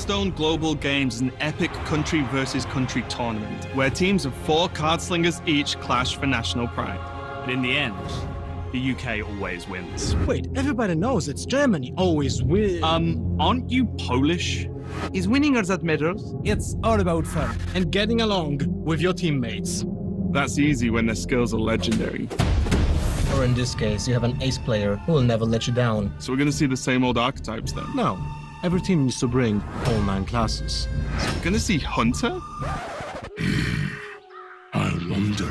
Hearthstone Global Games is an epic country versus country tournament where teams of 4 card slingers each clash for national pride. But in the end, the UK always wins. Wait, everybody knows it's Germany always wins. Aren't you Polish? Is winning all that matters? It's all about fun and getting along with your teammates. That's easy when their skills are legendary. Or in this case, you have an ace player who will never let you down. So we're gonna see the same old archetypes then? No, every team needs to bring all 9 classes. So we're gonna see Hunter? I wonder.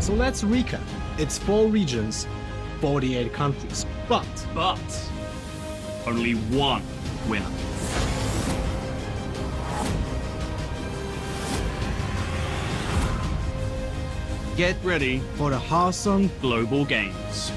So let's recap. It's 4 regions, 48 countries, but Only one winner. Get ready. for the Hearthstone Global Games.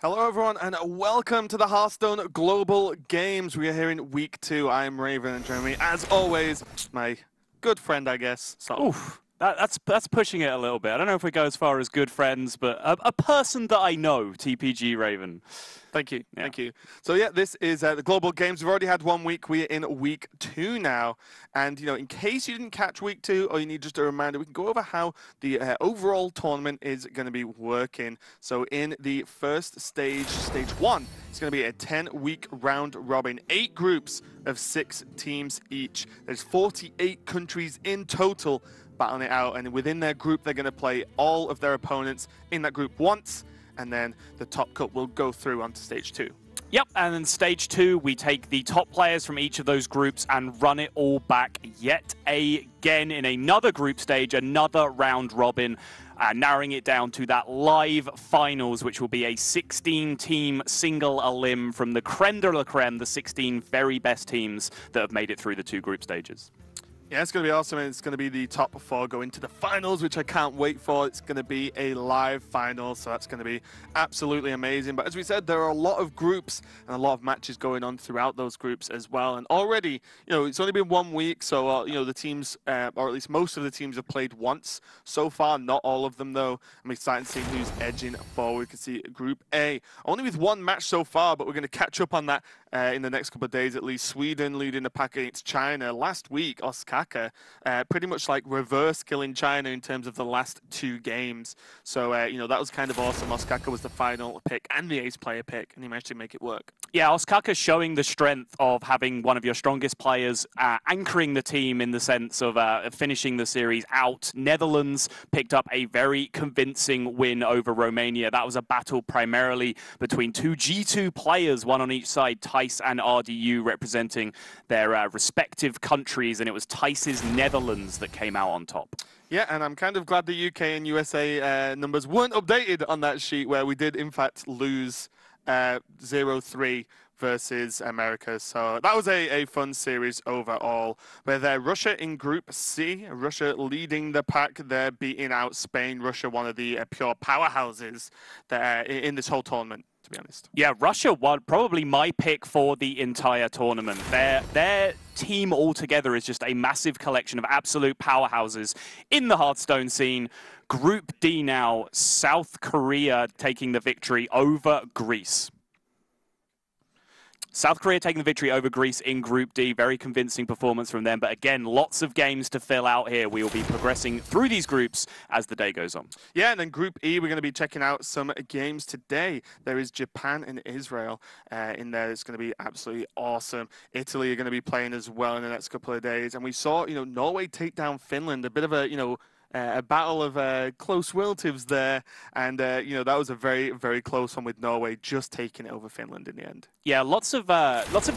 Hello everyone and welcome to the Hearthstone Global Games. We are here in week 2. I am Raven and joining me as always, my good friend I guess. Oof. That's pushing it a little bit. I don't know if we go as far as good friends, but a person that I know, TPG Raven. Thank you, thank you. So yeah, this is the Global Games. We've already had 1 week. We're in week 2 now. And you know, in case you didn't catch week 2 or you need just a reminder, we can go over how the overall tournament is going to be working. So in the first stage, stage 1, it's going to be a 10-week round robin, 8 groups of 6 teams each. There's 48 countries in total battling it out, and within their group they're going to play all of their opponents in that group once, and then the top cut will go through onto stage 2. Yep, and then stage 2, we take the top players from each of those groups and run it all back yet again in another group stage, another round robin, narrowing it down to that live finals, which will be a 16-team single elim from the creme de la creme, the 16 very best teams that have made it through the 2 group stages. Yeah, it's going to be awesome, and it's going to be the top 4 go into the finals, which I can't wait for. It's going to be a live final, so that's going to be absolutely amazing. But as we said, there are a lot of groups and a lot of matches going on throughout those groups as well. And already, you know, it's only been 1 week, so, you know, the teams, or at least most of the teams have played once so far. Not all of them, though. I'm excited to see who's edging forward. We can see Group A, only with 1 match so far, but we're going to catch up on that in the next couple of days at least. Sweden leading the pack against China. Last week, Osaka pretty much like reverse killing China in terms of the last 2 games. So, you know, that was kind of awesome. Osaka was the final pick and the ace player pick, and he managed to make it work. Yeah, Osaka showing the strength of having one of your strongest players anchoring the team in the sense of finishing the series out. Netherlands picked up a very convincing win over Romania. That was a battle primarily between 2 G2 players, one on each side, Tice and RDU representing their respective countries, and it was Tice's Netherlands that came out on top. Yeah, and I'm kind of glad the UK and USA numbers weren't updated on that sheet, where we did in fact lose 0-3 versus America. So that was a fun series overall. With Russia in Group C, Russia leading the pack. They're beating out Spain. Russia, one of the pure powerhouses that, in this whole tournament, to be honest. Yeah, Russia won, probably my pick for the entire tournament. Their team altogether is just a massive collection of absolute powerhouses in the Hearthstone scene. Group D now, South Korea taking the victory over Greece. South Korea taking the victory over Greece in Group D. Very convincing performance from them. But again, lots of games to fill out here. We will be progressing through these groups as the day goes on. Yeah, and then Group E, we're going to be checking out some games today. There is Japan and Israel in there. It's going to be absolutely awesome. Italy are going to be playing as well in the next couple of days. And we saw, you know, Norway take down Finland. A bit of a, you know, a battle of close relatives there, and you know, that was a very, very close one with Norway just taking it over Finland in the end. Yeah, lots of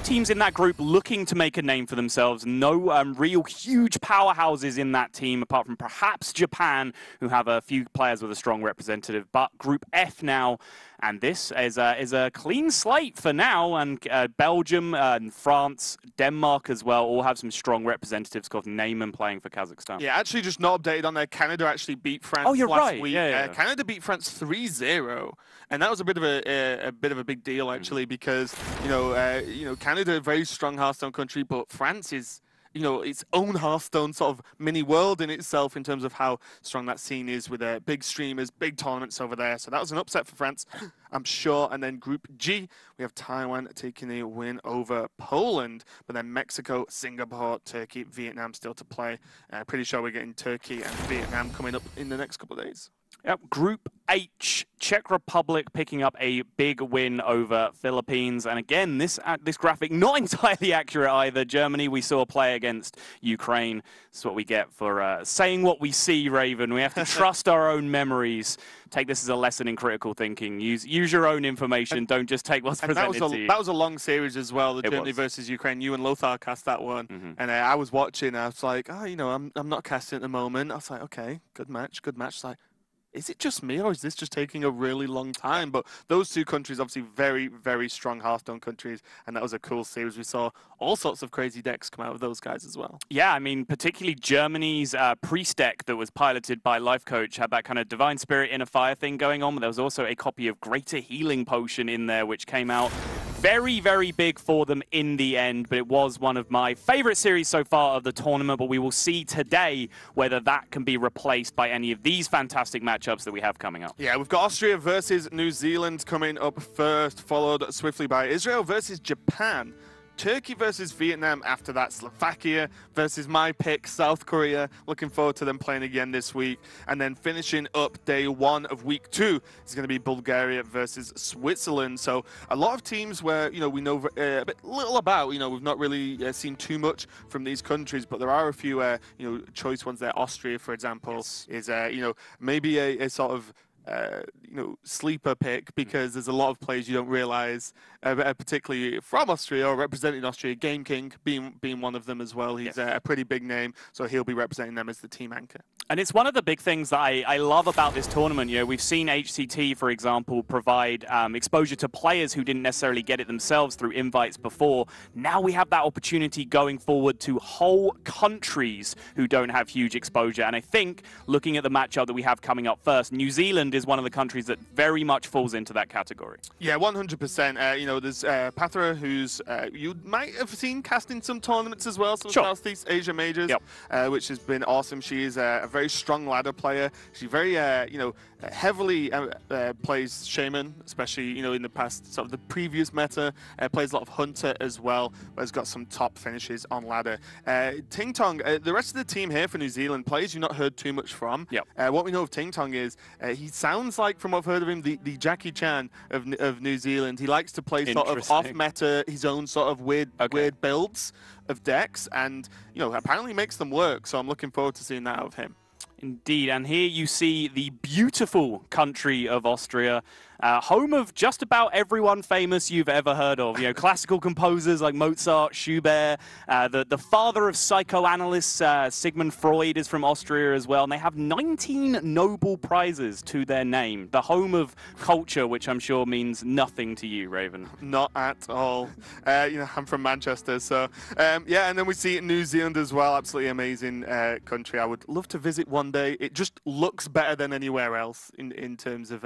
teams in that group looking to make a name for themselves. No real huge powerhouses in that team, apart from perhaps Japan, who have a few players with a strong representative. But Group F now, and this is a clean slate for now. And Belgium and France, Denmark as well, all have some strong representatives. Got Neyman playing for Kazakhstan. Yeah, actually just not updated on there. Canada actually beat France last week. Yeah. Canada beat France 3-0, and that was a bit of a big deal actually, because you know Canada, a very strong Hearthstone country, but France is its own Hearthstone sort of mini world in itself in terms of how strong that scene is with big streamers, big tournaments over there. So that was an upset for France, I'm sure. And then Group G, we have Taiwan taking a win over Poland, but then Mexico, Singapore, Turkey, Vietnam still to play. Pretty sure we're getting Turkey and Vietnam coming up in the next couple of days. Yep. Group H, Czech Republic picking up a big win over Philippines. And again, this graphic not entirely accurate either. Germany, we saw play against Ukraine. That's what we get for saying what we see, Raven. We have to trust our own memories. Take this as a lesson in critical thinking. Use your own information. Don't just take what's presented to you. That was a long series as well, the Germany was. versus Ukraine. You and Lothar cast that one. And I was watching. I was like, I'm not casting at the moment. I was like, okay, good match. It's like, is it just me, or is this just taking a really long time? But those two countries, obviously very, very strong Hearthstone countries, and that was a cool series. We saw all sorts of crazy decks come out of those guys as well. Yeah, I mean, particularly Germany's priest deck that was piloted by Life Coach had that kind of Divine Spirit Inner Fire thing going on, but there was also a copy of Greater Healing Potion in there, which came out very, very big for them in the end, but it was one of my favorite series so far of the tournament. But we will see today whether that can be replaced by any of these fantastic matchups that we have coming up. Yeah, we've got Austria versus New Zealand coming up first, followed swiftly by Israel versus Japan. Turkey versus Vietnam after that. Slovakia versus my pick, South Korea. Looking forward to them playing again this week. And then finishing up day one of week 2 is going to be Bulgaria versus Switzerland. So a lot of teams where, we know a bit little about, we've not really seen too much from these countries, but there are a few, choice ones there. Austria, for example, is, maybe a sort of, sleeper pick, because there's a lot of players you don't realize, particularly from Austria or representing Austria. Game King being one of them as well. He's a pretty big name, so he'll be representing them as the team anchor. And it's one of the big things that I love about this tournament. We've seen HCT, for example, provide exposure to players who didn't necessarily get it themselves through invites before. Now we have that opportunity going forward to whole countries who don't have huge exposure. And I think, looking at the matchup that we have coming up first, New Zealand is one of the countries that very much falls into that category. Yeah, 100%. There's Pathra, who's you might have seen casting some tournaments as well, some Southeast Asia majors, which has been awesome. She is a very strong ladder player. She very, heavily plays Shaman, especially, in the past, sort of the previous meta. Plays a lot of Hunter as well, but has got some top finishes on ladder. Ting Tong, the rest of the team here for New Zealand, players you've not heard too much from. What we know of Ting Tong is he sounds like, from what I've heard of him, the Jackie Chan of New Zealand. He likes to play sort of off-meta, his own sort of weird builds of decks, and, apparently makes them work. So I'm looking forward to seeing that out of him. Indeed, and here you see the beautiful country of Austria, home of just about everyone famous you've ever heard of. Classical composers like Mozart, Schubert, the father of psychoanalysts, Sigmund Freud, is from Austria as well, and they have 19 Nobel Prizes to their name. The home of culture, which I'm sure means nothing to you, Raven. Not at all. I'm from Manchester, so and then we see New Zealand as well. Absolutely amazing country. I would love to visit one day. It just looks better than anywhere else in terms of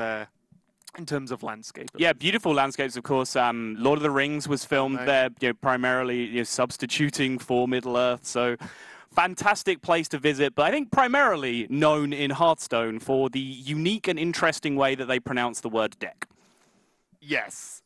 landscape. Yeah, beautiful landscapes, of course. Lord of the Rings was filmed there, primarily substituting for Middle-earth. So fantastic place to visit, but I think primarily known in Hearthstone for the unique and interesting way that they pronounce the word deck. Yes.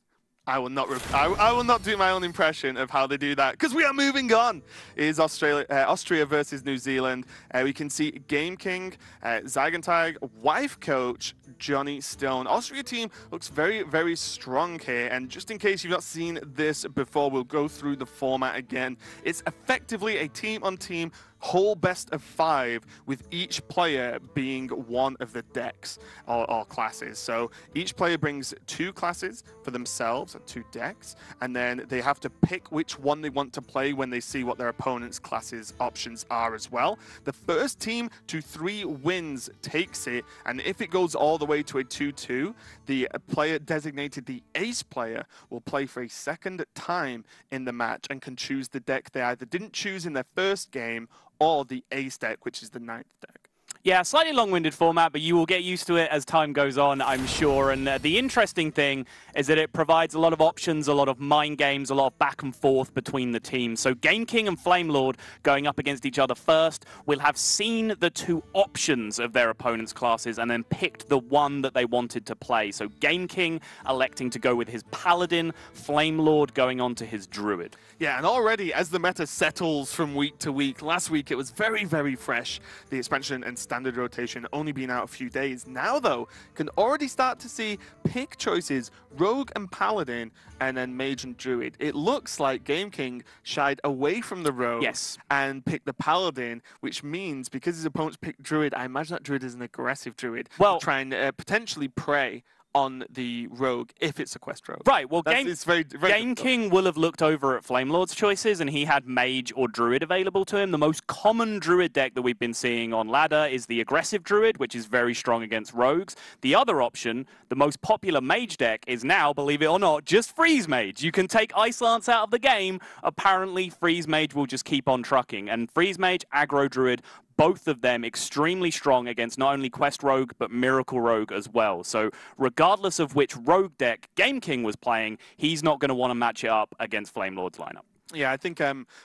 I will not do my own impression of how they do that, because we are moving on. It is Austria versus New Zealand. We can see Game King, Zygentag, Wife Coach, Johnny Stone. Austria team looks very, very strong here. And just in case you've not seen this before, we'll go through the format again. It's effectively a team-on-team whole best of 5, with each player being one of the decks or classes. So each player brings 2 classes for themselves, 2 decks, and then they have to pick which one they want to play when they see what their opponent's classes options are as well. The first team to 3 wins takes it, and if it goes all the way to a 2-2, the player designated the ace player will play for a second time in the match and can choose the deck they either didn't choose in their first game or the ace deck, which is the 9th deck. Yeah, slightly long-winded format, but you will get used to it as time goes on, I'm sure. And the interesting thing is that it provides a lot of options, a lot of mind games, a lot of back and forth between the teams. So Game King and Flame Lord going up against each other first will have seen the two options of their opponent's classes and then picked the one that they wanted to play. So Game King electing to go with his Paladin, Flame Lord going on to his Druid. Yeah, and already as the meta settles from week to week, last week it was very, very fresh. The expansion and standard rotation only been out a few days. Now, though, can already start to see pick choices, Rogue and Paladin, and then Mage and Druid. It looks like Game King shied away from the Rogue and picked the Paladin, which means because his opponents picked Druid, I imagine that Druid is an aggressive Druid. Well, to try and potentially prey on the Rogue if it's a quest Rogue. Right, well, Game King will have looked over at Flame Lord's choices, and he had Mage or Druid available to him. The most common Druid deck that we've been seeing on ladder is the aggressive Druid, which is very strong against Rogues. The other option, the most popular Mage deck, is now, believe it or not, just Freeze Mage. You can take Ice Lance out of the game. Apparently, Freeze Mage will just keep on trucking. And Freeze Mage, Aggro Druid, both of them extremely strong against not only Quest Rogue, but Miracle Rogue as well. So regardless of which Rogue deck Game King was playing, he's not going to want to match it up against Flame Lord's lineup. Yeah, I think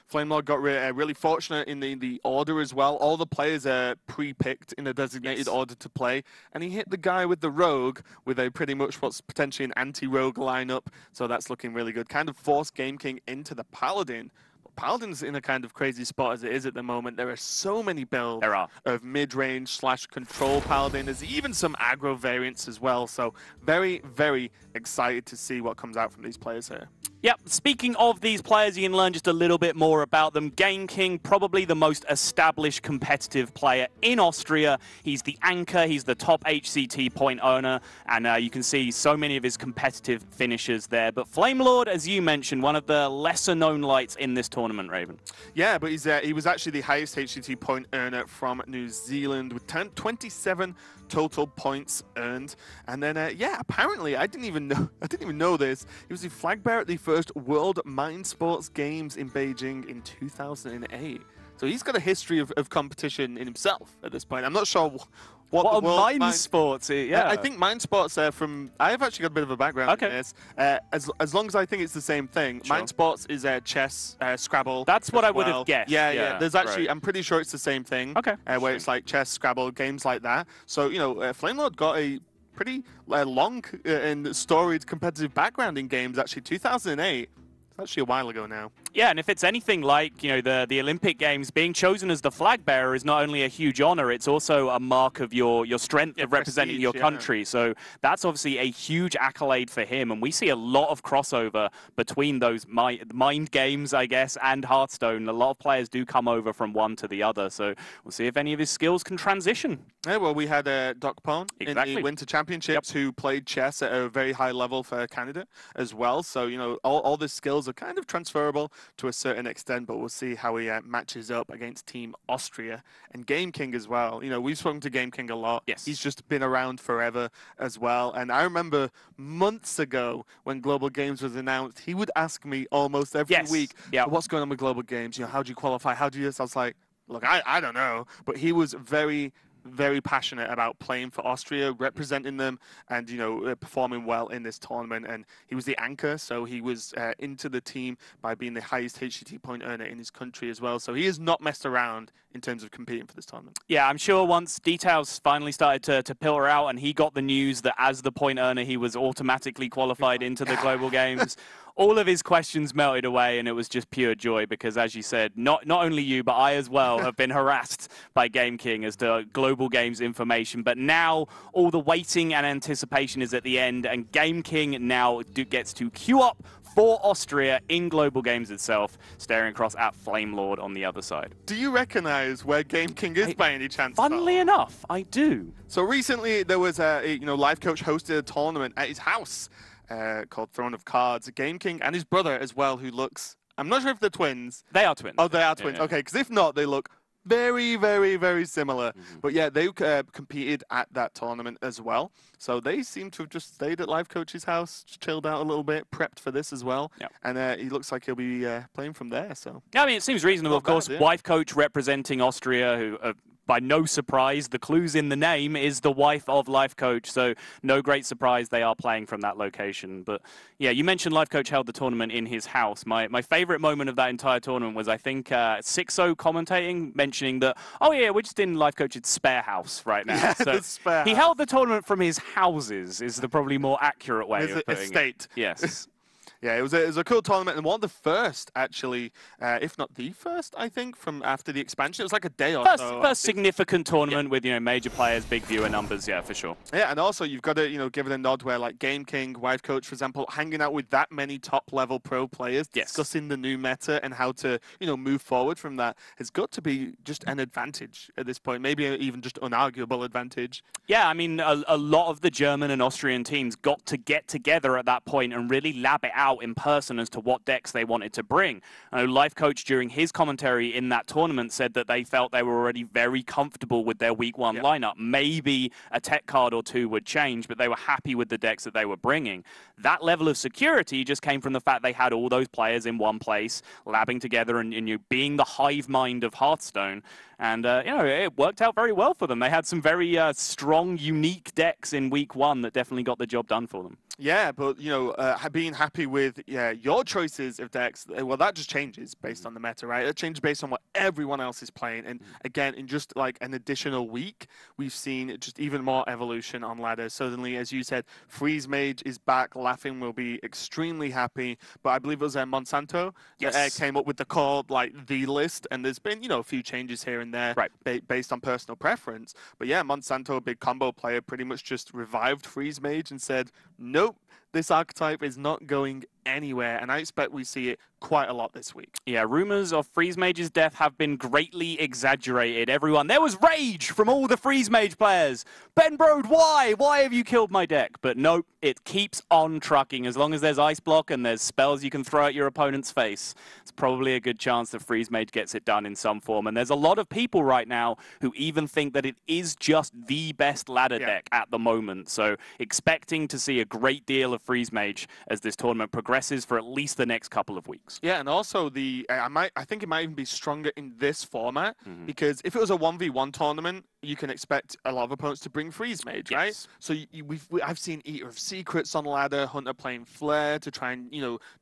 Flame Lord got really fortunate in the order as well. All the players are pre-picked in a designated order to play, and he hit the guy with the Rogue with a pretty much what's potentially an anti-Rogue lineup, so that's looking really good. Kind of forced Game King into the Paladin. Paladin's in a kind of crazy spot as it is at the moment. There are so many builds of mid-range / control Paladin. There's even some aggro variants as well. So very, very excited to see what comes out from these players here. Yep, speaking of these players, you can learn just a little bit more about them. Game King, probably the most established competitive player in Austria. He's the anchor, he's the top HCT point owner, and you can see so many of his competitive finishes there. But Flame Lord, as you mentioned, one of the lesser-known lights in this tournament, Raven. Yeah, but he was actually the highest HCT point earner from New Zealand with 27 total points earned. And then, yeah, apparently, I didn't even know this. He was the flag bearer at the first World Mind Sports Games in Beijing in 2008. So he's got a history of competition in himself at this point. I'm not sure what the World Mind Sports is. Yeah, I think Mind Sports from. I've actually got a bit of a background in this. As long as I think it's the same thing. Sure. Mind Sports is chess, Scrabble. That's what I would have guessed. Yeah. There's actually, I'm pretty sure it's the same thing. Okay. Where it's like chess, Scrabble, games like that. So Flame Lord got a pretty long and storied competitive background in games. Actually, 2008. Actually a while ago now. Yeah, and if it's anything like, the Olympic Games, being chosen as the flag bearer is not only a huge honor, it's also a mark of your strength of representing prestige, your country. So that's obviously a huge accolade for him, and we see a lot of crossover between those mind games, I guess, and Hearthstone. A lot of players do come over from one to the other, so we'll see if any of his skills can transition. Yeah, well, we had Doc Pone in the Winter Championships who played chess at a very high level for Canada as well. So, all the skills are kind of transferable to a certain extent, but we'll see how he matches up against Team Austria and Game King as well. We've spoken to Game King a lot. Yes. He's just been around forever as well. And I remember months ago when Global Games was announced, he would ask me almost every week, what's going on with Global Games? How do you qualify? How do you this? I was like, look, I don't know. But he was very passionate about playing for Austria, representing them, and performing well in this tournament. And he was the anchor, so he was into the team by being the highest HCT point earner in his country as well. So he has not messed around in terms of competing for this tournament. Yeah, I'm sure once details finally started to pillar out and he got the news that as the point earner he was automatically qualified into the Global Games, all of his questions melted away, and it was just pure joy because, as you said, not only you, but I as well have been harassed by Game King as to Global Games information. But now all the waiting and anticipation is at the end, and Game King now gets to queue up for Austria in Global Games itself, staring across at Flame Lord on the other side. Do you recognize where Game King is by any chance? Funnily enough, I do. So recently there was Live Coach hosted a tournament at his house. Called Throne of Cards. Game King and his brother as well, who looks... I'm not sure if they're twins. They are twins. Oh, they are twins. Yeah. Okay, because if not, they look very, very, very similar. But yeah, they competed at that tournament as well. So they seem to have just stayed at Live Coach's house, just chilled out a little bit, prepped for this as well. Yep. And he looks like he'll be playing from there. So yeah, I mean, it seems reasonable, of course. Live Coach representing Austria, who by no surprise, the clues in the name is the wife of Life Coach, so no great surprise they are playing from that location. But yeah, you mentioned Life Coach held the tournament in his house. My favorite moment of that entire tournament was, I think, Sixo commentating, mentioning that, oh yeah, we're just in Life Coach's spare house right now. Yeah, so the spare he house. held the tournament from his houses, is the probably more accurate way His of putting estate. it. Yes. Yeah, it was a cool tournament, and one of the first, actually, if not the first, I think, from after the expansion. It was like a day or so. First significant tournament with, major players, big viewer numbers, yeah, for sure. Yeah, and also you've got to, give it a nod where, like, Game King, Wife Coach, for example, hanging out with that many top-level pro players, discussing the new meta and how to, move forward from that, has got to be just an advantage at this point, maybe even just unarguable advantage. Yeah, I mean, a lot of the German and Austrian teams got to get together at that point and really lab it out in person as to what decks they wanted to bring. I know Life Coach, during his commentary in that tournament, said that they felt they were already very comfortable with their week one lineup. Maybe a tech card or two would change, but they were happy with the decks that they were bringing. That level of security just came from the fact they had all those players in one place, labbing together and being the hive mind of Hearthstone. And, it worked out very well for them. They had some very strong, unique decks in week one that definitely got the job done for them. Yeah, but, being happy with your choices of decks, well, that just changes based on the meta, right? It changes based on what everyone else is playing. And again, in just like an additional week, we've seen just even more evolution on ladder. Suddenly, as you said, Freeze Mage is back. Laughing will be extremely happy. But I believe it was Monsanto that came up with the call, like the list. And there's been, a few changes here and there based on personal preference. But yeah, Monsanto, a big combo player, pretty much just revived Freeze Mage and said, nope, this archetype is not going anywhere, and I expect we see it quite a lot this week. Yeah, rumors of Freeze Mage's death have been greatly exaggerated. There was rage from all the Freeze Mage players. Ben Brode, why? Why have you killed my deck? But nope, it keeps on trucking. As long as there's Ice Block and there's spells you can throw at your opponent's face, it's probably a good chance that Freeze Mage gets it done in some form. And there's a lot of people right now who even think that it is just the best ladder deck at the moment. So expecting to see a great deal of Freeze Mage as this tournament progresses for at least the next couple of weeks. Yeah, and also I think it might even be stronger in this format because if it was a 1v1 tournament, you can expect a lot of opponents to bring Freeze Mage, right? So I've seen Eater of Secrets on ladder, Hunter playing Flare to try and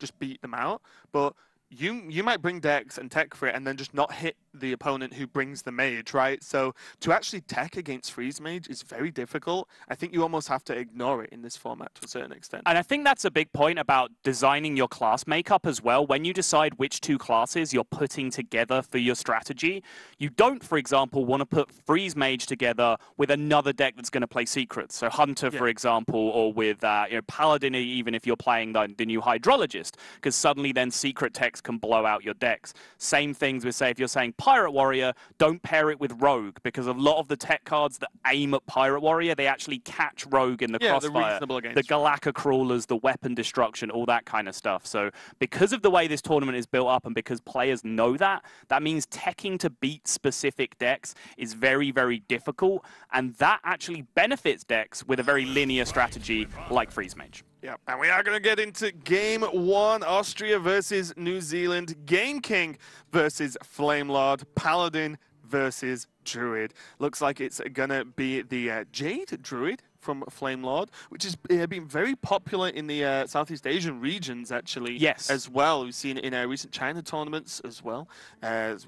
just beat them out, but you might bring decks and tech for it and then just not hit the opponent who brings the mage, right? So to actually tech against Freeze Mage is very difficult. I think you almost have to ignore it in this format to a certain extent. And I think that's a big point about designing your class makeup as well. When you decide which two classes you're putting together for your strategy, you don't, for example, want to put Freeze Mage together with another deck that's going to play Secrets. So Hunter, for example, or with Paladin, even if you're playing the new Hydrologist, because suddenly then Secret techs can blow out your decks. Same things with, say, if you're saying Pirate Warrior, don't pair it with Rogue, because a lot of the tech cards that aim at Pirate Warrior, they actually catch Rogue in the crossfire. The Galacta Crawlers, the Weapon Destruction, all that kind of stuff. So because of the way this tournament is built up and because players know that means teching to beat specific decks is very, very difficult. And that actually benefits decks with a very linear strategy like Freeze Mage. Yeah, and we are going to get into game one, Austria versus New Zealand, Game King versus Flame Lord, Paladin versus Druid. Looks like it's going to be the Jade Druid from Flame Lord, which has been very popular in the Southeast Asian regions, actually, as well. We've seen it in recent China tournaments as well,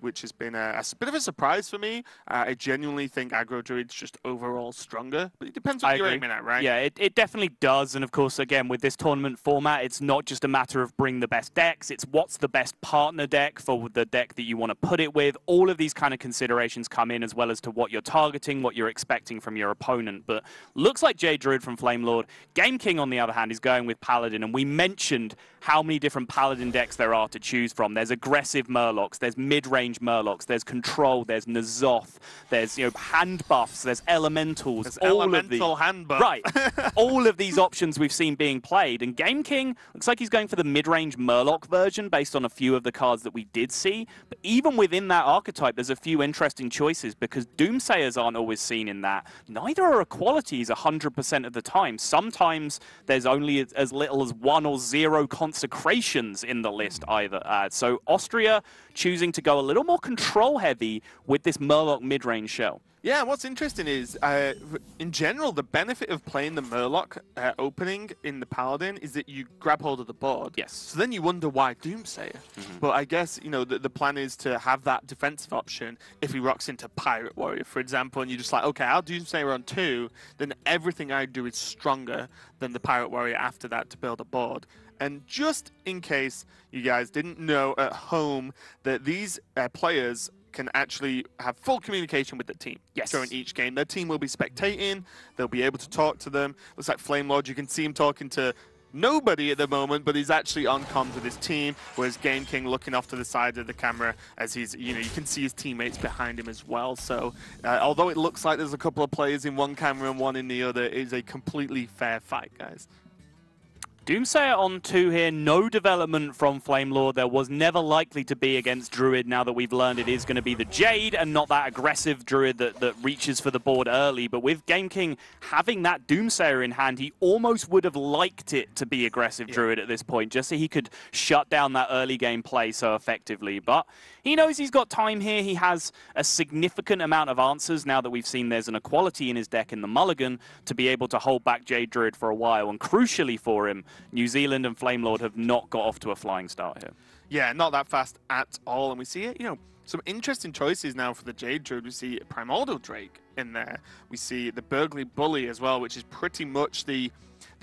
which has been a bit of a surprise for me. I genuinely think Aggro Druid's just overall stronger, but it depends what you're aiming at, right? Yeah, it definitely does, and of course, again, with this tournament format, it's not just a matter of bring the best decks, it's what's the best partner deck for the deck that you want to put it with. All of these kind of considerations come in, as well as to what you're targeting, what you're expecting from your opponent, but looks like Jade Druid from Flame Lord. Game King, on the other hand, is going with Paladin, and we mentioned how many different Paladin decks there are to choose from. There's aggressive Murlocs, there's mid-range Murlocs, there's Control, there's N'Zoth, there's hand buffs, there's Elementals. There's Elemental hand buff. Right. All of these options we've seen being played, and Game King looks like he's going for the mid-range Murloc version based on a few of the cards that we did see. But even within that archetype, there's a few interesting choices because Doomsayers aren't always seen in that. Neither are Equalities 100% of the time. Sometimes there's only as little as 1 or 0 consecrations in the list either. So Austria choosing to go a little more control heavy with this Murloc mid-range shell. Yeah, what's interesting is, in general, the benefit of playing the Murloc opening in the Paladin is that you grab hold of the board. Yes. So then you wonder why Doomsayer. But I guess, you know, the plan is to have that defensive option if he rocks into Pirate Warrior, for example, and you're just like, okay, I'll Doomsayer on 2, then everything I do is stronger than the Pirate Warrior after that to build a board. And just in case you guys didn't know at home that these players can actually have full communication with the team during each game. Their team will be spectating. They'll be able to talk to them. Looks like Flame Lord, you can see him talking to nobody at the moment, but he's actually on comms with his team, whereas Game King looking off to the side of the camera as he's, you know, you can see his teammates behind him as well. So although it looks like there's a couple of players in one camera and one in the other, it is a completely fair fight, guys. Doomsayer on 2 here, no development from Flame Lord. There was never likely to be against Druid now that we've learned it is going to be the Jade and not that aggressive Druid that reaches for the board early. But with Game King having that Doomsayer in hand, he almost would have liked it to be aggressive Druid at this point, just so he could shut down that early game play so effectively. But he knows he's got time here. He has a significant amount of answers now that we've seen there's an equality in his deck in the Mulligan to be able to hold back Jade Druid for a while. And crucially for him, New Zealand and Flame Lord have not got off to a flying start here. Yeah, not that fast at all. And we see it, you know, some interesting choices now for the Jade Druid. We see Primordial Drake in there. We see the Burglary Bully as well, which is pretty much the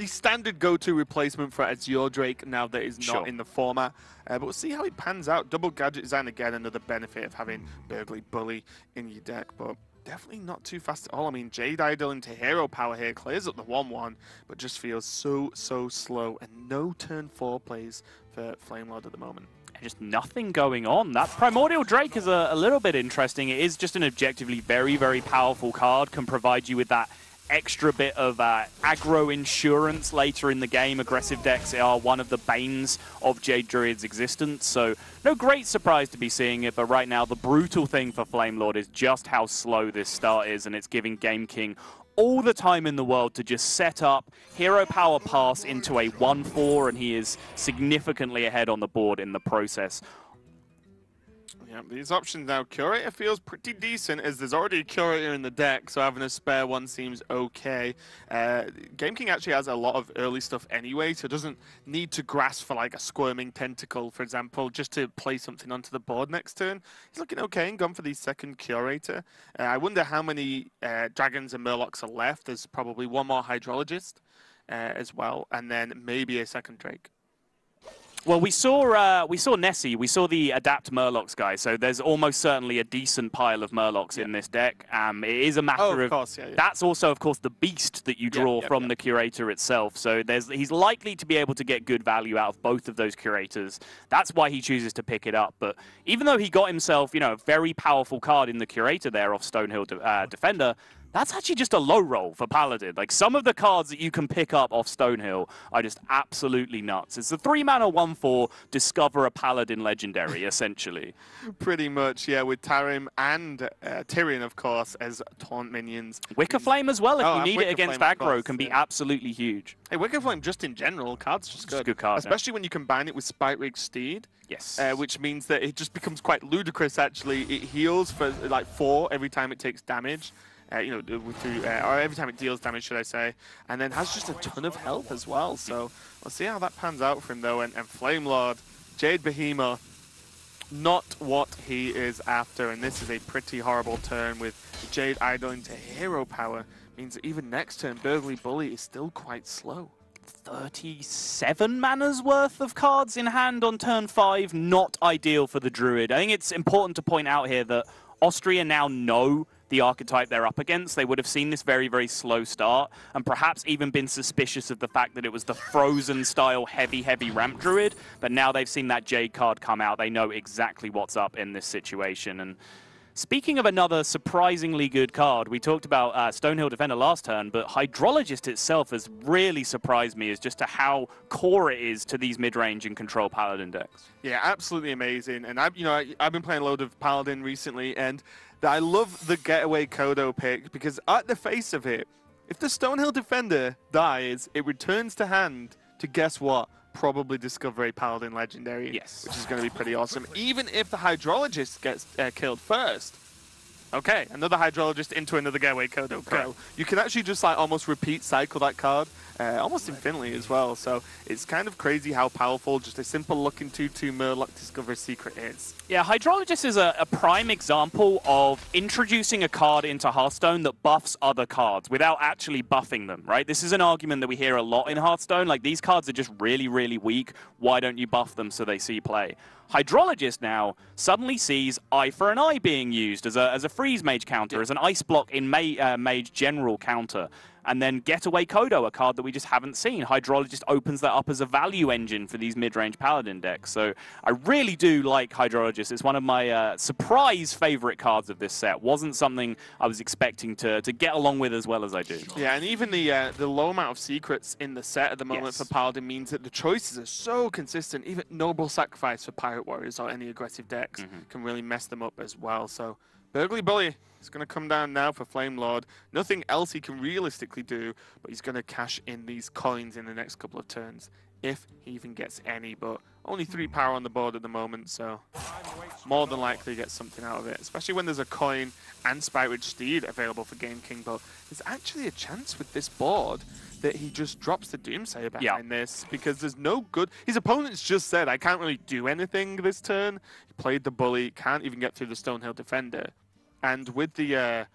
standard go-to replacement for Azure Drake now that is not in the format. But we'll see how it pans out. Double Gadget Design, again, another benefit of having Burglary Bully in your deck. But definitely not too fast at all. I mean, Jade Idol into hero power here clears up the 1-1, but just feels so slow, and no turn 4 plays for Flame Lord at the moment. Just nothing going on. That Primordial Drake is a little bit interesting. It is just an objectively very powerful card, can provide you with that extra bit of aggro insurance later in the game. Aggressive decks are one of the banes of Jade Druid's existence, so no great surprise to be seeing it, but right now the brutal thing for Flame Lord is just how slow this start is, and it's giving Game King all the time in the world to just set up, hero power pass into a 1-4, and he is significantly ahead on the board in the process. Yeah, these options now. Curator feels pretty decent as there's already a Curator in the deck, so having a spare one seems okay. Game King actually has a lot of early stuff anyway, so doesn't need to grasp for like a Squirming Tentacle, for example, just to play something onto the board next turn. He's looking okay and gone for the second Curator. I wonder how many Dragons and Murlocs are left. There's probably one more Hydrologist as well, and then maybe a second Drake. Well, we saw Nessie, we saw the Adapt Murlocs guy, so there's almost certainly a decent pile of Murlocs in this deck. It is a matter of course, that's also, of course, the beast that you draw from the Curator itself. So he's likely to be able to get good value out of both of those Curators. That's why he chooses to pick it up. But even though he got himself, you know, a very powerful card in the Curator there off Stonehill Defender, that's actually just a low roll for Paladin. Like, some of the cards that you can pick up off Stonehill are just absolutely nuts. It's a 3-mana 1-4, discover a Paladin legendary, essentially. Pretty much, yeah, with Tarim and Tyrion, of course, as taunt minions. Wicker Flame as well, if you need Wicker it against Flame, aggro, can be absolutely huge. Hey, Wicker Flame, just in general, card's just good. It's a good card, especially when you combine it with Spike Rig Steed. Yes. Which means that it just becomes quite ludicrous, actually. It heals for, like, 4 every time it takes damage. You know, or every time it deals damage, should I say, and then has just a ton of health as well. So we'll see how that pans out for him, though. And Flame Lord, Jade Behemoth, not what he is after, and this is a pretty horrible turn with Jade Idol into hero power. Means that even next turn, Burglary Bully is still quite slow. 37 mana's worth of cards in hand on turn 5, not ideal for the Druid. I think it's important to point out here that Austria now know the archetype they're up against. They would have seen this very slow start and perhaps even been suspicious of the fact that it was the Frozen style heavy ramp Druid, but now they've seen that Jade card come out, they know exactly what's up in this situation. And speaking of another surprisingly good card, we talked about Stonehill Defender last turn, but Hydrologist itself has really surprised me as just to how core it is to these mid-range and control Paladin decks. Yeah, absolutely amazing. And I've been playing a load of Paladin recently, and I love the Getaway Kodo pick because at the face of it, if the Stonehill Defender dies, it returns to hand to guess what? probably discover a Paladin Legendary, Yes. which is going to be pretty awesome. Even if the Hydrologist gets killed first. Okay, another Hydrologist into another Getaway Kodo. Go. You can actually just like almost repeat cycle that card almost infinitely as well. So it's kind of crazy how powerful just a simple looking 2/2 Murloc Discover Secret is. Yeah, Hydrologist is a prime example of introducing a card into Hearthstone that buffs other cards without actually buffing them, right? This is an argument that we hear a lot in Hearthstone. Like, these cards are just really, really weak. Why don't you buff them so they see play? Hydrologist now suddenly sees Eye for an Eye being used as a freeze mage counter, as an ice block in mage general counter. And then Getaway Kodo, a card that we just haven't seen. Hydrologist opens that up as a value engine for these mid-range Paladin decks. So I really do like Hydrologist. It's one of my surprise favorite cards of this set. Wasn't something I was expecting to get along with as well as I do. Yeah, and even the low amount of secrets in the set at the moment for Paladin means that the choices are so consistent. Even Noble Sacrifice for Pirate Warriors or any aggressive decks can really mess them up as well. So Burgly Bully is going to come down now for Flame Lord. Nothing else he can realistically do, but he's going to cash in these coins in the next couple of turns, if he even gets any. But only 3 power on the board at the moment, so more than likely get something out of it, especially when there's a coin and Spite Ridge Steed available for Game King. But there's actually a chance with this board that he just drops the Doomsayer behind this, because there's no good... His opponent's just said, I can't really do anything this turn. He played the Bully, can't even get through the Stonehill Defender. And with the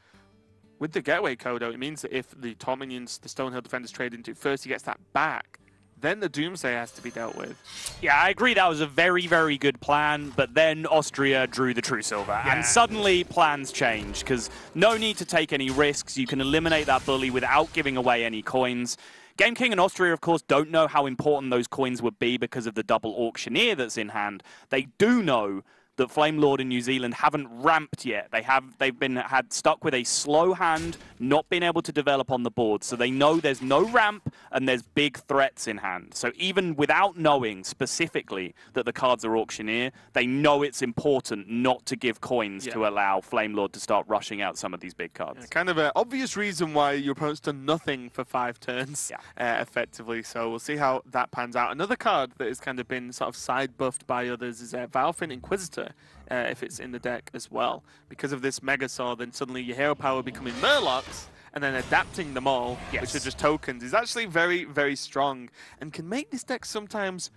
Getaway Kodo, it means that if the top minions the Stonehill Defenders trade into first, he gets that back. Then the Doomsayer has to be dealt with. Yeah, I agree that was a very, very good plan, but then Austria drew the True Silver, and suddenly plans changed, because no need to take any risks. You can eliminate that Bully without giving away any coins. Game King and Austria, of course, don't know how important those coins would be because of the double Auctioneer that's in hand. They do know that Flame Lord in New Zealand haven't ramped yet. They've been stuck with a slow hand, not been able to develop on the board. So they know there's no ramp and there's big threats in hand. So even without knowing specifically that the cards are Auctioneer, they know it's important not to give coins to allow Flame Lord to start rushing out some of these big cards. Yeah, kind of an obvious reason why your opponent's done nothing for 5 turns, effectively. So we'll see how that pans out. Another card that has kind of been sort of side buffed by others is Valfin Inquisitor. If it's in the deck as well. Because of this Mega Saw, then suddenly your hero power becoming Murlocs, and then adapting them all, which are just tokens, is actually very, very strong, and can make this deck sometimes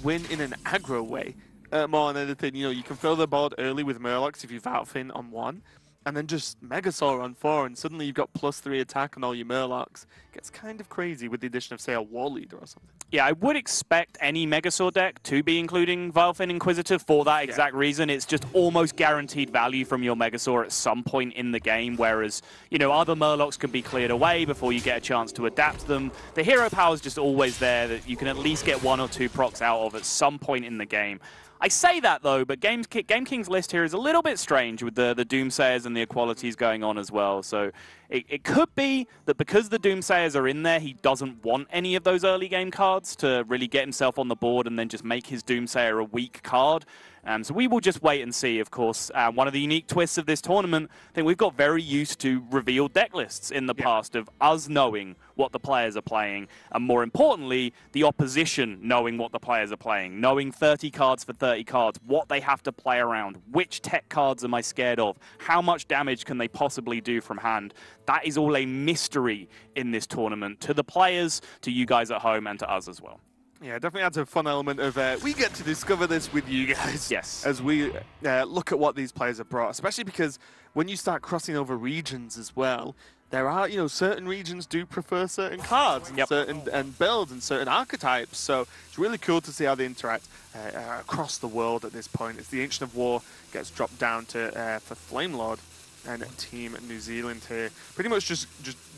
win in an aggro way. More than anything, you know, you can fill the board early with Murlocs if you Valfin on 1, and then just Mega Saw on 4, and suddenly you've got +3 attack on all your Murlocs. Gets kind of crazy with the addition of, say, a War Leader or something. Yeah, I would expect any Megasaur deck to be including Valfin Inquisitor for that exact reason. It's just almost guaranteed value from your Megasaur at some point in the game, whereas, you know, other Murlocs can be cleared away before you get a chance to adapt them. The hero power is just always there that you can at least get 1 or 2 procs out of at some point in the game. I say that, though, but Game King's list here is a little bit strange with the Doomsayers and the equalities going on as well. So it could be that because the Doomsayers are in there, he doesn't want any of those early game cards to really get himself on the board and then just make his Doomsayer a weak card. So we will just wait and see, of course. One of the unique twists of this tournament, I think we've got very used to revealed deck lists in the past of us knowing what the players are playing, and more importantly, the opposition knowing what the players are playing, knowing 30 cards for 30 cards, what they have to play around, which tech cards am I scared of, how much damage can they possibly do from hand. That is all a mystery in this tournament to the players, to you guys at home, and to us as well. Yeah, definitely adds a fun element of we get to discover this with you guys. Yes. As we look at what these players have brought, especially because when you start crossing over regions as well, there are, you know, certain regions do prefer certain cards and certain builds and certain archetypes. So it's really cool to see how they interact across the world at this point. As the Ancient of War gets dropped down to for Flame Lord and Team New Zealand here, pretty much just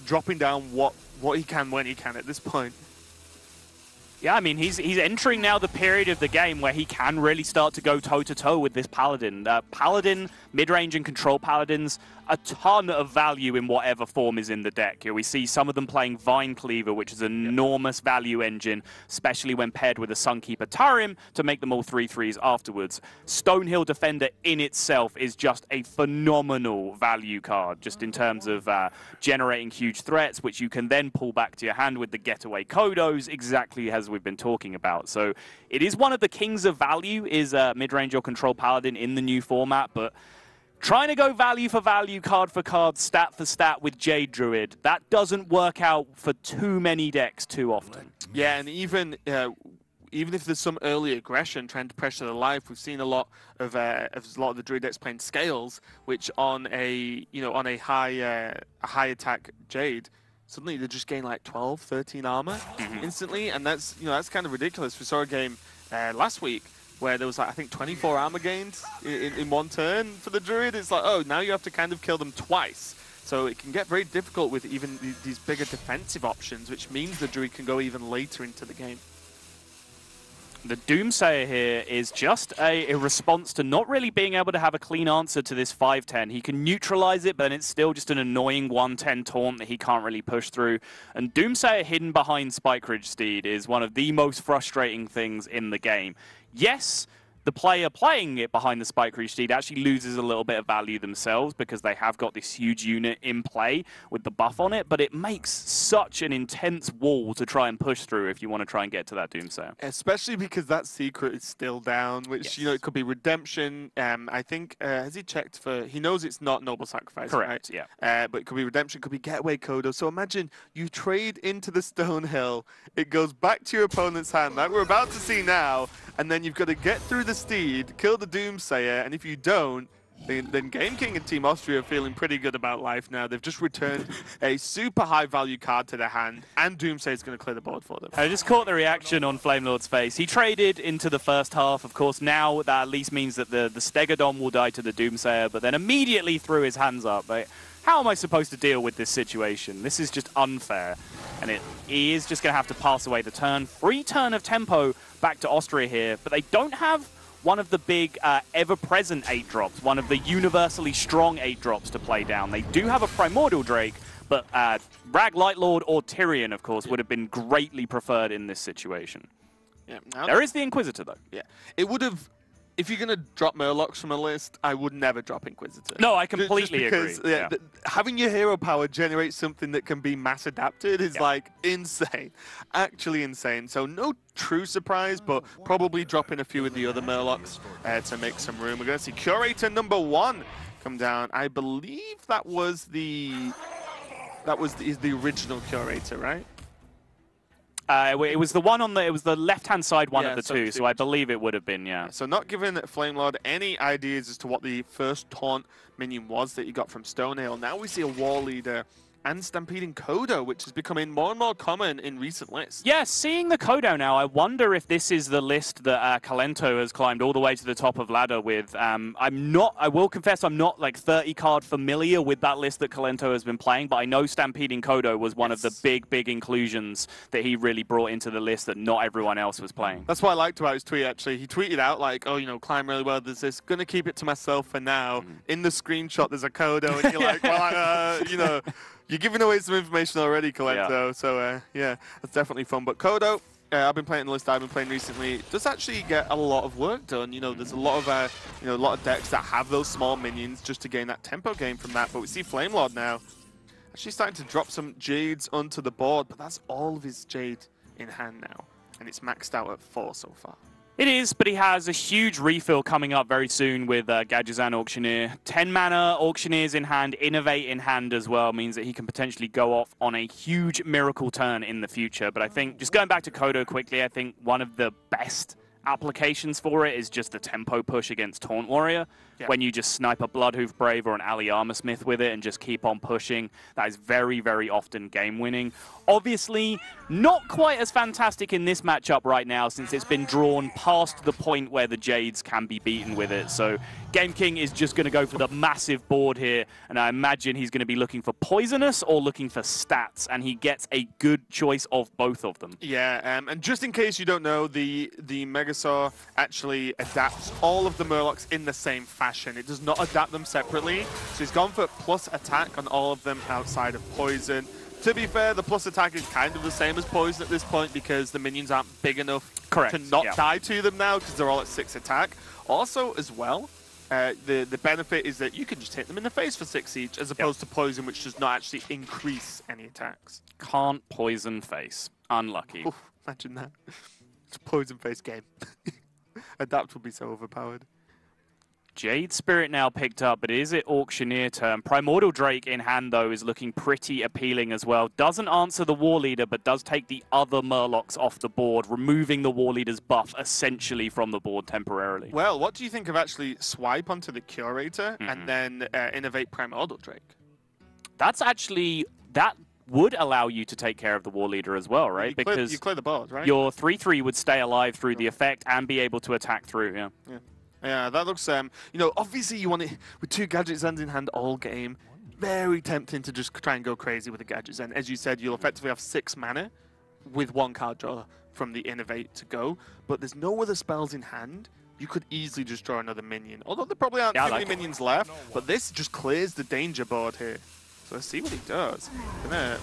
dropping down what he can when he can at this point. Yeah, I mean, he's entering now the period of the game where he can really start to go toe-to-toe with this Paladin. Paladin, mid-range and control Paladins, a ton of value in whatever form is in the deck. Here we see some of them playing Vine Cleaver, which is an enormous value engine, especially when paired with a Sunkeeper Tarim to make them all 3/3s afterwards. Stonehill Defender in itself is just a phenomenal value card, just in terms of generating huge threats, which you can then pull back to your hand with the Getaway Kodos, exactly as we've been talking about. So it is one of the kings of value, is mid-range or control paladin in the new format, but trying to go value for value, card for card, stat for stat with Jade Druid, that doesn't work out for too many decks too often. Yeah, and even if there's some early aggression trying to pressure the life, we've seen a lot of the Druid decks playing scales, which on a high attack Jade, suddenly they just gain like 12, 13 armor instantly, and that's kind of ridiculous. We saw a game last week where there was like, I think 24 armor gains in one turn for the Druid. It's like, oh, now you have to kind of kill them twice. So it can get very difficult with even these bigger defensive options, which means the Druid can go even later into the game. The Doomsayer here is just a response to not really being able to have a clean answer to this 510. He can neutralize it, but then it's still just an annoying 110 taunt that he can't really push through. And Doomsayer hidden behind Spike Ridge Steed is one of the most frustrating things in the game. Yes, the player playing it behind the Spike Ridge Steed actually loses a little bit of value themselves because they have got this huge unit in play with the buff on it, but it makes such an intense wall to try and push through if you want to try and get to that Doomsayer. Especially because that secret is still down, which, it could be Redemption. I think, has he checked for, he knows it's not Noble Sacrifice, correct, right? Yeah. But it could be Redemption, could be Getaway Kodo. So imagine you trade into the Stonehill, it goes back to your opponent's hand, like we're about to see now, and then you've got to get through the Steed, kill the Doomsayer, and if you don't, then Game King and Team Austria are feeling pretty good about life now. They've just returned a super high value card to their hand, and Doomsayer is going to clear the board for them. I just caught the reaction on Flamelord's face. He traded into the first half. Of course, now that at least means that the Stegodon will die to the Doomsayer, but then immediately threw his hands up. Like, how am I supposed to deal with this situation? This is just unfair. And he is just going to have to pass away the turn. Free turn of tempo back to Austria here, but they don't have one of the big ever-present 8-drops, one of the universally strong 8-drops to play down. They do have a Primordial Drake, but Rag Lightlord or Tyrion, of course, would have been greatly preferred in this situation. Yeah, there is the Inquisitor, though. Yeah, it would have... If you're going to drop Murlocs from a list, I would never drop Inquisitor. No, I completely because, agree. Yeah. Having your hero power generate something that can be mass adapted is like insane. Actually insane. So no true surprise, but probably dropping a few of the other Murlocs to make some room. We're going to see Curator number 1 come down. I believe that was the original Curator, right? It was the one on the, it was the left-hand side one of the two, so I believe it would have been, yeah. So not giving Flamelord any ideas as to what the first taunt minion was that he got from Stonehill. Now we see a War Leader and Stampeding Kodo, which is becoming more and more common in recent lists. Yeah, seeing the Kodo now, I wonder if this is the list that Kalento has climbed all the way to the top of ladder with. I will confess, I'm not like 30 card familiar with that list that Kalento has been playing, but I know Stampeding Kodo was one of the big inclusions that he really brought into the list that not everyone else was playing. That's what I liked about his tweet, actually. He tweeted out like, oh, climb really well, there's this, gonna keep it to myself for now. In the screenshot, there's a Kodo, and you're like, well, you're giving away some information already, Kalento. Yeah. So, yeah, that's definitely fun. But Kodo, I've been playing the list I've been playing recently, does actually get a lot of work done. There's a lot of decks that have those small minions just to gain that tempo gain from that. But we see Flamelord now actually starting to drop some Jades onto the board, but that's all of his Jade in hand now. And it's maxed out at 4 so far. It is, but he has a huge refill coming up very soon with Gadgetzan Auctioneer. 10 mana Auctioneers in hand, Innovate in hand as well, means that he can potentially go off on a huge miracle turn in the future. But I think, just going back to Kodo quickly, I think one of the best applications for it is just the tempo push against Taunt Warrior. Yep. When you just snipe a Bloodhoof Brave or an Ali Armorsmith with it and just keep on pushing, that is very often game winning. Obviously, not quite as fantastic in this matchup right now since it's been drawn past the point where the Jades can be beaten with it. So Game King is just going to go for the massive board here, and I imagine he's going to be looking for Poisonous or looking for Stats, and he gets a good choice of both of them. Yeah, and just in case you don't know, the Megasaur actually adapts all of the Murlocs in the same fashion. It does not adapt them separately, so he's gone for plus attack on all of them outside of Poison. To be fair, the plus attack is kind of the same as Poison at this point because the minions aren't big enough to not die to them now because they're all at 6 attack. Also, as well, The benefit is that you can just hit them in the face for 6 each, as opposed to poison, which does not actually increase any attacks. Can't poison face. Unlucky. Oof, imagine that. It's a poison face game. Adapt will be so overpowered. Jade Spirit now picked up, but is it Auctioneer turn? Primordial Drake in hand, though, is looking pretty appealing as well. Doesn't answer the War Leader, but does take the other Murlocs off the board, removing the War Leader's buff essentially from the board temporarily. Well, what do you think of actually swipe onto the Curator and then innovate Primordial Drake? That's actually... that would allow you to take care of the War Leader as well, right? Because you clear the board, right? Your 3/3 would stay alive through the effect and be able to attack through, yeah. Yeah, that looks, you know, obviously you want it with 2 gadgets hand in hand all game. Very tempting to just try and go crazy with the gadgets. And as you said, you'll effectively have 6 mana with 1 card draw from the Innovate to go. But there's no other spells in hand. You could easily just draw another minion. Although there probably aren't too many minions left. But this just clears the danger board here. So let's see what he does. Gonna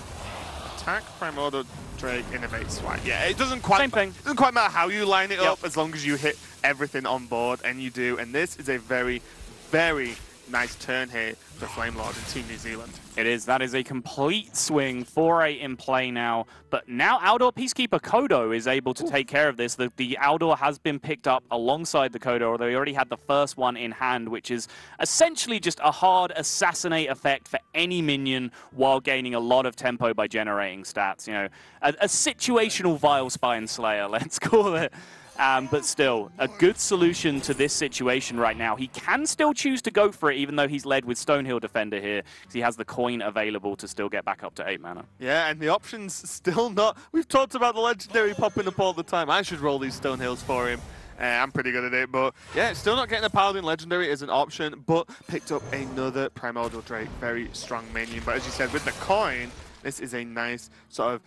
attack Primordial Drake, Innovate, Swipe. Yeah, it doesn't quite Same thing. It doesn't quite matter how you line it up as long as you hit everything on board, and you do. And this is a very, very nice turn here for Flamelord and Team New Zealand. It is. That is a complete swing. 4-8 in play now. But now Aldor Peacekeeper Kodo is able to take care of this. The Aldor has been picked up alongside the Kodo, although he already had the first one in hand, which is essentially just a hard assassinate effect for any minion while gaining a lot of tempo by generating stats. You know, a situational Vile Spine Slayer, let's call it. But still, a good solution to this situation right now. He can still choose to go for it, even though he's led with Stonehill Defender here, because he has the coin available to still get back up to 8 mana. Yeah, and the option's still not... We've talked about the Legendary popping up all the time. I should roll these Stonehills for him. I'm pretty good at it, but yeah, still not getting a Paladin Legendary as an option, but picked up another Primordial Drake. Very strong minion, but as you said, with the coin, this is a nice sort of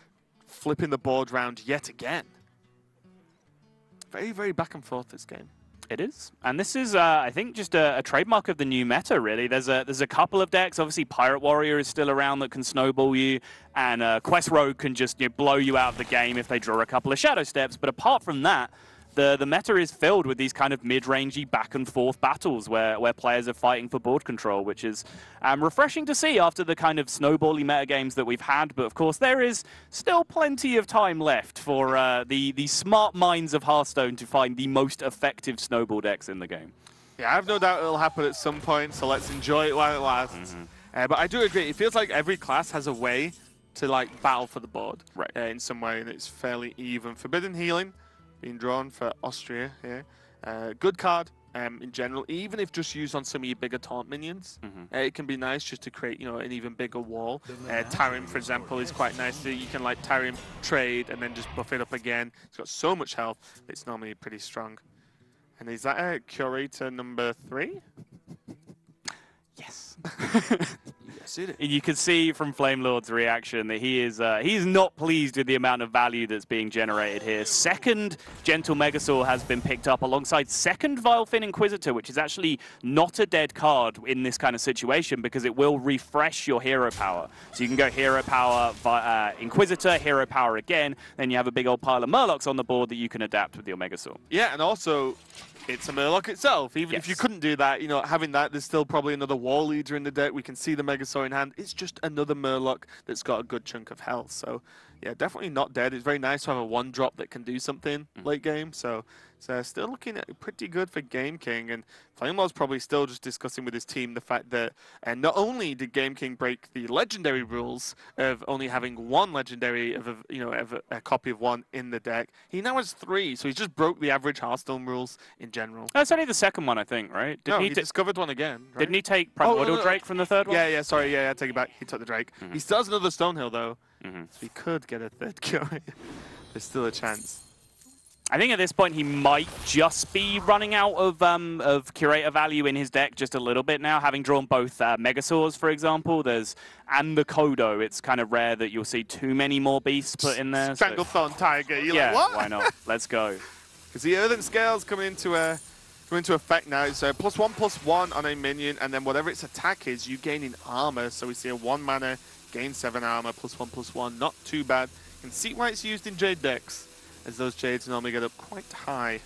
flipping the board round yet again. Very, very back and forth, this game. It is. And this is, I think, just a trademark of the new meta, really. There's a couple of decks. Obviously, Pirate Warrior is still around that can snowball you, and Quest Rogue can just blow you out of the game if they draw a couple of Shadow Steps. But apart from that, the meta is filled with these kind of mid-rangey back-and-forth battles where players are fighting for board control, which is refreshing to see after the kind of snowbally metagames that we've had. But, of course, there is still plenty of time left for the smart minds of Hearthstone to find the most effective snowball decks in the game. Yeah, I have no doubt it'll happen at some point, so let's enjoy it while it lasts. But I do agree, it feels like every class has a way to, like, battle for the board in some way, and it's fairly even. Forbidden Healing being drawn for Austria here. Good card in general, even if just used on some of your bigger taunt minions. It can be nice just to create, you know, an even bigger wall. Tarim, for example, is quite nice. So you can like Tarim trade and then just buff it up again. It's got so much health. It's normally pretty strong. And is that a Curator number 3? Yes. Yes, it is. You can see from Flamelord's reaction that he is not pleased with the amount of value that's being generated here. Second Gentle Megasaur has been picked up alongside second Vilefin Inquisitor, which is actually not a dead card in this kind of situation because it will refresh your hero power. So you can go hero power, Inquisitor, hero power again, then you have a big old pile of Murlocs on the board that you can adapt with your Megasaur. Yeah, and also it's a Murloc itself. Even if you couldn't do that, you know, having that, there's still probably another War Leader in the deck. We can see the Megasaur in hand. It's just another Murloc that's got a good chunk of health. So, yeah, definitely not dead. It's very nice to have a 1-drop that can do something late game. So still looking at pretty good for Game King. And Flamelord's probably still just discussing with his team the fact that not only did Game King break the legendary rules of only having 1 legendary of a copy of 1 in the deck, he now has 3. So he's just broke the average Hearthstone rules in general. That's only the second one, I think, right? He discovered one again. Right? Didn't he take Primordial Drake from the third one? Yeah, sorry. Yeah, I take it back. He took the Drake. He still has another Stonehill, though. So he could get a 3rd cure. There's still a chance. I think at this point he might just be running out of curator value in his deck just a little bit now, having drawn both Megasaurs, for example. And the Kodo. It's kind of rare that you'll see too many more beasts put in there. Stranglethorn Tiger. You're like, what? Why not? Let's go. Because the Earthen Scales coming into effect now. It's +1/+1 on a minion, and then whatever its attack is, you gain in armor. So we see a 1 mana, gain 7 armor, +1/+1. Not too bad. You can see why it's used in Jade decks, as those Jades normally get up quite high.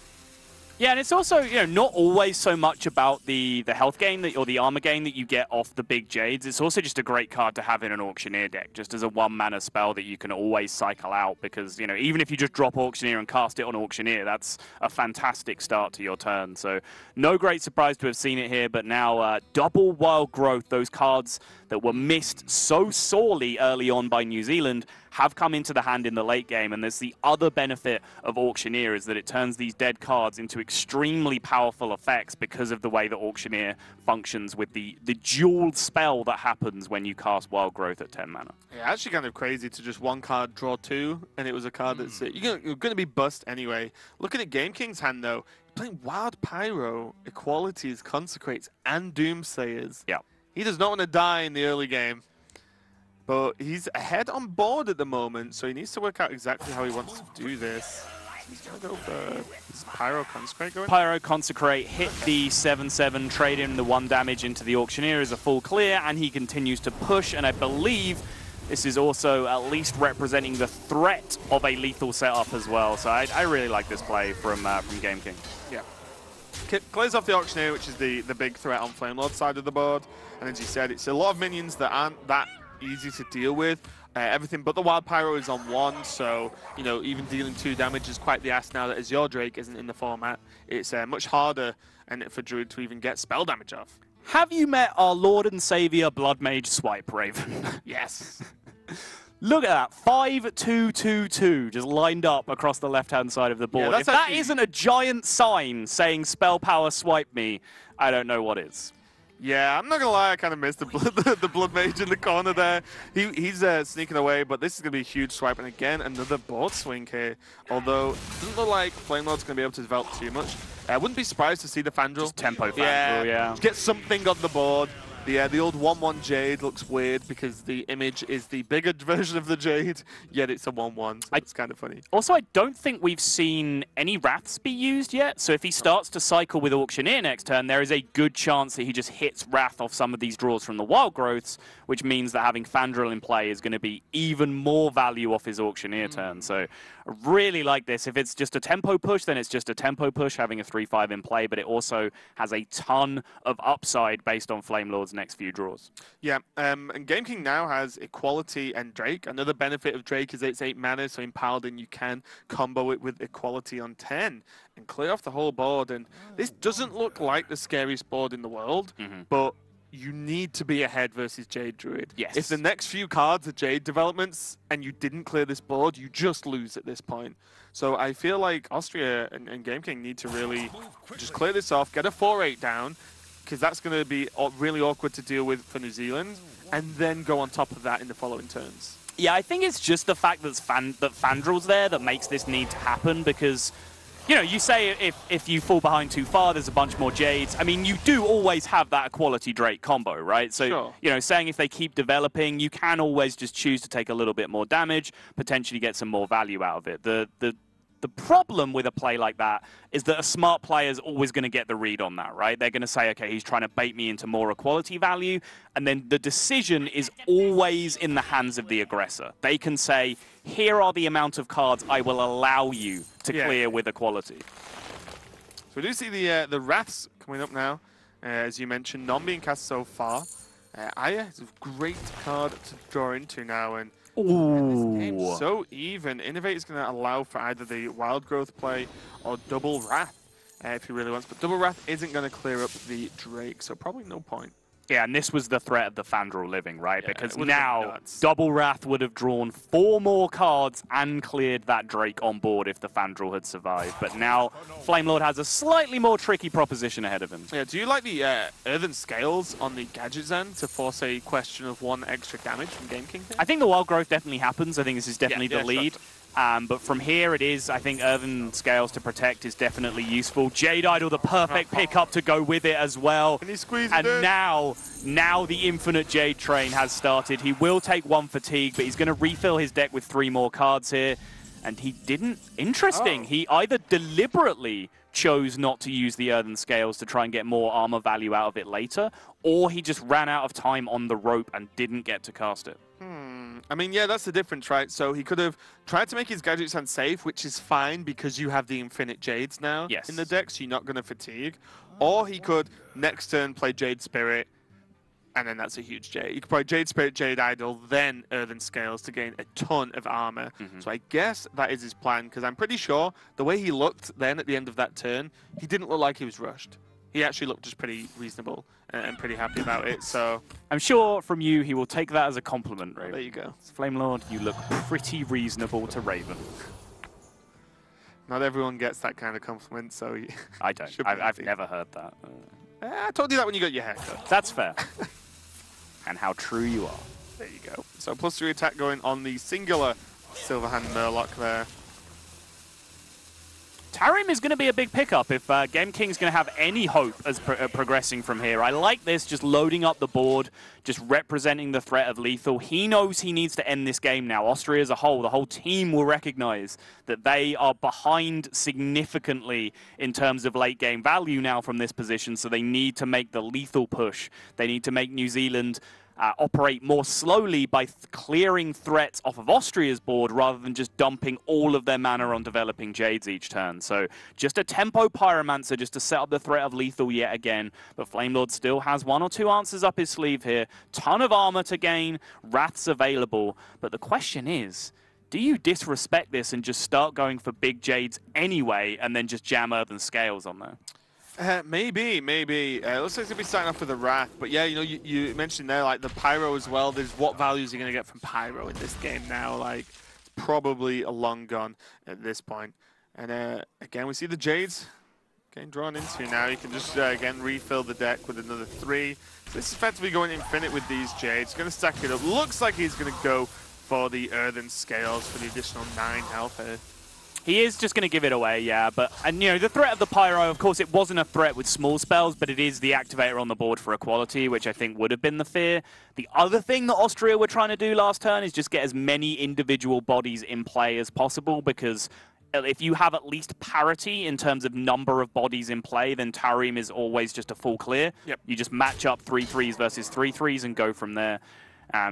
Yeah, and it's also, not always so much about the health gain or the armor gain that you get off the big Jades. It's also just a great card to have in an Auctioneer deck, just as a 1-mana spell that you can always cycle out because, even if you just drop Auctioneer and cast it on Auctioneer, that's a fantastic start to your turn. So no great surprise to have seen it here, but now double Wild Growth, those cards that were missed so sorely early on by New Zealand, have come into the hand in the late game, and there's the other benefit of Auctioneer is that it turns these dead cards into extremely powerful effects because of the way that Auctioneer functions with the dual spell that happens when you cast Wild Growth at 10 mana. Yeah, actually kind of crazy to just one card draw 2, and it was a card that's you're going to be bust anyway. Looking at Game King's hand though, playing Wild Pyro, Equalities, Consecrates, and Doomsayers. Yeah. He does not want to die in the early game. But he's ahead on board at the moment, so he needs to work out exactly how he wants to do this. He's going to go for this Pyro Consecrate going? Pyro Consecrate hit the 7/7, trade in the 1 damage into the Auctioneer as a full clear, and he continues to push, and I believe this is also at least representing the threat of a lethal setup as well. So I really like this play from Game King. Yeah. Clears off the Auctioneer, which is the big threat on Flamelord's side of the board. And as you said, it's a lot of minions that aren't that easy to deal with. Everything but the Wild Pyro is on 1, so even dealing 2 damage is quite the ass now that Azure Drake isn't in the format. It's much harder for Druid to even get spell damage off. Have you met our Lord and Savior Blood Mage Swipe Raven? Yes. Look at that, 5-2-2-2 just lined up across the left-hand side of the board. Yeah, if that isn't a giant sign saying spell power swipe me, I don't know what is. Yeah, I'm not gonna lie, I kind of missed the Blood Mage in the corner there. He's sneaking away, but this is gonna be a huge swipe, and again another board swing here. Although it doesn't look like Flamelord's gonna be able to develop too much. I wouldn't be surprised to see the Fandral. Just tempo Fandral, yeah. Get something on the board. The old 1/1 Jade looks weird because the image is the bigger version of the Jade, yet it's a 1/1, so it's kind of funny. Also, I don't think we've seen any Wraths be used yet, so if he starts to cycle with Auctioneer next turn, there is a good chance that he just hits Wrath off some of these draws from the Wild Growths, which means that having Fandral in play is going to be even more value off his Auctioneer turn. So I really like this. If it's just a tempo push, then it's just a tempo push, having a 3/5 in play, but it also has a ton of upside based on Flamelord's next few draws. Yeah, and Game King now has Equality and Drake. Another benefit of Drake is it's 8 mana, so in Paladin you can combo it with Equality on 10 and clear off the whole board. And this doesn't look like the scariest board in the world, but you need to be ahead versus Jade Druid. Yes. If the next few cards are Jade developments and you didn't clear this board, you just lose at this point. So I feel like Austria and Game King need to really just clear this off, get a 4/8 down, because that's going to be really awkward to deal with for New Zealand, and then go on top of that in the following turns. Yeah, I think it's just the fact that Fandral's there that makes this need to happen, because you say if you fall behind too far, there's a bunch more Jades. I mean, you do always have that Equality Drake combo, right? So, sure. Saying if they keep developing, you can always just choose to take a little bit more damage, potentially get some more value out of it. The problem with a play like that is that a smart player is always going to get the read on that, right? They're going to say, okay, he's trying to bait me into more equality value, and then the decision is always in the hands of the aggressor. They can say, here are the amount of cards I will allow you to clear with equality. So we do see the Wraths coming up now. As you mentioned, none being cast so far. Aya is a great card to draw into now, and this game's so even. Innovate is going to allow for either the Wild Growth play or double Wrath if he really wants. But double Wrath isn't going to clear up the Drake, so probably no point. Yeah, and this was the threat of the Fandral living, right? Yeah, because it now double Wrath would have drawn 4 more cards and cleared that Drake on board if the Fandral had survived. But now Flamelord has a slightly more tricky proposition ahead of him. Yeah, do you like the Earthen Scales on the Gadget Zen to force a question of 1 extra damage from Game King? I think the Wild Growth definitely happens. I think this is definitely the lead. Sure. But from here it is, I think Earthen Scales to protect is definitely useful. Jade Idol, the perfect pickup to go with it as well. Can he squeeze and it in? now the infinite Jade train has started. He will take 1 fatigue, but he's going to refill his deck with 3 more cards here. And he didn't. Interesting. He either deliberately chose not to use the Earthen Scales to try and get more armor value out of it later, or he just ran out of time on the rope and didn't get to cast it. I mean, yeah, that's the difference, right? So he could have tried to make his gadgets unsafe, which is fine because you have the infinite Jades now in the deck, so you're not going to fatigue. Or he could next turn play Jade Spirit, and then that's a huge Jade. You could play Jade Spirit, Jade Idol, then Earthen Scales to gain a ton of armor. So I guess that is his plan, because I'm pretty sure the way he looked then at the end of that turn, he didn't look like he was rushed. He actually looked just pretty reasonable and pretty happy about it. So I'm sure from you he will take that as a compliment, Raven. there you go. Flame Lord, you look pretty reasonable to Raven. Not everyone gets that kind of compliment, so I don't. I've never heard that. I told you that when you got your haircut. That's fair. And how true you are. There you go. So +3 attack going on the singular Silverhand Murloc there. Tarim is going to be a big pickup if Game King's going to have any hope as progressing from here. I like this, just loading up the board, just representing the threat of lethal. He knows he needs to end this game now. Austria as a whole, the whole team will recognize that they are behind significantly in terms of late game value now from this position, so they need to make the lethal push. They need to make New Zealand operate more slowly by clearing threats off of Austria's board rather than just dumping all of their mana on developing Jades each turn. So just a tempo Pyromancer just to set up the threat of lethal yet again. But Flamelord still has 1 or 2 answers up his sleeve here. Ton of armor to gain, Wraths available. But the question is, do you disrespect this and just start going for big Jades anyway and then just jam Earthen Scales on there? Maybe. Looks like it's going to be starting off with a Wrath. But yeah, you know, you mentioned there, like, the Pyro as well. There's what values are you going to get from Pyro in this game now? Like, it's probably a long gone at this point. And again, we see the Jades getting drawn into now. You can just, again, refill the deck with another 3. So this is effectively going infinite with these Jades. Going to stack it up. Looks like he's going to go for the Earthen Scales for the additional 9 health here. He is just going to give it away, yeah. And you know, the threat of the Pyro, of course, it wasn't a threat with small spells, but it is the activator on the board for equality, which I think would have been the fear. The other thing that Austria were trying to do last turn is just get as many individual bodies in play as possible, because if you have at least parity in terms of number of bodies in play, then Tarim is always just a full clear. Yep. You just match up 3/3s versus 3/3s and go from there.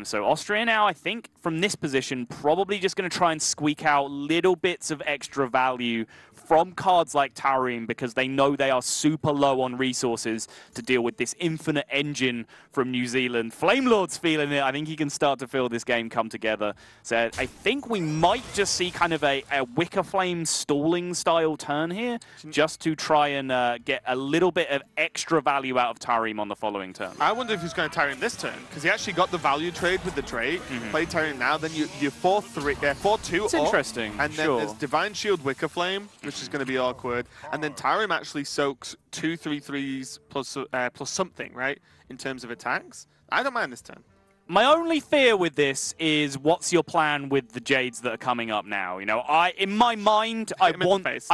So Austria now, I think, from this position, probably just going to try and squeak out little bits of extra value from cards like Tarim, because they know they are super low on resources to deal with this infinite engine from New Zealand. Flamelord's feeling it. I think he can start to feel this game come together. So I think we might just see kind of a Wicker Flame stalling style turn here, just to try and get a little bit of extra value out of Tarim on the following turn. I wonder if he's going to Tarim this turn, because he actually got the value trade with the Drake. Play Tarim now, then you 4-2. It's interesting. And then there's Divine Shield Wicker Flame, which is going to be awkward. And then Tarim actually soaks 2 3/3s plus something, right, in terms of attacks. I don't mind this turn. My only fear with this is, what's your plan with the Jades that are coming up now? You know, in my mind, I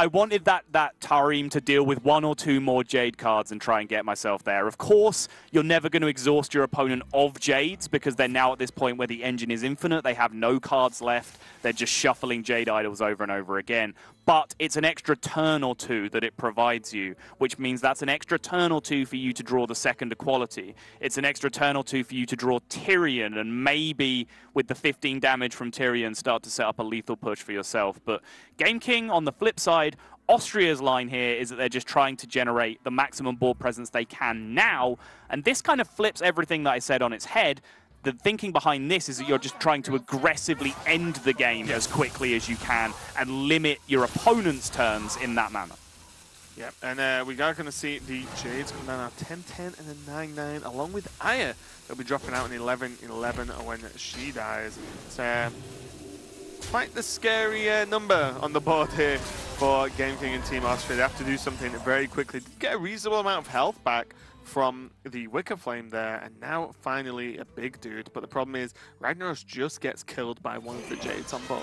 wanted that Tarim to deal with 1 or 2 more Jade cards and try and get myself there. Of course, you're never going to exhaust your opponent of Jades, because they're now at this point where the engine is infinite. They have no cards left. They're just shuffling Jade Idols over and over again. But it's an extra turn or 2 that it provides you, which means that's an extra turn or 2 for you to draw the second equality. It's an extra turn or 2 for you to draw Tyrion, and maybe with the 15 damage from Tyrion start to set up a lethal push for yourself. But Game King, on the flip side, Austria's line here is that they're just trying to generate the maximum board presence they can now, and this kind of flips everything that I said on its head. The thinking behind this is that you're just trying to aggressively end the game as quickly as you can and limit your opponent's turns in that manner. Yeah, and we are going to see the Jades come down now 10-10 and then 9-9, along with Aya. They'll be dropping out in 11-11 when she dies. It's quite the scary number on the board here for Game King and Team Austria. They have to do something very quickly to get a reasonable amount of health back from the Wicker Flame there, and now finally a big dude. But the problem is Ragnaros just gets killed by one of the Jades on board.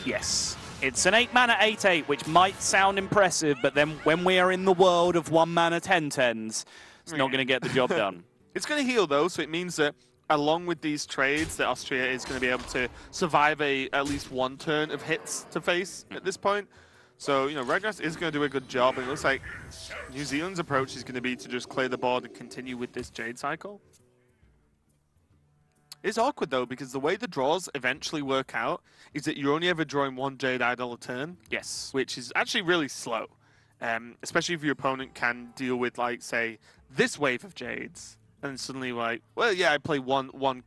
Yes, it's an 8-mana 8/8, which might sound impressive, but then when we are in the world of 1-mana 10/10s, it's not going to get the job done. It's going to heal though, so it means that along with these trades, that Austria is going to be able to survive at least 1 turn of hits to face at this point. So, you know, Ragnaros is going to do a good job, and it looks like New Zealand's approach is going to be to just clear the board and continue with this Jade cycle. It's awkward, though, because the way the draws eventually work out is that you're only ever drawing one Jade Idol a turn. Yes. Which is actually really slow. Especially if your opponent can deal with, like, say, this wave of Jades. And then suddenly, like, well, yeah, I play one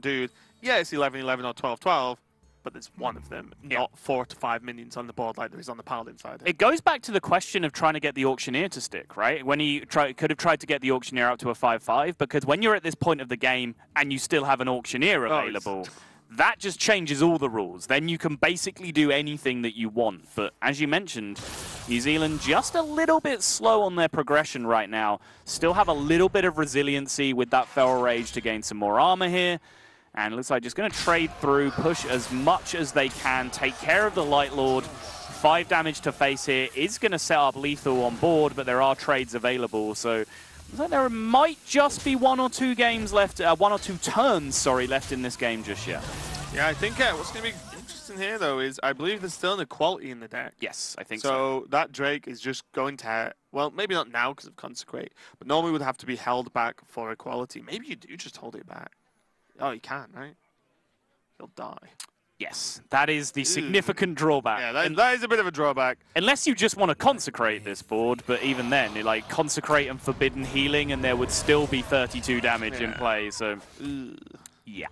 dude. Yeah, it's 11-11 or 12-12. But there's one of them, not 4 to 5 minions on the board like there is on the Paladin side. It goes back to the question of trying to get the Auctioneer to stick, right? When he could have tried to get the Auctioneer up to a 5-5, because when you're at this point of the game and you still have an Auctioneer available, that just changes all the rules. Then you can basically do anything that you want. But as you mentioned, New Zealand just a little bit slow on their progression right now. Still have a little bit of resiliency with that Feral Rage to gain some more armor here. And it looks like just going to trade through, push as much as they can, take care of the Light Lord. 5 damage to face here is going to set up lethal on board, but there are trades available. So it looks like there might just be 1 or 2 games left, 1 or 2 turns, sorry, left in this game just yet. Yeah, I think what's going to be interesting here, though, is I believe there's still an equality in the deck. Yes, I think so. So that Drake is just going to, well, maybe not now because of Consecrate, but normally would have to be held back for equality. Maybe you do just hold it back. Oh, you can, right? He'll die. Yes, that is the significant drawback. Yeah, that is a bit of a drawback. Unless you just want to consecrate this board, but even then, you like consecrate and forbidden healing, and there would still be 32 damage in play. So, yeah.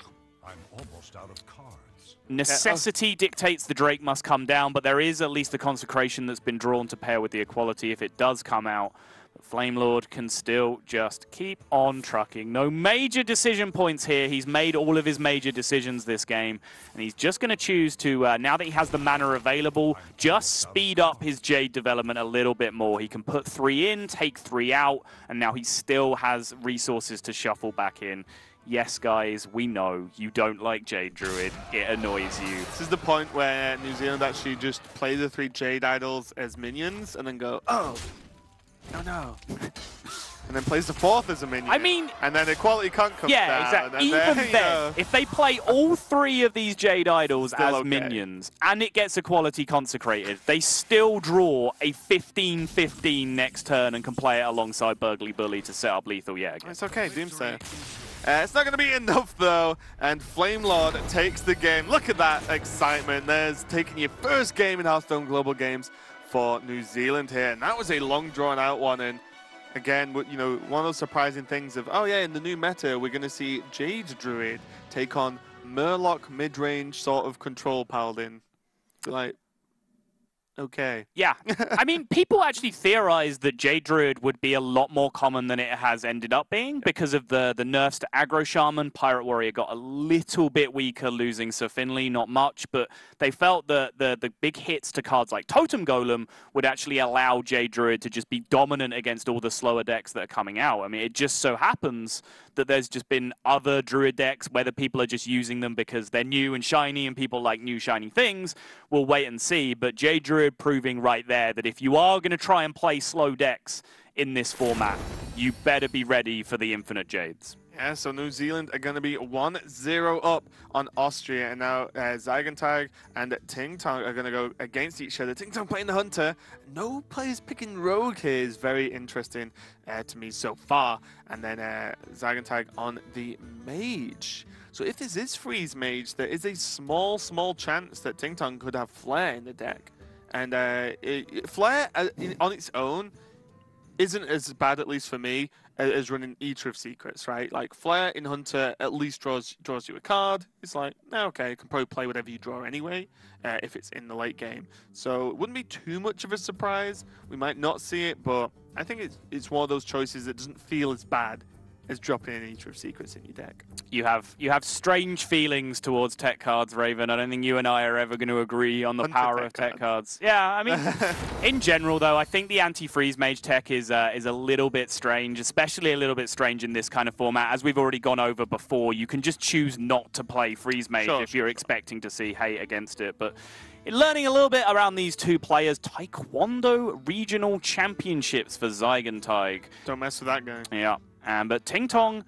I'm almost out of cards. Necessity dictates the Drake must come down, but there is at least the consecration that's been drawn to pair with the equality if it does come out. Flame Lord can still just keep on trucking. No major decision points here. He's made all of his major decisions this game. And he's just going to choose to, now that he has the mana available, just speed up his Jade development a little bit more. He can put 3 in, take 3 out, and now he still has resources to shuffle back in. Yes, guys, we know you don't like Jade Druid. It annoys you. This is the point where New Zealand actually just play the 3 Jade Idols as minions and then go, oh, no. And then plays the 4th as a minion. I mean... And then Equality Cunt comes down. Yeah, exactly. Even then, if they play all 3 of these Jade Idols as minions, and it gets Equality consecrated, they still draw a 15-15 next turn and can play it alongside Burgly Bully to set up lethal yet again. It's okay, Doomsayer. It's not going to be enough, though, and Flame Lord takes the game. Look at that excitement. There's taking your first game in Hearthstone Global Games for New Zealand here, and that was a long drawn-out one. And again, you know, one of those surprising things of, oh yeah, in the new meta, we're going to see Jade Druid take on Murloc mid-range sort of control Paladin. Like, okay. Yeah. I mean, people actually theorized that Jade Druid would be a lot more common than it has ended up being because of the nerfs to Aggro Shaman. Pirate Warrior got a little bit weaker, losing Sir Finley, not much, but they felt that the big hits to cards like Totem Golem would actually allow Jade Druid to just be dominant against all the slower decks that are coming out. I mean, it just so happens that there's just been other Druid decks, whether people are just using them because they're new and shiny and people like new shiny things, we'll wait and see. But Jade Druid proving right there that if you are going to try and play slow decks in this format, you better be ready for the Infinite Jades. Yeah, so New Zealand are going to be 1-0 up on Austria, and now Zygentag and Ting Tong are going to go against each other. Ting Tong playing the Hunter. No players picking Rogue here is very interesting to me so far. And then Zygentag on the Mage. So if this is Freeze Mage, there is a small chance that Ting Tong could have Flare in the deck. And Flare on its own isn't as bad, at least for me, as running Eater of Secrets, right? Like, Flare in Hunter at least draws you a card. It's like, okay, you can probably play whatever you draw anyway, if it's in the late game. So it wouldn't be too much of a surprise. We might not see it, but I think it's one of those choices that doesn't feel as bad as dropping an Eater of Secrets in your deck. You have strange feelings towards tech cards, Raven. I don't think you and I are ever going to agree on the power of tech cards. Yeah, I mean, in general, though, I think the anti-freeze mage tech is a little bit strange, especially a little bit strange in this kind of format. As we've already gone over before, you can just choose not to play freeze mage if you're expecting to see hate against it. But learning a little bit around these two players, Taekwondo Regional Championships for Zygentag. Don't mess with that guy. Yeah. But Ting Tong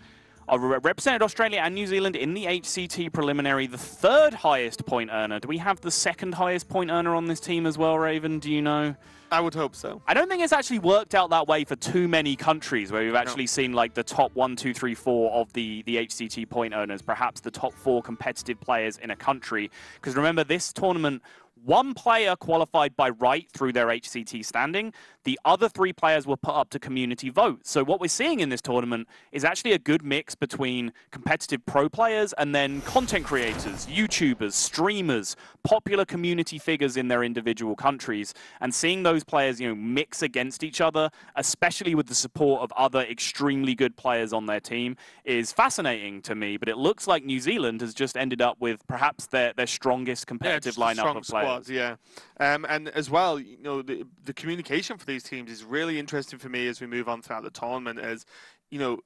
represented Australia and New Zealand in the HCT preliminary, the 3rd highest point earner. Do we have the 2nd highest point earner on this team as well, Raven? Do you know? I would hope so. I don't think it's actually worked out that way for too many countries where we've actually seen like the top 1, 2, 3, 4 of the HCT point earners, perhaps the top 4 competitive players in a country. Because remember, this tournament, 1 player qualified by right through their HCT standing. The other 3 players were put up to community vote. So what we're seeing in this tournament is actually a good mix between competitive pro players and then content creators, YouTubers, streamers, popular community figures in their individual countries. And seeing those players, mix against each other, especially with the support of other extremely good players on their team, is fascinating to me. But it looks like New Zealand has just ended up with perhaps their strongest competitive lineup of players. Yeah, and as well, the communication for these teams is really interesting for me as we move on throughout the tournament. As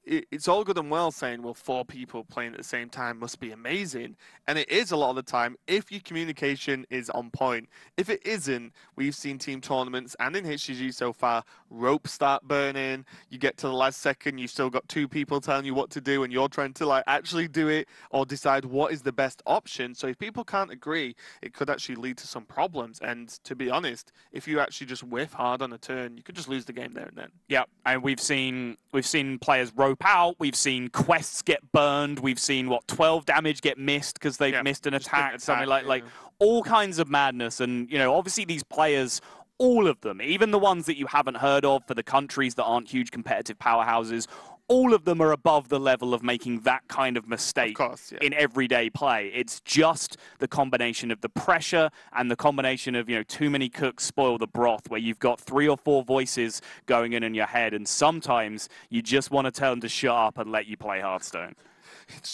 it's all good and well saying, well, 4 people playing at the same time must be amazing. And it is a lot of the time if your communication is on point. If it isn't, we've seen team tournaments and in HGG so far, ropes start burning. You get to the last second, you've still got 2 people telling you what to do and you're trying to actually do it or decide what is the best option. So if people can't agree, it could actually lead to some problems. And to be honest, if you actually just whiff hard on a turn, you could just lose the game there and then. Yeah, and we've seen players rope out. We've seen quests get burned. We've seen 12 damage get missed because they've missed an attack. Something like all kinds of madness. And obviously these players, all of them, even the ones that you haven't heard of for the countries that aren't huge competitive powerhouses, all of them are above the level of making that kind of mistake in everyday play. It's just the combination of the pressure and the combination of, too many cooks spoil the broth, where you've got 3 or 4 voices going in your head, and sometimes you just want to tell them to shut up and let you play Hearthstone.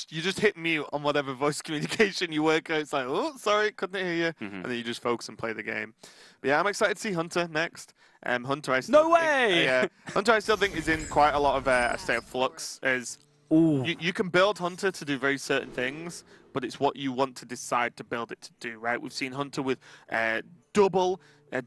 You just hit mute on whatever voice communication you work out. It's like, oh, sorry, couldn't hear you. And then you just focus and play the game. But yeah, I'm excited to see Hunter next. Hunter, I still Hunter, I still think is in quite a lot of a state of flux. As you can build Hunter to do very certain things, but it's what you want to decide to build it to do, right? We've seen Hunter with double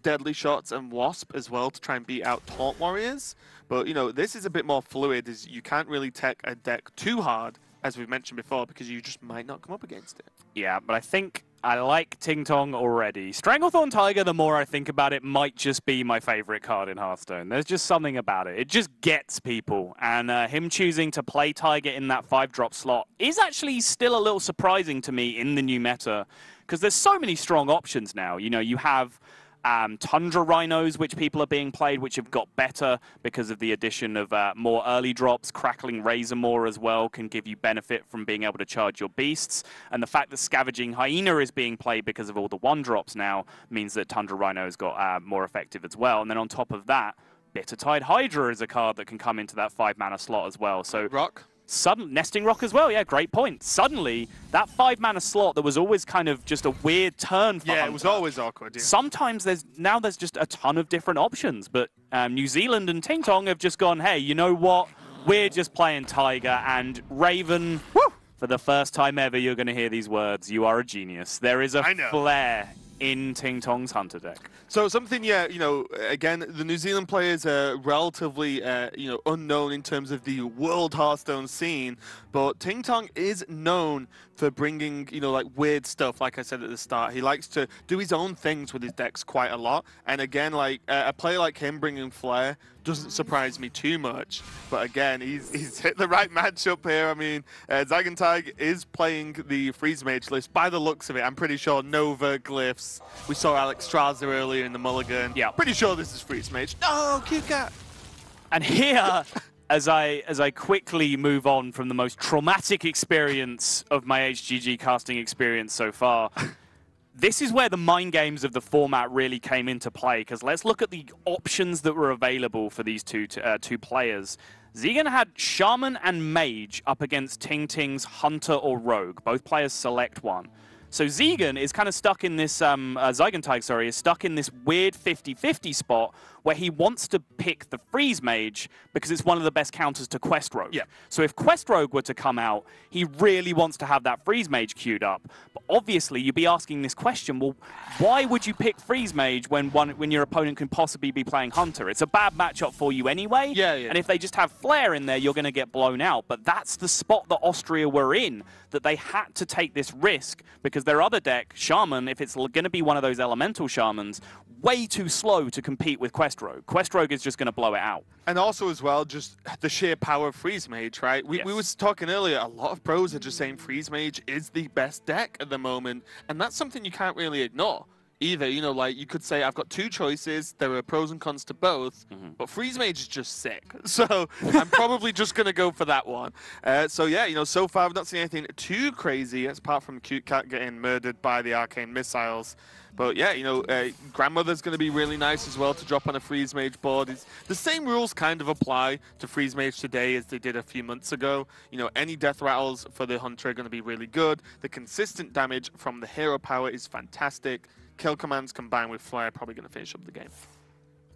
deadly shots and Wasp as well to try and beat out Taunt Warriors. But, this is a bit more fluid, as you can't really tech a deck too hard, as we've mentioned before, because you just might not come up against it. Yeah, but I think I like Ting Tong already. Stranglethorn Tiger, the more I think about it, might just be my favorite card in Hearthstone. There's just something about it. It just gets people. And him choosing to play Tiger in that 5-drop slot is actually still a little surprising to me in the new meta, because there's so many strong options now. You have Tundra Rhinos, which people are being played, which have got better because of the addition of more early drops. Crackling Razormaw as well can give you benefit from being able to charge your beasts. And the fact that Scavenging Hyena is being played because of all the 1-drops now means that Tundra Rhino has got more effective as well. And then on top of that, Bittertide Hydra is a card that can come into that 5-mana slot as well. So Rock. Nesting Rock as well, yeah, great point. Suddenly, that 5-mana slot that was always kind of just a weird turn for Hunter, it was always awkward. Yeah. Sometimes there's just a ton of different options, but New Zealand and Ting Tong have just gone, hey, you know what? We're just playing Tiger, and Raven, for the first time ever, you're going to hear these words. You are a genius. There is a flair in Ting Tong's Hunter deck. So something, again, the New Zealand players are relatively, unknown in terms of the world Hearthstone scene, but Ting Tong is known for bringing, weird stuff, like I said at the start. He likes to do his own things with his decks quite a lot, and again, a player like him bringing flair doesn't surprise me too much. But again, he's hit the right matchup here. I mean, Zagentag is playing the Freeze Mage list. By the looks of it, I'm pretty sure Nova, Glyphs. We saw Alex Straza earlier in the Mulligan. Yeah. Pretty sure this is Freeze Mage. No, cute cat. And here, as I quickly move on from the most traumatic experience of my HGG casting experience so far, this is where the mind games of the format really came into play, because let's look at the options that were available for these two players. Zegan had Shaman and Mage up against Ting Ting's Hunter or Rogue. Both players select one. So Zegan is kind of stuck in this, Zygenteig, sorry, is stuck in this weird 50-50 spot where he wants to pick the Freeze Mage because it's one of the best counters to Quest Rogue. Yeah. So if Quest Rogue were to come out, he really wants to have that Freeze Mage queued up. But obviously, you'd be asking this question, well, why would you pick Freeze Mage when your opponent can possibly be playing Hunter? It's a bad matchup for you anyway. Yeah. And if they just have Flare in there, you're going to get blown out. But that's the spot that Austria were in, that they had to take this risk because their other deck, Shaman, if it's going to be one of those elemental Shamans, way too slow to compete with Quest Rogue. Quest Rogue is just going to blow it out. And also as well, just the sheer power of Freeze Mage, right? We were talking earlier, a lot of pros are just saying Freeze Mage is the best deck at the moment, and that's something you can't really ignore either. You know, like, you could say, I've got two choices, there are pros and cons to both, but Freeze Mage is just sick. So I'm probably just going to go for that one. So yeah, you know, so far I've not seen anything too crazy, apart from Cute Cat getting murdered by the arcane missiles. But yeah, you know, Grandmother's going to be really nice as well to drop on a Freeze Mage board. The same rules kind of apply to Freeze Mage today as they did a few months ago. You know, any death rattles for the Hunter are going to be really good. The consistent damage from the hero power is fantastic. Kill commands combined with Flare probably going to finish up the game.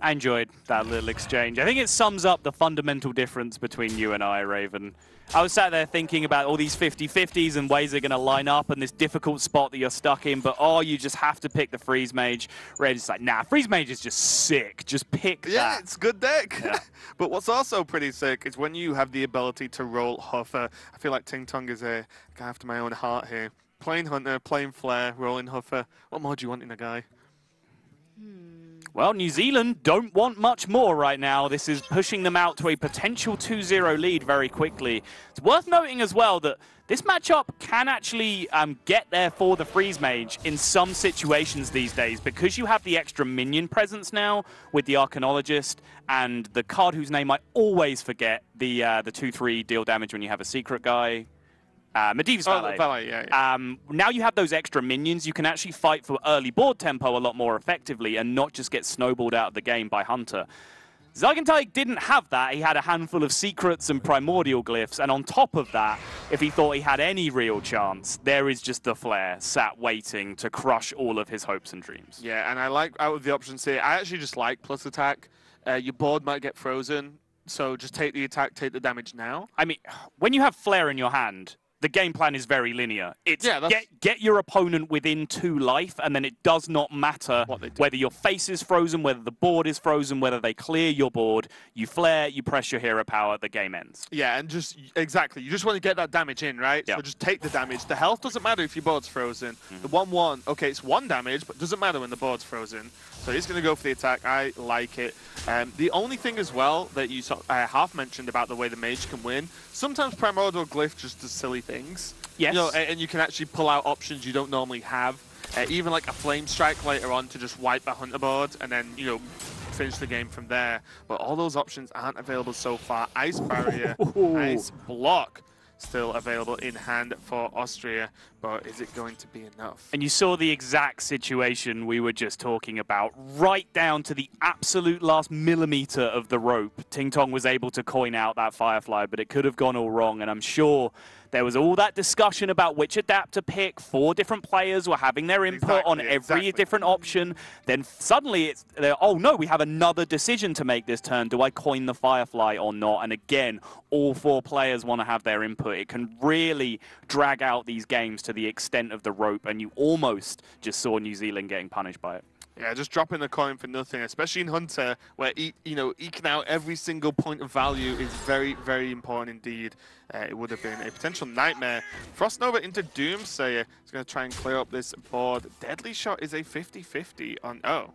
I enjoyed that little exchange. I think it sums up the fundamental difference between you and I, Raven. I was sat there thinking about all these 50-50s and ways they're going to line up and this difficult spot that you're stuck in, but you just have to pick the Freeze Mage. Red's like, nah, Freeze Mage is just sick. Just pick that. Yeah, it's a good deck. Yeah. But what's also pretty sick is when you have the ability to roll Huffer. I feel like Ting Tong is a guy after my own heart here. Playing Hunter, playing Flare, rolling Huffer. What more do you want in a guy? Well, New Zealand don't want much more right now. This is pushing them out to a potential 2-0 lead very quickly. It's worth noting as well that this matchup can actually get there for the Freeze Mage in some situations these days because you have the extra minion presence now with the Arcanologist and the card whose name I always forget, the 2-3 deal damage when you have a secret guy. Medivh's Valet. Valet, yeah. Now you have those extra minions, you can actually fight for early board tempo a lot more effectively and not just get snowballed out of the game by Hunter. Zygenteig didn't have that. He had a handful of secrets and primordial glyphs, and on top of that, if he thought he had any real chance, there is just the Flare sat waiting to crush all of his hopes and dreams. Yeah, and I like out of the options here, I actually just like plus attack. Your board might get frozen, so just take the attack, take the damage now. I mean, when you have Flare in your hand, the game plan is very linear. It's get your opponent within 2 life, and then it does not matter whether your face is frozen, whether the board is frozen, whether they clear your board. You Flare, you press your hero power, the game ends. Yeah, and just, exactly. You just want to get that damage in, right? Yep. So just take the damage. The health doesn't matter if your board's frozen. The 1-1, okay, it's 1 damage, but it doesn't matter when the board's frozen. So he's going to go for the attack. I like it. The only thing as well that you half mentioned about the way the mage can win, sometimes Primordial Glyph just does silly things. Yes. You know, and you can actually pull out options you don't normally have. Even like a Flame Strike later on to just wipe the Hunter board and then, you know, finish the game from there. But all those options aren't available so far. Ice Barrier, Ice Block, still available in hand for Austria, but is it going to be enough? And you saw the exact situation we were just talking about, right down to the absolute last millimeter of the rope. Ting Tong was able to coin out that Firefly, but it could have gone all wrong, and I'm sure there was all that discussion about which adapt to pick. 4 different players were having their input on every different option. Then suddenly it's, oh no, we have another decision to make this turn. Do I coin the Firefly or not? And again, all 4 players want to have their input. It can really drag out these games to the extent of the rope, and you almost just saw New Zealand getting punished by it. Yeah, just dropping the coin for nothing, especially in Hunter, where eking out every single point of value is very, very important indeed. It would have been a potential nightmare. Frost Nova into Doomsayer is going to try and clear up this board. Deadly Shot is a 50-50 on... Oh.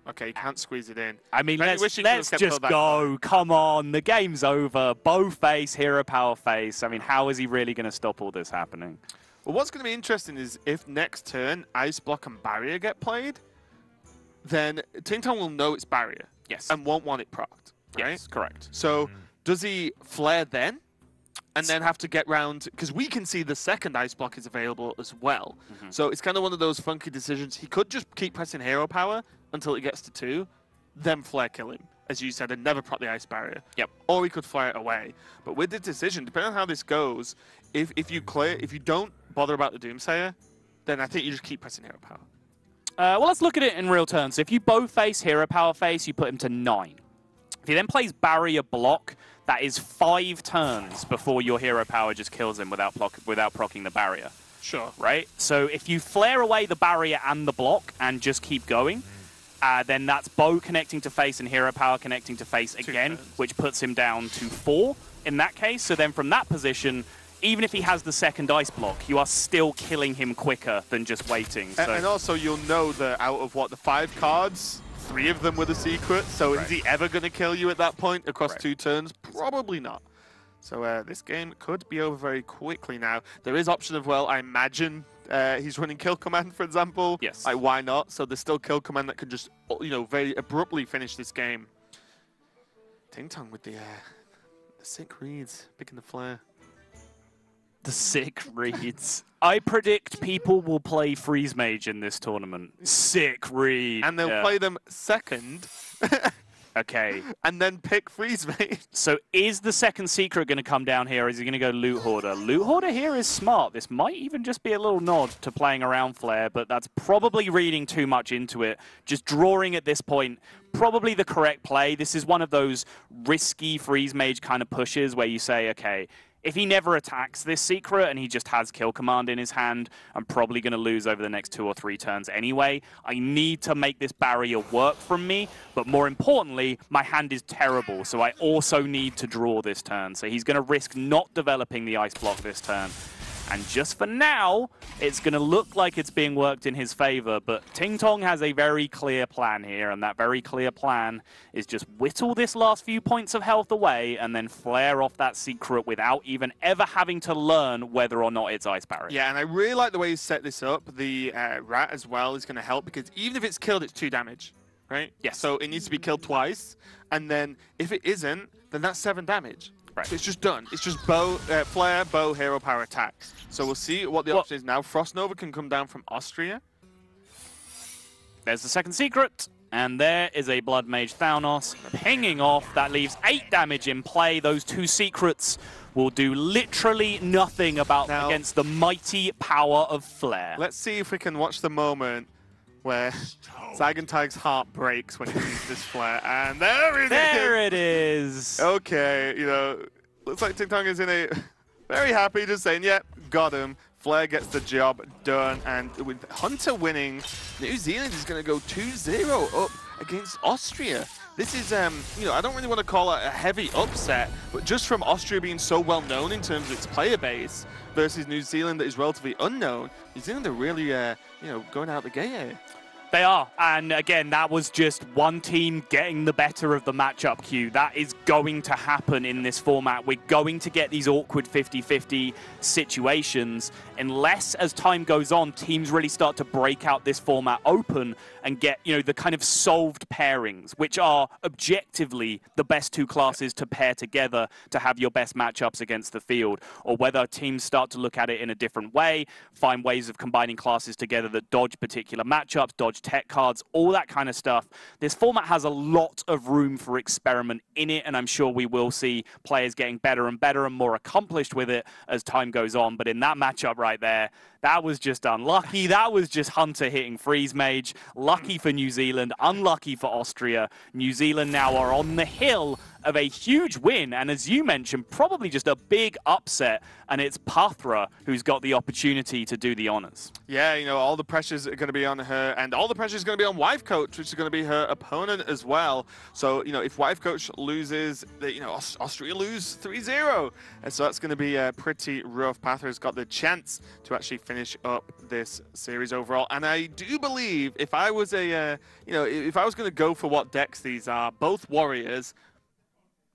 Okay, you can't squeeze it in. I mean, let's just go. Come on, the game's over. Bow face, hero power face. I mean, how is he really going to stop all this happening? Well, what's going to be interesting is if next turn Ice Block and Barrier get played, then Ting Tong will know it's Barrier. Yes. And won't want it procced, right? Yes, correct. So does he Flare then? And then have to get round, because we can see the second Ice Block is available as well. So it's kind of one of those funky decisions. He could just keep pressing hero power until it gets to 2, then Flare kill him, as you said, and never proc the Ice Barrier. Yep. Or he could Flare it away. But with the decision, depending on how this goes, if you don't bother about the Doomsayer, then I think you just keep pressing hero power. Well, let's look at it in real terms. If you both face hero power face, you put him to 9. If he then plays barrier block, that is 5 turns before your hero power just kills him without proccing the barrier. Sure. Right? So if you flare away the barrier and the block and just keep going, then that's bow connecting to face and hero power connecting to face again, which puts him down to 4 in that case. So then from that position, even if he has the second ice block, you are still killing him quicker than just waiting. So. And also, you'll know that out of, what, the 5 cards, 3 of them were the secret. So is he ever going to kill you at that point across 2 turns? Probably not. So this game could be over very quickly now. There is option of, well, I imagine he's running kill command, for example. Yes. Like, why not? So there's still kill command that could just, you know, very abruptly finish this game. Ting Tong with the sick reads, picking the flare. The sick reads. I predict people will play Freeze Mage in this tournament. Sick read. And they'll play them second. Okay. And then pick Freeze Mage. So is the second secret going to come down here, or is he going to go Loot Hoarder? Loot Hoarder here is smart. This might even just be a little nod to playing around Flare, but that's probably reading too much into it. Just drawing at this point, probably the correct play. This is one of those risky Freeze Mage kind of pushes where you say, okay, if he never attacks this secret and he just has kill command in his hand, I'm probably going to lose over the next 2 or 3 turns anyway. I need to make this barrier work from me, but more importantly, my hand is terrible, so I also need to draw this turn. So he's going to risk not developing the ice block this turn. And just for now, it's going to look like it's being worked in his favor, but Ting Tong has a very clear plan here, and that very clear plan is just whittle this last few points of health away and then flare off that secret without even ever having to learn whether or not it's ice barrier. Yeah, and I really like the way he set this up. The rat as well is going to help, because even if it's killed, it's 2 damage, right? Yes. So it needs to be killed twice, and then if it isn't, then that's 7 damage. Right. So it's just done. It's just bow, flare, bow, hero power attack. So we'll see what the option is now. Frost Nova can come down from Austria. There's the second secret, and there is a Blood Mage Thanos pinging off. That leaves 8 damage in play. Those 2 secrets will do literally nothing against the mighty power of Flare. Let's see if we can watch the moment where Zagentag's heart breaks when he sees this flare. And there it is! There it is! Okay, you know, looks like Ting Tong is in a very happy, just saying, yep, got him. Flare gets the job done, and with Hunter winning, New Zealand is going to go 2-0 up against Austria. This is, you know, I don't really want to call it a heavy upset, but just from Austria being so well known in terms of its player base versus New Zealand that is relatively unknown, New Zealand are really, you know, going out the gate here. They are, and again, that was just one team getting the better of the matchup queue. That is going to happen in this format. We're going to get these awkward 50-50 situations unless, as time goes on, teams really start to break out this format open and get, you know, the kind of solved pairings, which are objectively the best 2 classes to pair together to have your best matchups against the field, or whether teams start to look at it in a different way, find ways of combining classes together that dodge particular matchups, dodge tech cards, all that kind of stuff. This format has a lot of room for experiment in it, and I'm sure we will see players getting better and better and more accomplished with it as time goes on. But in that matchup right there, that was just unlucky. That was just Hunter hitting Freeze Mage. Lucky for New Zealand, unlucky for Austria. New Zealand now are on the hill of a huge win, and as you mentioned, probably just a big upset, and it's Pathra who's got the opportunity to do the honors. Yeah, you know, all the pressures are going to be on her, and all the pressure is going to be on Wife Coach, which is going to be her opponent as well. So, you know, if Wife Coach loses, you know, Austria lose 3-0, and so that's going to be pretty rough. Pathra's got the chance to actually finish up this series overall, and I do believe if I was a, you know, if I was going to go for what decks these are, both warriors,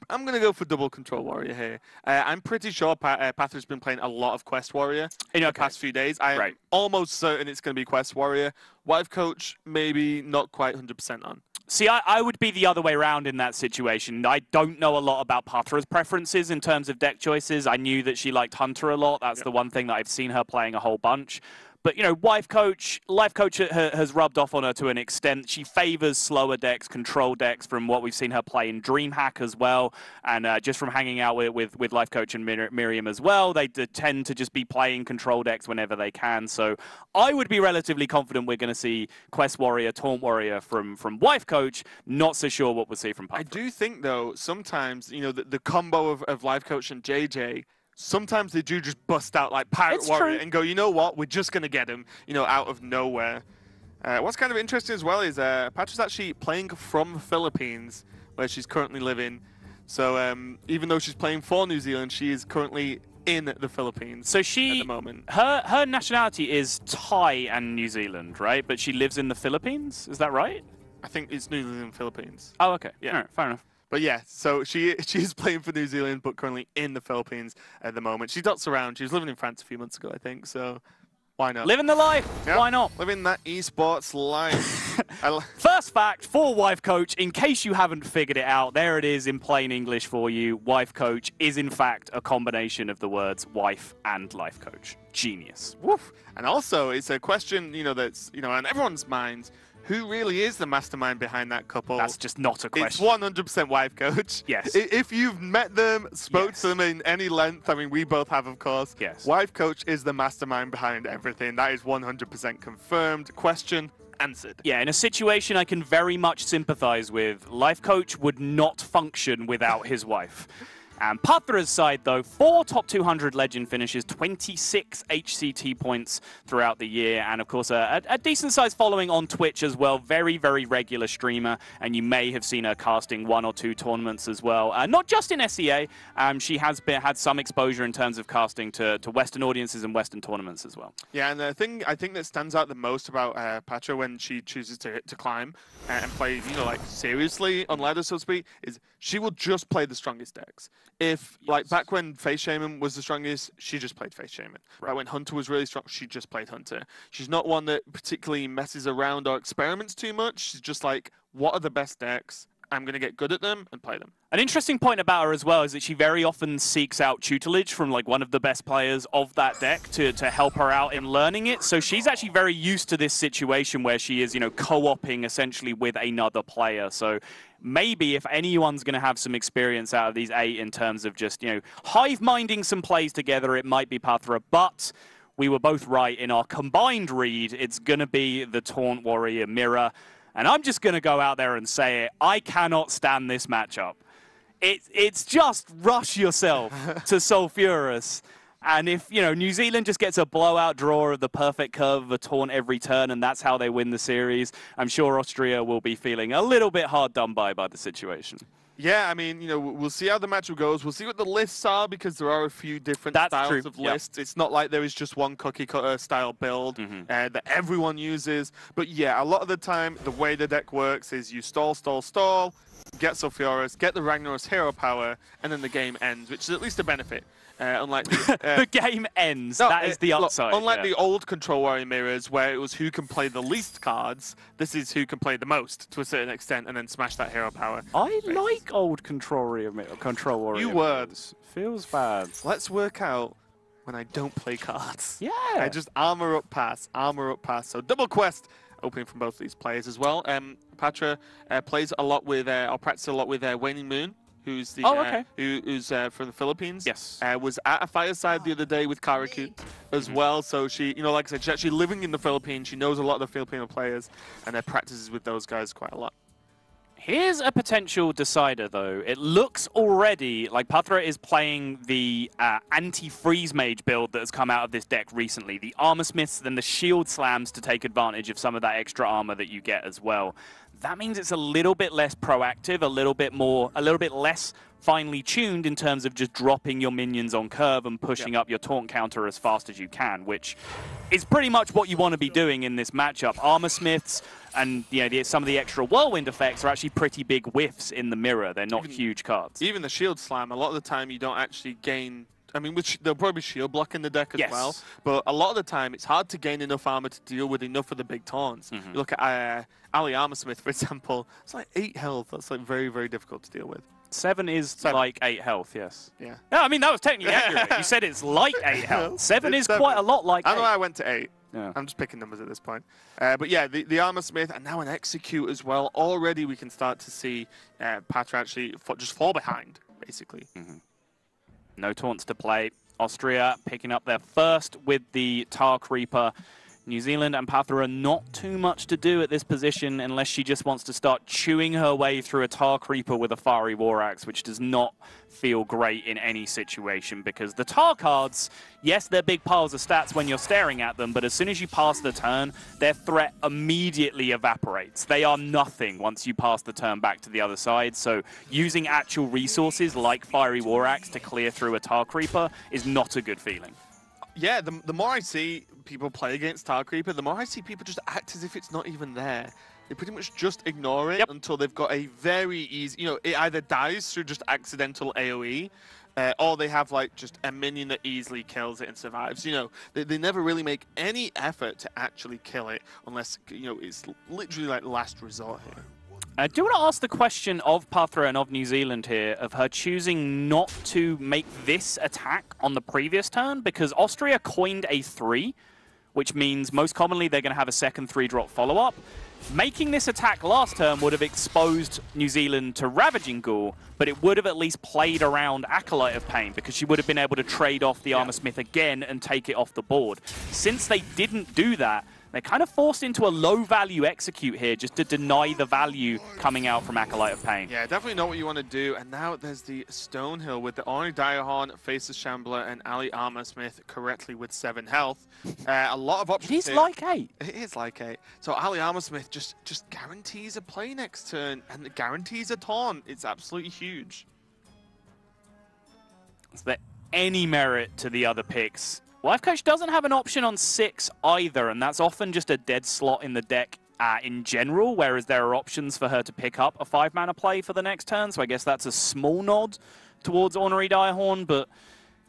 I'm going to go for double control warrior here. I'm pretty sure Pathra's been playing a lot of Quest Warrior in the past few days. I'm almost certain it's going to be Quest Warrior. Wife Coach, maybe not quite 100% on. See, I would be the other way around in that situation. I don't know a lot about Pathra's preferences in terms of deck choices. I knew that she liked Hunter a lot. That's the one thing that I've seen her playing a whole bunch. But, you know, Life Coach has rubbed off on her to an extent. She favors slower decks, control decks from what we've seen her play in DreamHack as well. And just from hanging out with Life Coach and Miriam as well, they tend to just be playing control decks whenever they can. So I would be relatively confident we're going to see Quest Warrior, Taunt Warrior from Life Coach. Not so sure what we'll see from Puff. I do think, though, sometimes, you know, the combo of Life Coach and JJ, sometimes they do just bust out like Pirate Warrior and go, you know what, we're just going to get him, you know, out of nowhere. What's kind of interesting as well is Patra's actually playing from the Philippines, where she's currently living. So even though she's playing for New Zealand, she is currently in the Philippines at the moment. Her nationality is Thai and New Zealand, right? But she lives in the Philippines, is that right? I think it's New Zealand, Philippines. Oh, okay. Yeah. All right, fair enough. But yeah, so she's playing for New Zealand, but currently in the Philippines at the moment. She dots around. She was living in France a few months ago, I think. So why not? Living the life. Yep. Why not? Living that esports life. First fact for Wife Coach, in case you haven't figured it out, there it is in plain English for you. Wife Coach is in fact a combination of the words wife and life coach. Genius. Woof. And also, it's a question, you know, that's, you know, on everyone's minds. Who really is the mastermind behind that couple? That's just not a question. It's 100% Wife Coach. Yes. If you've met them, spoke to them in any length, I mean, we both have, of course. Yes. Wife Coach is the mastermind behind everything. That is 100% confirmed. Question answered. Yeah, in a situation I can very much sympathize with, Life Coach would not function without his wife. And Pathra's side, though, 4 top 200 legend finishes, 26 HCT points throughout the year, and of course a decent-sized following on Twitch as well. Very, very regular streamer, and you may have seen her casting 1 or 2 tournaments as well. Not just in SEA, she has had some exposure in terms of casting to Western audiences and Western tournaments as well. Yeah, and the thing I think that stands out the most about Patra when she chooses to climb and play, you know, like seriously on ladder, so to speak, is she will just play the strongest decks. If, like, back when Face Shaman was the strongest, she just played Face Shaman. Right. When Hunter was really strong, she just played Hunter. She's not one that particularly messes around or experiments too much. She's just like, what are the best decks? I'm going to get good at them and play them. An interesting point about her as well is that she very often seeks out tutelage from like one of the best players of that deck to help her out in learning it. So she's actually very used to this situation where she is, you know, co-oping essentially with another player. So maybe if anyone's going to have some experience out of these 8 in terms of just, you know, hive-minding some plays together, it might be Pathra. But we were both right in our combined read. It's going to be the Taunt Warrior Mirror. And I'm just going to go out there and say it. I cannot stand this matchup. It's just rush yourself to Sulfurous. And if, you know, New Zealand just gets a blowout draw of the perfect curve of a taunt every turn, and that's how they win the series, I'm sure Austria will be feeling a little bit hard done by the situation. Yeah, I mean, you know, we'll see how the matchup goes. We'll see what the lists are, because there are a few different styles of lists. It's not like there is just one cookie cutter style build that everyone uses. But yeah, a lot of the time, the way the deck works is you stall, get Sulfurous, get the Ragnarok's hero power, and then the game ends, which is at least a benefit. Unlike the game ends. No, that is the upside. Look, unlike the old Control Warrior mirrors, where it was who can play the least cards, this is who can play the most to a certain extent, and then smash that hero power. I like old Control Warrior mirrors. You were. Feels bad. Let's work out when I don't play cards. Yeah. I just armor up pass. So double quest opening from both of these players as well. Patra plays a lot with, or practices a lot with Waning Moon, who's the who's from the Philippines. Yes. Was at a fireside the other day with Karaku as well. So she, you know, like I said, she's actually living in the Philippines. She knows a lot of the Filipino players, and practices with those guys quite a lot. Here's a potential decider, though. It looks already like Patra is playing the anti-freeze mage build that has come out of this deck recently. The armor smiths, then the shield slams to take advantage of some of that extra armor that you get as well. That means it's a little bit less proactive, a little bit less finely tuned in terms of just dropping your minions on curve and pushing up your taunt counter as fast as you can, which is pretty much what you want to be doing in this matchup. Armor smiths and, you know, some of the extra whirlwind effects are actually pretty big whiffs in the mirror. They're not huge cards. Even the shield slam, a lot of the time you don't actually gain. I mean, there'll probably be shield block in the deck as well, but a lot of the time it's hard to gain enough armor to deal with enough of the big taunts. You look at Ali Armorsmith, for example, it's like 8 health. That's like very, very difficult to deal with. 7 is like 8 health, yes. Yeah. No, I mean, that was technically accurate. You said it's like 8 health. 7 is quite a lot like 8. I know I went to 8. Yeah. I'm just picking numbers at this point. But yeah, the Armor Smith and now an Execute as well. Already we can start to see Patra actually just fall behind, basically. No taunts to play. Austria picking up their first with the Tar Creeper. New Zealand and Patra not too much to do at this position unless she just wants to start chewing her way through a Tar Creeper with a Fiery War Axe, which does not feel great in any situation because the Tar cards, yes, they're big piles of stats when you're staring at them, but as soon as you pass the turn, their threat immediately evaporates. They are nothing once you pass the turn back to the other side, so using actual resources like Fiery War Axe to clear through a Tar Creeper is not a good feeling. Yeah, the more I see people play against Tar Creeper, the more I see people just act as if it's not even there. They pretty much just ignore it until they've got a very easy, it either dies through just accidental AoE, or they have like just a minion that easily kills it and survives. They never really make any effort to actually kill it unless, it's literally like last resort here. I do want to ask the question of Patra and of New Zealand here, of her choosing not to make this attack on the previous turn, because Austria coined a 3, which means most commonly they're going to have a second 3-drop follow-up. Making this attack last turn would have exposed New Zealand to Ravaging Ghoul, but it would have at least played around Acolyte of Pain, because she would have been able to trade off the Armor Smith again and take it off the board. Since they didn't do that, they're kind of forced into a low-value execute here just to deny the value coming out from Acolyte of Pain. Yeah, definitely know what you want to do. And now there's the Stonehill with the Ori Direhorn, Faceless Shambler, and Ali Armorsmith correctly with 7 health. A lot of options. It is here. like 8. It is like 8. So Ali Armorsmith just guarantees a play next turn and guarantees a taunt. It's absolutely huge. Is there any merit to the other picks? Life Coach doesn't have an option on 6 either, and that's often just a dead slot in the deck in general, whereas there are options for her to pick up a 5-mana play for the next turn, so I guess that's a small nod towards Ornery Direhorn, but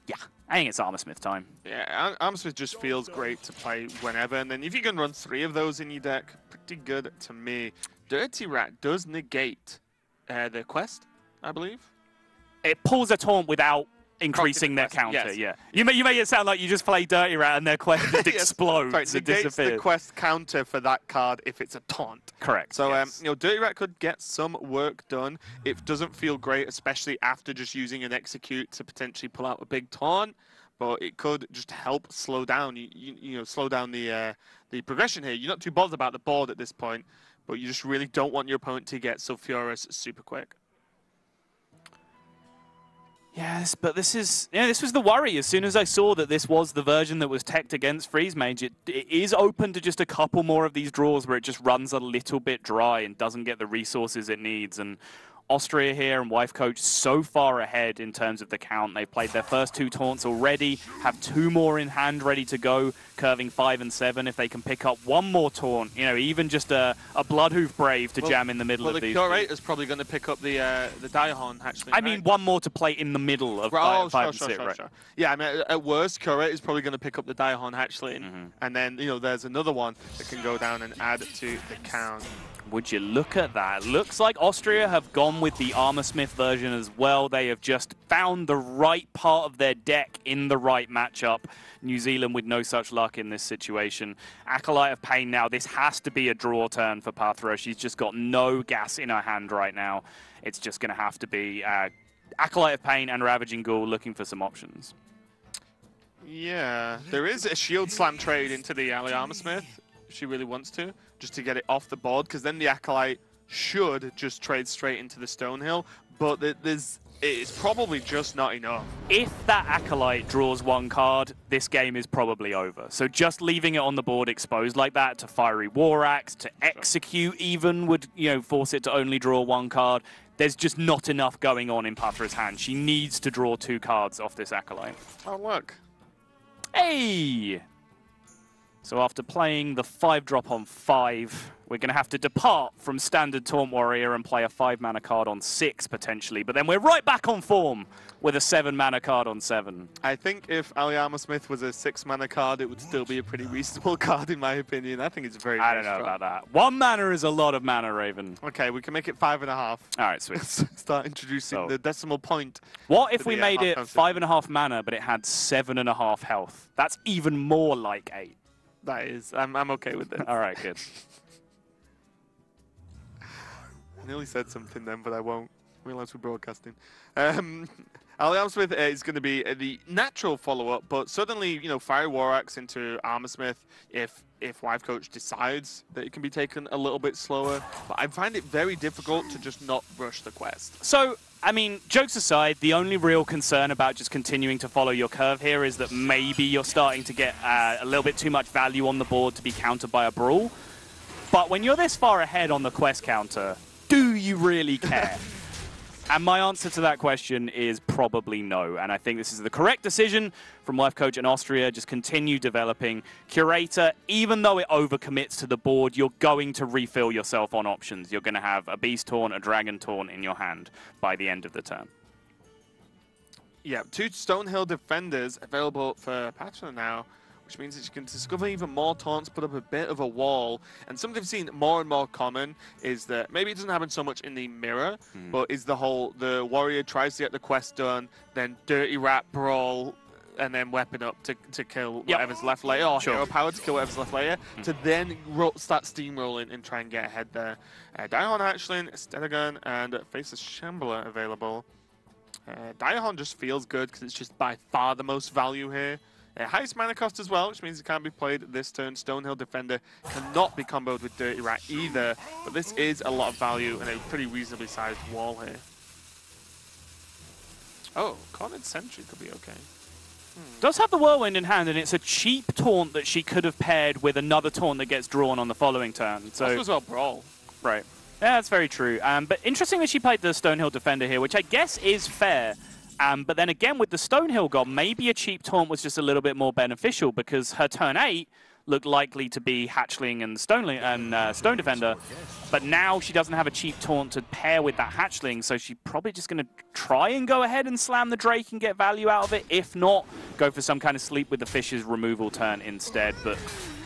yeah, I think it's Armorsmith time. Yeah, Armorsmith just feels great to play whenever, and then if you can run 3 of those in your deck, pretty good to me. Dirty Rat does negate the quest, I believe. It pulls a taunt waunt increasing their counter, yes. You make it sound like you just play Dirty Rat and their quest just explodes. Sorry, It negates disappears. the quest counter for that card if it's a taunt. Correct. So, yes. Dirty Rat could get some work done. It doesn't feel great, especially after just using an execute to potentially pull out a big taunt, but it could just help slow down. Slow down the progression here. You're not too bothered about the board at this point, but you just really don't want your opponent to get Sulfuras super quick. Yes, but this was the worry. As soon as I saw that this was the version that was teched against Freeze Mage, it is open to just a couple more of these draws where it just runs a little bit dry and doesn't get the resources it needs. And Austria here and Wife Coach so far ahead in terms of the count. They've played their first 2 taunts already, have 2 more in hand ready to go, curving 5 and 7. If they can pick up 1 more taunt, even just a Bloodhoof Brave to jam in the middle of these. Well, the Curator's probably going to pick up the Direhorn, actually. I mean, 1 more to play in the middle of 5 and 6, right? Sure. Yeah, I mean, at worst, Curator's probably going to pick up the Direhorn hatchling, and then, there's another one that can go down and add to the count. Would you look at that? Looks like Austria have gone with the Armorsmith version as well. They have just found the right part of their deck in the right matchup. New Zealand with no such luck in this situation. Acolyte of Pain now. This has to be a draw turn for Patra. She's just got no gas in her hand right now. It's just going to have to be Acolyte of Pain and Ravaging Ghoul looking for some options. Yeah, there is a Shield Slam trade into the Ali Armorsmith if she really wants to, just to get it off the board, because then the Acolyte should just trade straight into the Stonehill, but it's probably just not enough. If that Acolyte draws 1 card, this game is probably over. So just leaving it on the board exposed like that to Fiery War Axe, to Execute even would, force it to only draw 1 card. There's just not enough going on in Patra's hand. She needs to draw 2 cards off this Acolyte. Oh, look. Hey! So after playing the 5-drop on 5, we're going to have to depart from standard Taunt Warrior and play a 5-mana card on 6, potentially. But then we're right back on form with a 7-mana card on 7. I think if Ali Armorsmith was a 6-mana card, it would still be a pretty reasonable card, in my opinion. I think it's very, I don't know about that. 1 mana is a lot of mana, Raven. Okay, we can make it 5.5. All right, sweet. Start introducing the decimal point. What if we made it 5.5 mana, but it had 7.5 health? That's even more like 8. That is. I'm okay with this. All right, good. I nearly said something then, but I won't. I realize we're broadcasting. Armor Smith is going to be the natural follow-up, but suddenly, you know, Fire War Axe into Armor Smith if Wife Coach decides that it can be taken a little bit slower. But I find it very difficult to just not rush the quest. So, I mean, jokes aside, the only real concern about just continuing to follow your curve here is that maybe you're starting to get a little bit too much value on the board to be countered by a Brawl. But when you're this far ahead on the quest counter, do you really care? And my answer to that question is probably no. And I think this is the correct decision from Wife Coach and Austria. Just continue developing. Curator, even though it overcommits to the board, you're going to refill yourself on options. You're going to have a Beast Taunt, a Dragon Taunt in your hand by the end of the turn. Yeah, 2 Stonehill Defenders available for Patra now, which means that you can discover even more taunts, put up a bit of a wall. And something I've seen more and more common is that maybe it doesn't happen so much in the mirror, but is the warrior tries to get the quest done, then Dirty Rat Brawl, and then weapon up to kill whatever's left layer, or hero power to kill whatever's left layer, to then start steamrolling and try and get ahead there. Diahorn Hatchling, Stellagun, and Faceless Shambler available. Diahorn just feels good because it's just by far the most value here. Highest mana cost as well, which means it can't be played this turn. Stonehill Defender cannot be comboed with Dirty Rat either, but this is a lot of value and a pretty reasonably sized wall here. Oh, Cornered Sentry could be okay. Does have the Whirlwind in hand, and it's a cheap taunt that she could have paired with another taunt that gets drawn on the following turn. So also as well Brawl. Right. Yeah, that's very true. But interesting that she played the Stonehill Defender here, which I guess is fair. But then again, with the Stonehill god, maybe a cheap taunt was just a little bit more beneficial because her turn 8 looked likely to be Hatchling and Stone Defender. But now she doesn't have a cheap taunt to pair with that Hatchling, so she's probably just going to try and go ahead and slam the Drake and get value out of it. If not, go for some kind of Sleep with the Fishes removal turn instead. But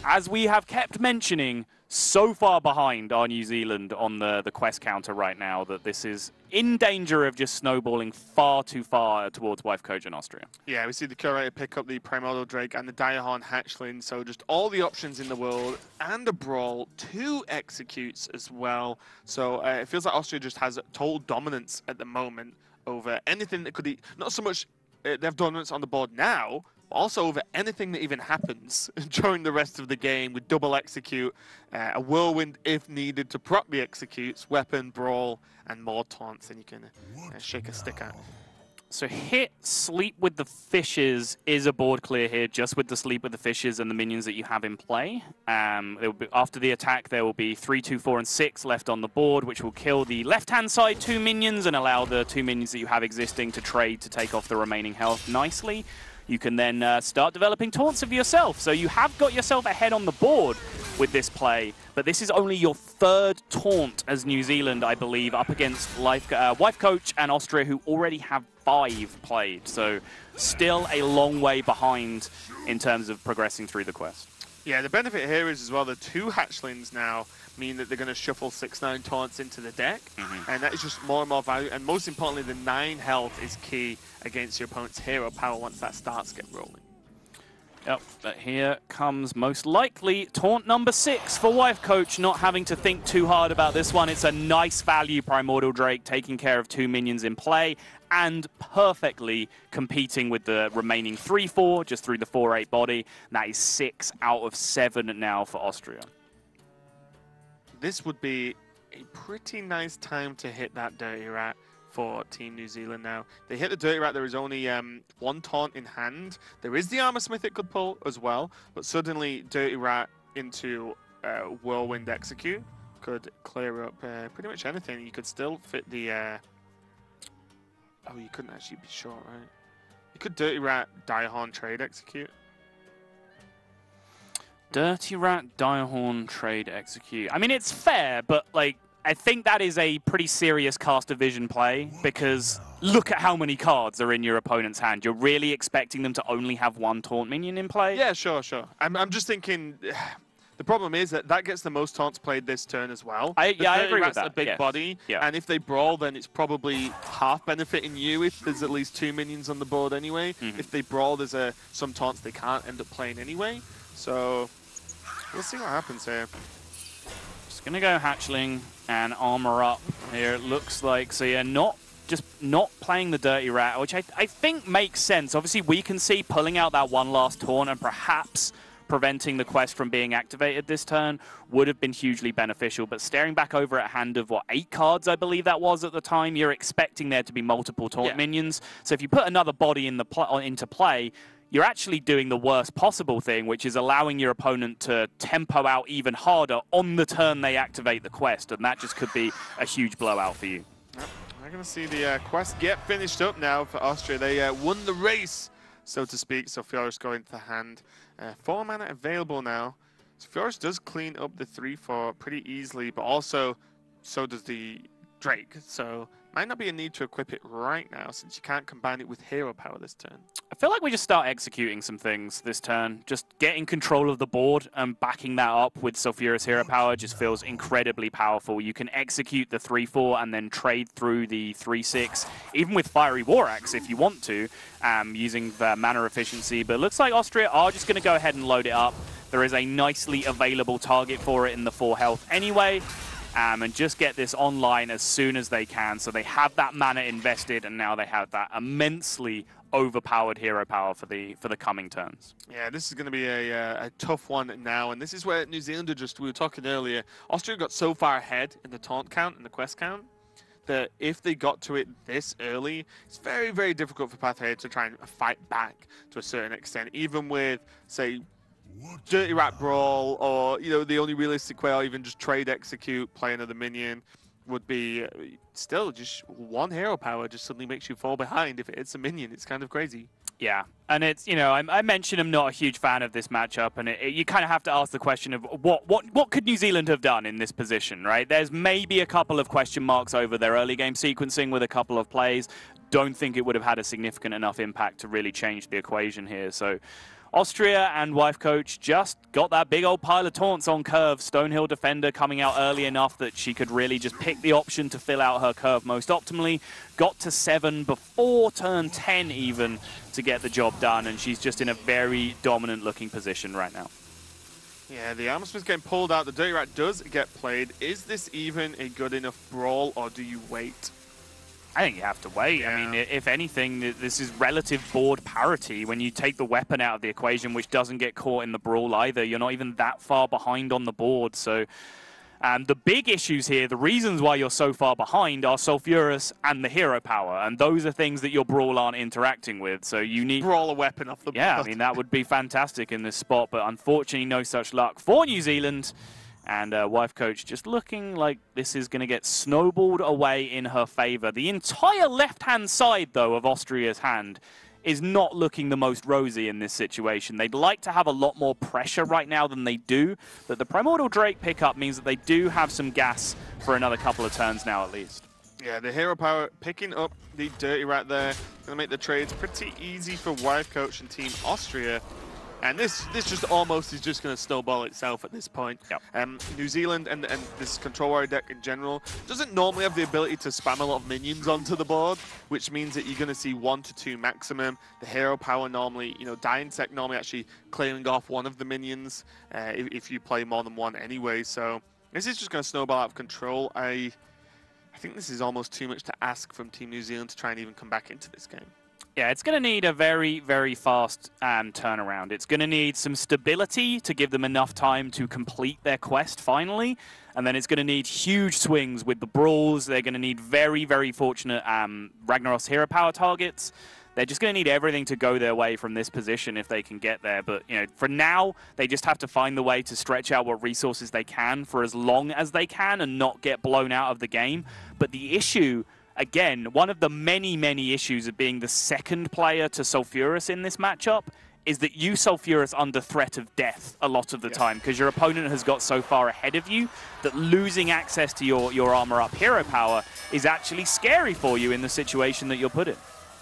as we have kept mentioning, so far behind are New Zealand on the quest counter right now that this is in danger of just snowballing far too far towards Wife Coach and Austria. Yeah, we see the Curator pick up the Primordial Drake and the Diahorn Hatchling, so just all the options in the world, and a Brawl, 2 Executes as well. So it feels like Austria just has total dominance at the moment over anything that could... Not so much they have dominance on the board now, also over anything that even happens during the rest of the game with double execute, a whirlwind if needed to proc the executes, weapon, brawl, and more taunts than you can shake a stick at. So hit Sleep with the Fishes is a board clear here, just with the Sleep with the Fishes and the minions that you have in play. After the attack, there will be 3, 2, 4, and 6 left on the board, which will kill the left-hand side 2 minions and allow the 2 minions that you have existing to trade to take off the remaining health nicely. You can then start developing taunts of yourself. So you have got yourself ahead on the board with this play, but this is only your 3rd taunt as New Zealand, I believe, up against Wife Coach and Austria, who already have 5 played. So still a long way behind in terms of progressing through the quest. Yeah, the benefit here is as well the 2 Hatchlings now mean that they're going to shuffle 6/9 taunts into the deck, and that is just more and more value. And most importantly, the 9 health is key against your opponent's hero power once that starts get rolling. Yep, but here comes most likely taunt number 6 for Wife Coach, not having to think too hard about this one. It's a nice value Primordial Drake, taking care of 2 minions in play, and perfectly competing with the remaining 3/4 just through the 4/8 body. That is 6 out of 7 now for Austria. This would be a pretty nice time to hit that Dirty Rat for Team New Zealand now. They hit the Dirty Rat, there is only 1 taunt in hand. There is the Armor Smith it could pull as well, but suddenly Dirty Rat into Whirlwind Execute could clear up pretty much anything. You could still fit the... Oh, you couldn't actually be short, right? You could Dirty Rat Diahorn Trade Execute. Dirty Rat, Diahorn, Trade, Execute. I mean, it's fair, but, like, I think that is a pretty serious caster vision play because look at how many cards are in your opponent's hand. You're really expecting them to only have 1 taunt minion in play? Yeah, sure. I'm just thinking... The problem is that gets the most taunts played this turn as well. I agree with that. A big body, and if they brawl, then it's probably half benefiting you if there's at least 2 minions on the board anyway. If they brawl, there's some taunts they can't end up playing anyway. So We'll see what happens here. Just going to go hatchling and armor up here, it looks like. So yeah, not playing the Dirty Rat, which I think makes sense. Obviously, we can see pulling out that one last taunt and perhaps preventing the quest from being activated this turn would have been hugely beneficial. But staring back over at hand of, what, 8 cards, I believe that was at the time, you're expecting there to be multiple taunt minions. So if you put another body in into play, you're actually doing the worst possible thing, which is allowing your opponent to tempo out even harder on the turn they activate the quest. And that just could be a huge blowout for you. Yep. We're going to see the quest get finished up now for Austria. They won the race, so to speak. So Fioris going to hand. 4 mana available now. So Fioris does clean up the 3/4 pretty easily, but also so does the Drake. So might not be a need to equip it right now since you can't combine it with hero power this turn. I feel like we just start executing some things this turn. Just getting control of the board and backing that up with Sulfuras hero power just feels incredibly powerful. You can execute the 3/4 and then trade through the 3/6, even with Fiery War Axe if you want to, using the mana efficiency. But it looks like Austria are just going to go ahead and load it up. There is a nicely available target for it in the 4 health anyway. And just get this online as soon as they can. So they have that mana invested, and now they have that immensely overpowered hero power for the coming turns. Yeah, this is going to be a tough one now, and this is where New Zealand we were talking earlier, Austria got so far ahead in the taunt count and the quest count that if they got to it this early, it's very, very difficult for Pathé to try and fight back to a certain extent, even with, say, Dirty Rat Brawl, or, you know, the only realistic way, or even just trade execute, play another minion, would be still just 1 hero power just suddenly makes you fall behind if it's a minion. It's kind of crazy. Yeah, and it's, you know, I mentioned I'm not a huge fan of this matchup, and you kind of have to ask the question of what could New Zealand have done in this position, right? There's maybe a couple of question marks over their early game sequencing with a couple of plays. Don't think it would have had a significant enough impact to really change the equation here, so Austria and Wife Coach just got that big old pile of taunts on curve. Stonehill Defender coming out early enough that she could really just pick the option to fill out her curve most optimally. Got to 7 before turn 10 even to get the job done, and she's just in a very dominant looking position right now. Yeah, the Armorsmith's getting pulled out. The Dirty Rat does get played. Is this even a good enough brawl, or do you wait? I think you have to wait. Yeah. I mean, if anything, this is relative board parity. When you take the weapon out of the equation, which doesn't get caught in the brawl either, you're not even that far behind on the board. So the big issues here, the reasons why you're so far behind are Sulfuras and the hero power. And those are things that your brawl aren't interacting with. So you need... brawl a weapon off the board. Yeah, I mean, that would be fantastic in this spot. But unfortunately, no such luck for New Zealand. And Wife Coach just looking like this is going to get snowballed away in her favor. The entire left-hand side, though, of Austria's hand is not looking the most rosy in this situation. They'd like to have a lot more pressure right now than they do, but the Primordial Drake pickup means that they do have some gas for another couple of turns now, at least. Yeah, the hero power picking up the Dirty Rat there. Going to make the trades pretty easy for Wife Coach and Team Austria. And this just almost is just going to snowball itself at this point. Yep. New Zealand and this Control Warrior deck in general doesn't normally have the ability to spam a lot of minions onto the board, which means that you're going to see 1 to 2 maximum. The hero power normally, you know, Die Insect normally actually clearing off one of the minions if you play more than one anyway. So this is just going to snowball out of control. I think this is almost too much to ask from Team New Zealand to try and even come back into this game. Yeah, it's going to need a very, very fast turnaround. It's going to need some stability to give them enough time to complete their quest finally. And then it's going to need huge swings with the brawls. They're going to need very, very fortunate Ragnaros hero power targets. They're just going to need everything to go their way from this position if they can get there. But, you know, for now, they just have to find the way to stretch out what resources they can for as long as they can and not get blown out of the game. But the issue... Again, one of the many, many issues of being the second player to Sulfuras in this matchup is that you Sulfuras under threat of death a lot of the time because your opponent has got so far ahead of you that losing access to your armor-up hero power is actually scary for you in the situation that you're put in.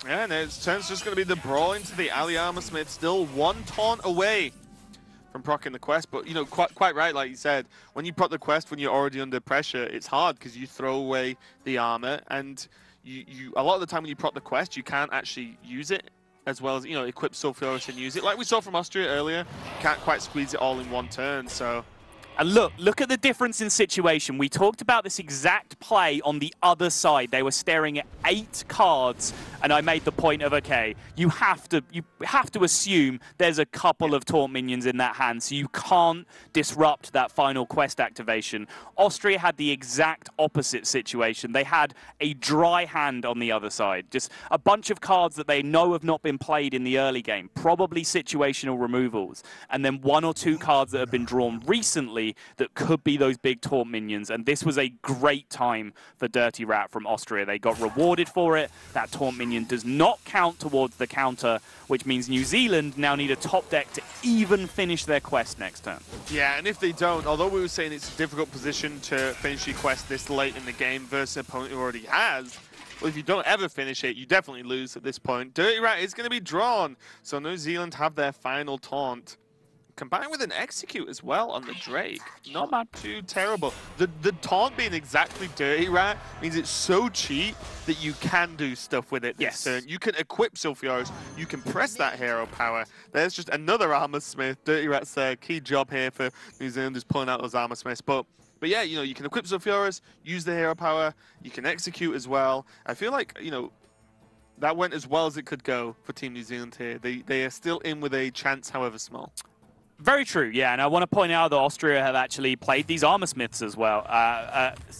Yeah, and it turns just going to be the brawl into the Ali Armorsmith, still 1 taunt away from proccing the quest, but you know, quite right, like you said, when you proc the quest when you're already under pressure, it's hard because you throw away the armor, and you a lot of the time when you proc the quest, you can't actually use it as well as, you know, equip Sulfuros and use it. Like we saw from Austria earlier, can't quite squeeze it all in one turn, so... And look at the difference in situation. We talked about this exact play on the other side. They were staring at 8 cards, and I made the point of, okay, you have to assume there's a couple of taunt minions in that hand, so you can't disrupt that final quest activation. Austria had the exact opposite situation. They had a dry hand on the other side, just a bunch of cards that they know have not been played in the early game, probably situational removals, and then 1 or 2 cards that have been drawn recently that could be those big taunt minions. And this was a great time for Dirty Rat from Austria. They got rewarded for it. That taunt minion does not count towards the counter, which means New Zealand now need a top deck to even finish their quest next turn. Yeah, and if they don't, although we were saying it's a difficult position to finish your quest this late in the game versus an opponent who already has, well, if you don't ever finish it, you definitely lose at this point. Dirty Rat is going to be drawn, so New Zealand have their final taunt. Combined with an execute as well on the Drake. Not too terrible. The taunt being exactly Dirty Rat means it's so cheap that you can do stuff with it this turn. You can equip Sulfuros, you can press that hero power. There's just another Armor Smith. Dirty Rat's key job here for New Zealand is pulling out those Armor Smiths. But yeah, you know, you can equip Sulfuros, use the hero power, you can execute as well. I feel like, you know, that went as well as it could go for Team New Zealand here. They are still in with a chance, however small. Very true, yeah, and I want to point out that Austria have actually played these Armor Smiths as well.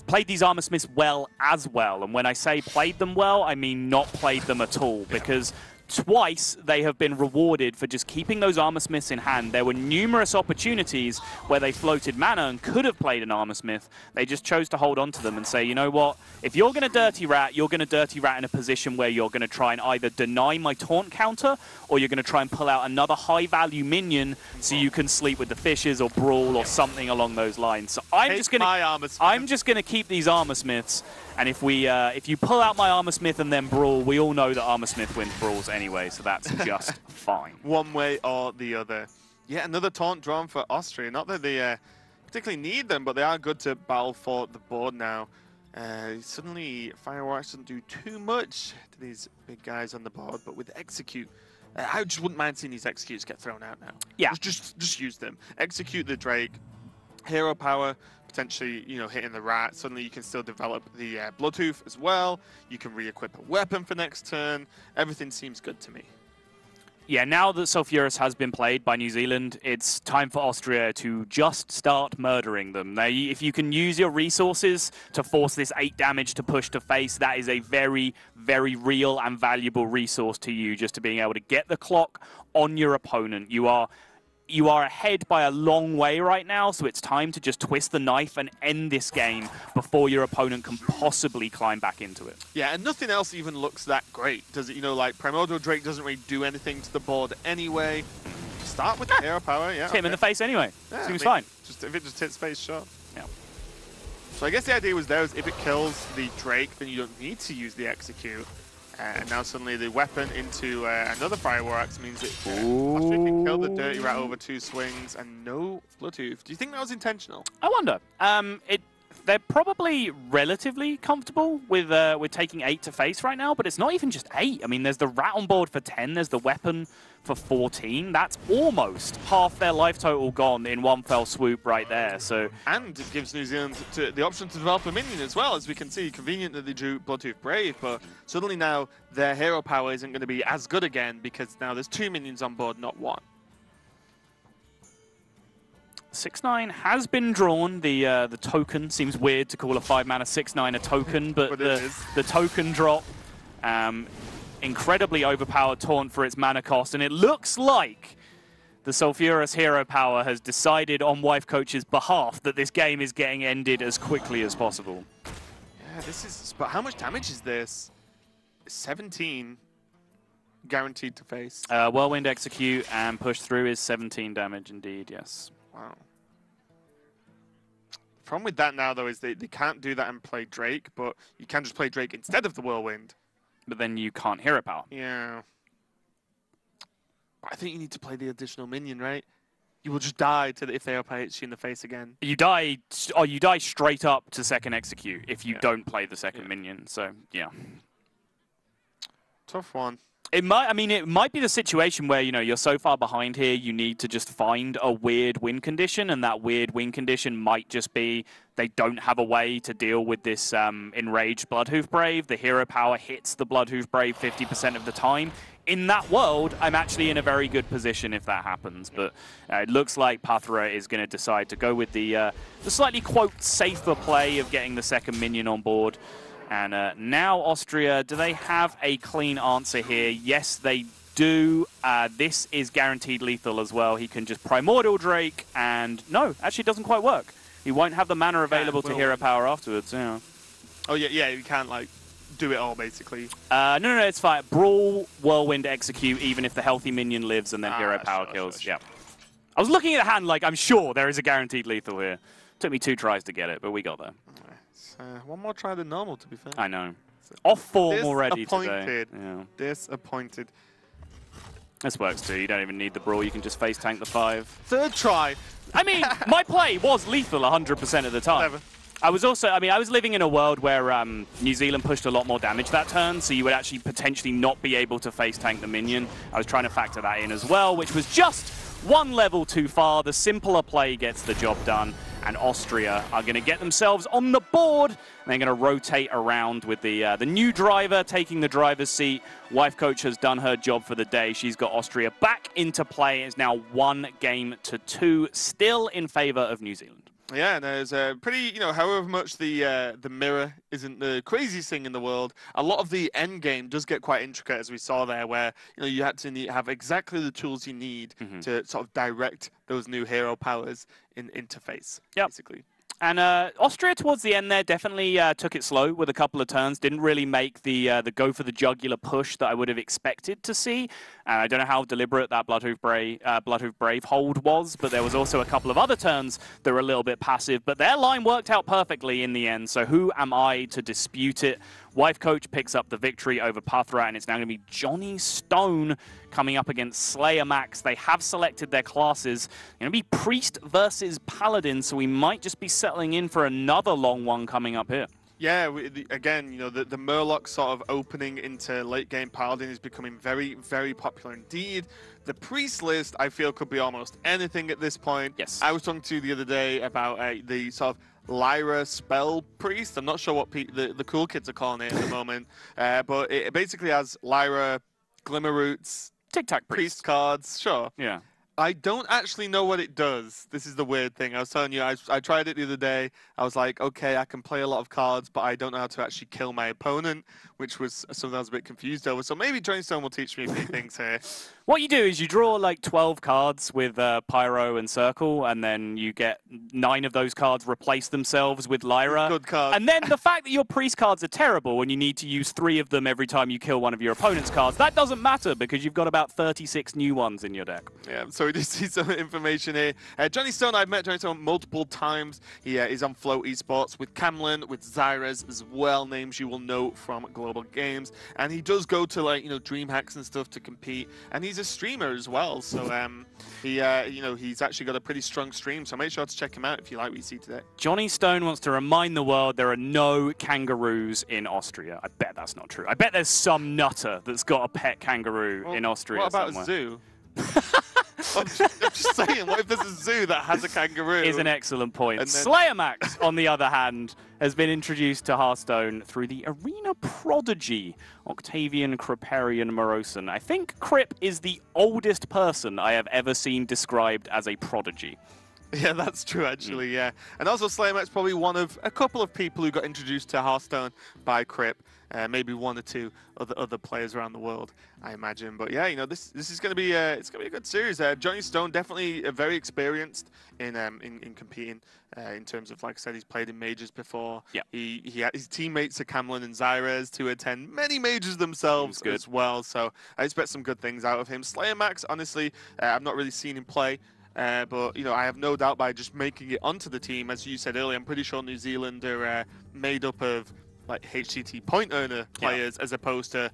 Played these Armor Smiths well as well, and when I say played them well, I mean not played them at all, because twice they have been rewarded for just keeping those Armor Smiths in hand. There were numerous opportunities where they floated mana and could have played an Armor Smith. They just chose to hold on to them and say, you know what, if you're going to Dirty Rat, you're going to Dirty Rat in a position where you're going to try and either deny my taunt counter, or you're going to try and pull out another high-value minion so you can sleep with the fishes or brawl or something along those lines. So I'm just going to keep these Armor Smiths. And if you pull out my Armor Smith and then brawl, we all know that Armor Smith wins brawls anyway, so that's just fine. One way or the other. Yeah, another taunt drawn for Austria. Not that they particularly need them, but they are good to battle for the board now. Suddenly, Fireworks doesn't do too much to these big guys on the board, but with Execute, I just wouldn't mind seeing these Executes get thrown out now. Yeah. Just use them. Execute the Drake. Hero power, potentially, you know, hitting the Rat. Suddenly you can still develop the Bloodhoof as well. You can re-equip a weapon for next turn. Everything seems good to me. Yeah, now that Sulfuros has been played by New Zealand, it's time for Austria to just start murdering them. If you can use your resources to force this 8 damage to push to face, that is a very, very real and valuable resource to you, just to being able to get the clock on your opponent. You are ahead by a long way right now, so it's time to just twist the knife and end this game before your opponent can possibly climb back into it. Yeah, and nothing else even looks that great, does it? You know, like, Primordial Drake doesn't really do anything to the board anyway. Start with the hero power, yeah. Hit him in the face anyway. Yeah, seems fine. If it just hits face, sure. Yeah. So I guess the idea was there is if it kills the Drake, then you don't need to use the Execute. And now suddenly the weapon into another Fireworks means it Austria can kill the Dirty Rat over 2 swings and no Bloodhoof. Do you think that was intentional? I wonder. They're probably relatively comfortable with taking 8 to face right now, but it's not even just 8. I mean, there's the Rat on board for 10, there's the weapon for 14. That's almost half their life total gone in one fell swoop right there. So, and it gives New Zealand the option to develop a minion as well, as we can see. Convenient that they drew Bloodhoof Brave, but suddenly now their hero power isn't going to be as good again because now there's 2 minions on board, not 1. 6/9 has been drawn. The token seems weird to call a 5-mana 6/9 a token, but the token drop, incredibly overpowered taunt for its mana cost, and it looks like the Sulfuros hero power has decided on Wife Coach's behalf that this game is getting ended as quickly as possible. Yeah, this is. But how much damage is this? 17 guaranteed to face. Whirlwind Execute and push through is 17 damage indeed. Yes. Wow. The problem with that now, though, is they can't do that and play Drake, but you can just play Drake instead of the Whirlwind. But then you can't hero power. Yeah. But I think you need to play the additional minion, right? You will just die if they hits you in the face again. You die, or you die straight up to second Execute if you don't play the second minion. So, yeah. Tough one. It might. I mean, it might be the situation where you're so far behind here, you need to just find a weird win condition, and that weird win condition might just be they don't have a way to deal with this enraged Bloodhoof Brave. The hero power hits the Bloodhoof Brave 50% of the time. In that world, I'm actually in a very good position if that happens. But it looks like Pathra is going to decide to go with the slightly, quote, safer play of getting the second minion on board. And now Austria, do they have a clean answer here? Yes, they do. This is guaranteed lethal as well. He can just Primordial Drake, and no, actually it doesn't quite work. He won't have the mana available to hero power afterwards. Yeah. Oh, yeah, you can't, like, do it all, basically. No, it's fine. Brawl, Whirlwind, Execute, even if the healthy minion lives, and then hero power kills. Sure. Yeah. I was looking at the hand like, I'm sure there is a guaranteed lethal here. Took me 2 tries to get it, but we got there. One more try than normal, to be fair. I know. Off form already today. Yeah. Disappointed. This works too. You don't even need the Brawl. You can just face tank the 5. Third try. I mean, my play was lethal 100% of the time. Whatever. I was living in a world where New Zealand pushed a lot more damage that turn, so you would actually potentially not be able to face tank the minion. I was trying to factor that in as well, which was just one level too far. The simpler play gets the job done, and Austria are going to get themselves on the board. And they're going to rotate around with the new driver taking the driver's seat. Wife coach has done her job for the day. She's got Austria back into play. It's now 1-2, still in favor of New Zealand. Yeah, and there's a pretty, however much the mirror isn't the craziest thing in the world, a lot of the end game does get quite intricate, as we saw there, where you had to have exactly the tools you need to sort of direct those new hero powers in interface, basically. And Austria towards the end there definitely took it slow with a couple of turns. Didn't really make the go for the jugular push that I would have expected to see. I don't know how deliberate that Bloodhoof Brave hold was, but there was also a couple of other turns that were a little bit passive. But their line worked out perfectly in the end, so who am I to dispute it? Wife coach picks up the victory over Pathra, and it's now going to be Johnny Stone coming up against Slayer Max. They have selected their classes. It's going to be Priest versus Paladin, so we might just be settling in for another long one coming up here. Yeah, again, the Murloc sort of opening into late game Paladin is becoming very, very popular indeed. The Priest list, I feel, could be almost anything at this point. Yes. I was talking to you the other day about the sort of Lyra Spell Priest. I'm not sure what the cool kids are calling it at the moment, but it basically has Lyra, Glimmer Roots, Tic-Tac Priest cards, sure. Yeah. I don't actually know what it does. This is the weird thing. I was telling you, I tried it the other day. I was like, okay, I can play a lot of cards, but I don't know how to actually kill my opponent, which was something I was a bit confused over. So maybe Johnny Stone will teach me a few things here. What you do is you draw like 12 cards with Pyro and Circle, and then you get 9 of those cards replace themselves with Lyra. Good card. And then the fact that your Priest cards are terrible and you need to use 3 of them every time you kill one of your opponent's cards, that doesn't matter because you've got about 36 new ones in your deck. Yeah, so we just see some information here. Johnny Stone, I've met Johnny Stone multiple times. He is on Flow Esports with Camlin, with Zyrez as well, names you will know from Global Games. And he does go to DreamHacks and stuff to compete. And he's a streamer as well, so he's actually got a pretty strong stream, so make sure to check him out if you like what you see today. Johnny Stone wants to remind the world there are no kangaroos in Austria. I bet that's not true. I bet there's some nutter that's got a pet kangaroo in Austria What about somewhere. a zoo? I'm just saying, what if there's a zoo that has a kangaroo? Is an excellent point. Then... Slayer Max, on the other hand, has been introduced to Hearthstone through the Arena Prodigy, Octavian Criparian Moroson. I think Crip is the oldest person I have ever seen described as a prodigy. Yeah, that's true, actually, yeah. And also, Slayer Max probably one of a couple of people who got introduced to Hearthstone by Crip. Maybe 1 or 2 other players around the world, I imagine. But yeah, this is going to be it's going to be a good series. Johnny Stone definitely very experienced in competing. In terms of, like I said, he's played in majors before. Yeah. He his teammates are Camlin and Zyrez, who attend many majors themselves as well. So I expect some good things out of him. Slayer Max, honestly, I've not really seen him play. But I have no doubt by just making it onto the team, as you said earlier, I'm pretty sure New Zealand are made up of like HCT point earner players as opposed to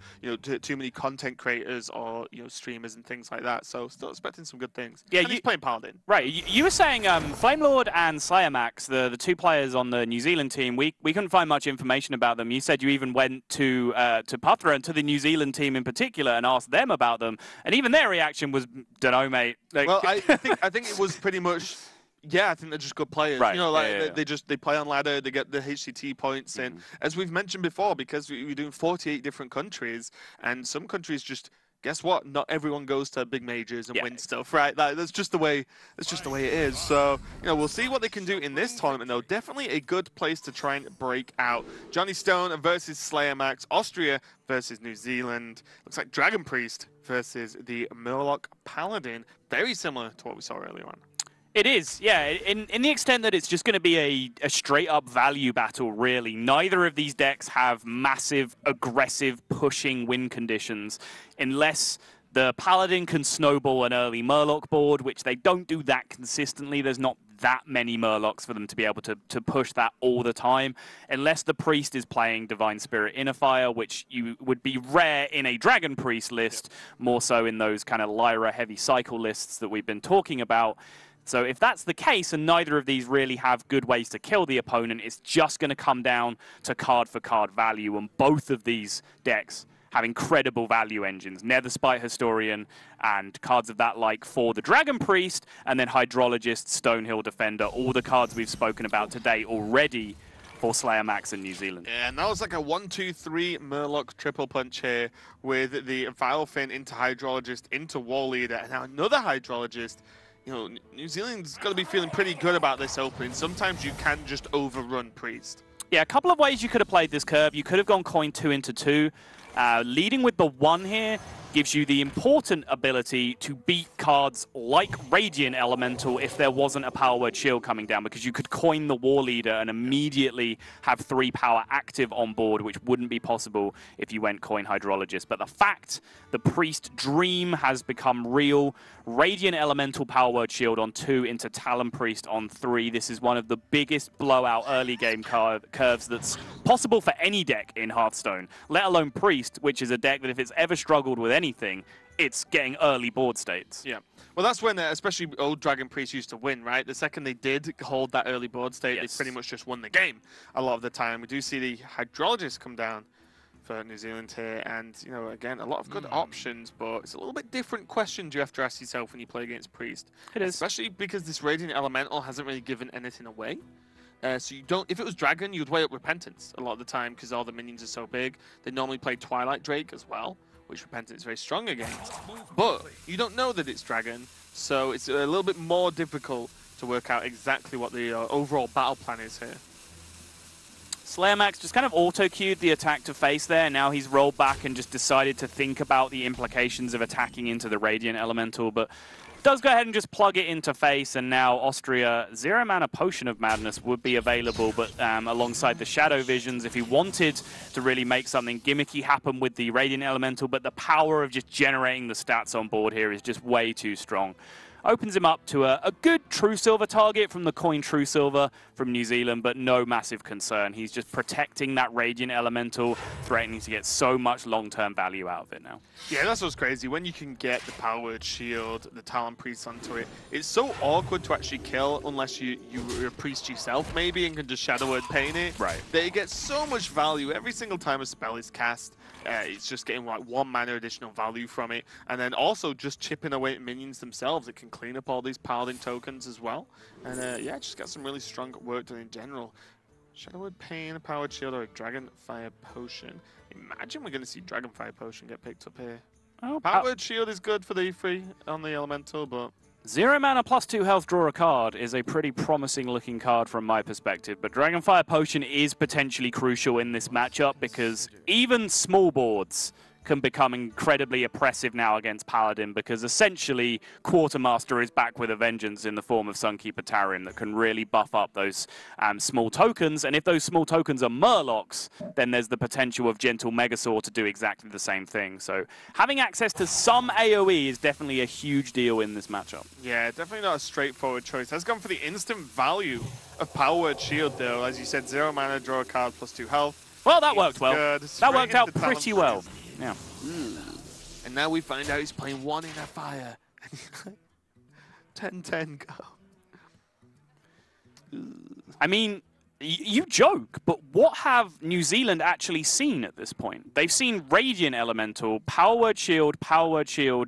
too many content creators or streamers and things like that. So still expecting some good things. Yeah, and he's playing Paladin. Right, you were saying Flamelord and SlayerMax, the two players on the New Zealand team, we couldn't find much information about them. You said you even went to Puthra and to the New Zealand team in particular and asked them about them, and even their reaction was, "Dunno, mate." Like, well, I think it was pretty much. Yeah, I think they're just good players. Right. They play on ladder, they get the HCT points, and as we've mentioned before, because we're doing 48 different countries, and some countries just guess what? Not everyone goes to big majors and wins stuff, right? That's just the way. That's just the way it is. So we'll see what they can do in this tournament, though. Definitely a good place to try and break out. Johnny Stone versus SlayerMax, Austria versus New Zealand. Looks like Dragon Priest versus the Murloc Paladin. Very similar to what we saw earlier on. It is, yeah, in the extent that it's just going to be a straight-up value battle, really. Neither of these decks have massive, aggressive, pushing win conditions, unless the Paladin can snowball an early Murloc board, which they don't do that consistently. There's not that many Murlocs for them to be able to push that all the time, unless the Priest is playing Divine Spirit Inner Fire, which you would be rare in a Dragon Priest list, more so in those kind of Lyra heavy cycle lists that we've been talking about. So if that's the case, and neither of these really have good ways to kill the opponent, it's just going to come down to card-for-card value, and both of these decks have incredible value engines. Netherspite Historian and cards of that like for the Dragon Priest, and then Hydrologist, Stonehill Defender, all the cards we've spoken about today already for SlayerMax and New Zealand. Yeah, and that was like a 1-2-3 Murloc triple punch here with the Vilefin into Hydrologist, into War Leader, and now another Hydrologist. New Zealand's got to be feeling pretty good about this opening. Sometimes you can just overrun Priest. Yeah, a couple of ways you could have played this curve. You could have gone coin 2 into 2. Leading with the 1 here gives you the important ability to beat cards like Radiant Elemental if there wasn't a Power Word Shield coming down, because you could coin the War Leader and immediately have 3 power active on board, which wouldn't be possible if you went coin Hydrologist. But the fact the Priest Dream has become real, Radiant Elemental Power Word Shield on 2 into Talon Priest on 3. This is one of the biggest blowout early game curves that's possible for any deck in Hearthstone, let alone Priest, which is a deck that if it's ever struggled with anything, it's getting early board states. Yeah. Well, that's when, especially old Dragon Priest used to win, right? The second they did hold that early board state, they pretty much just won the game a lot of the time. We do see the Hydrologist come down for New Zealand here, and, again, a lot of good options, but it's a little bit different questions you have to ask yourself when you play against Priest. It is. Especially because this Radiant Elemental hasn't really given anything away. So you don't. If it was Dragon, you'd weigh up Repentance a lot of the time because all the minions are so big. They normally play Twilight Drake as well, which Repentance is very strong against. But you don't know that it's Dragon, so it's a little bit more difficult to work out exactly what the overall battle plan is here. SlayerMax just kind of auto-queued the attack to face there. Now he's rolled back and just decided to think about the implications of attacking into the Radiant Elemental, but does go ahead and just plug it into face, and now Austria, 0-mana Potion of Madness would be available, but alongside the Shadow Visions, if he wanted to really make something gimmicky happen with the Radiant Elemental, but the power of just generating the stats on board here is just way too strong. Opens him up to a good True Silver target from the coin True Silver from New Zealand, but no massive concern. He's just protecting that Radiant Elemental, threatening to get so much long-term value out of it now. Yeah, that's what's crazy. When you can get the Power Word Shield, the Talon Priest onto it, it's so awkward to actually kill unless you're a priest yourself, maybe, and can just Shadow Word Pain it. Right. That it gets so much value every single time a spell is cast. It's just getting like 1 mana additional value from it, and then also just chipping away at minions themselves. It can clean up all these Paladin tokens as well, and yeah, just got some really strong work done in general. Shadow Word Pain, a Powered Shield, or a Dragon Fire Potion. Imagine we're going to see Dragon Fire Potion get picked up here. Oh, Powered Shield is good for the free on the Elemental, but 0-mana +2 health, draw a card is a pretty promising looking card from my perspective, but Dragonfire Potion is potentially crucial in this matchup because even small boards can become incredibly oppressive now against Paladin, because essentially Quartermaster is back with a vengeance in the form of Sunkeeper Tarim that can really buff up those small tokens, and if those small tokens are Murlocs, then there's the potential of Gentle Megasaur to do exactly the same thing. So having access to some AoE is definitely a huge deal in this matchup. yeah, definitely not a straightforward choice. Has gone for the instant value of Power Word Shield though. As you said, 0 mana, draw a card, +2 health. Well, that worked well. Good. That Straight worked out into pretty talent well. freeze. Yeah. And now we find out he's playing 1 in a fire. 10-10 go. I mean, you joke, but what have New Zealand actually seen at this point? They've seen Radiant Elemental, Power Word Shield,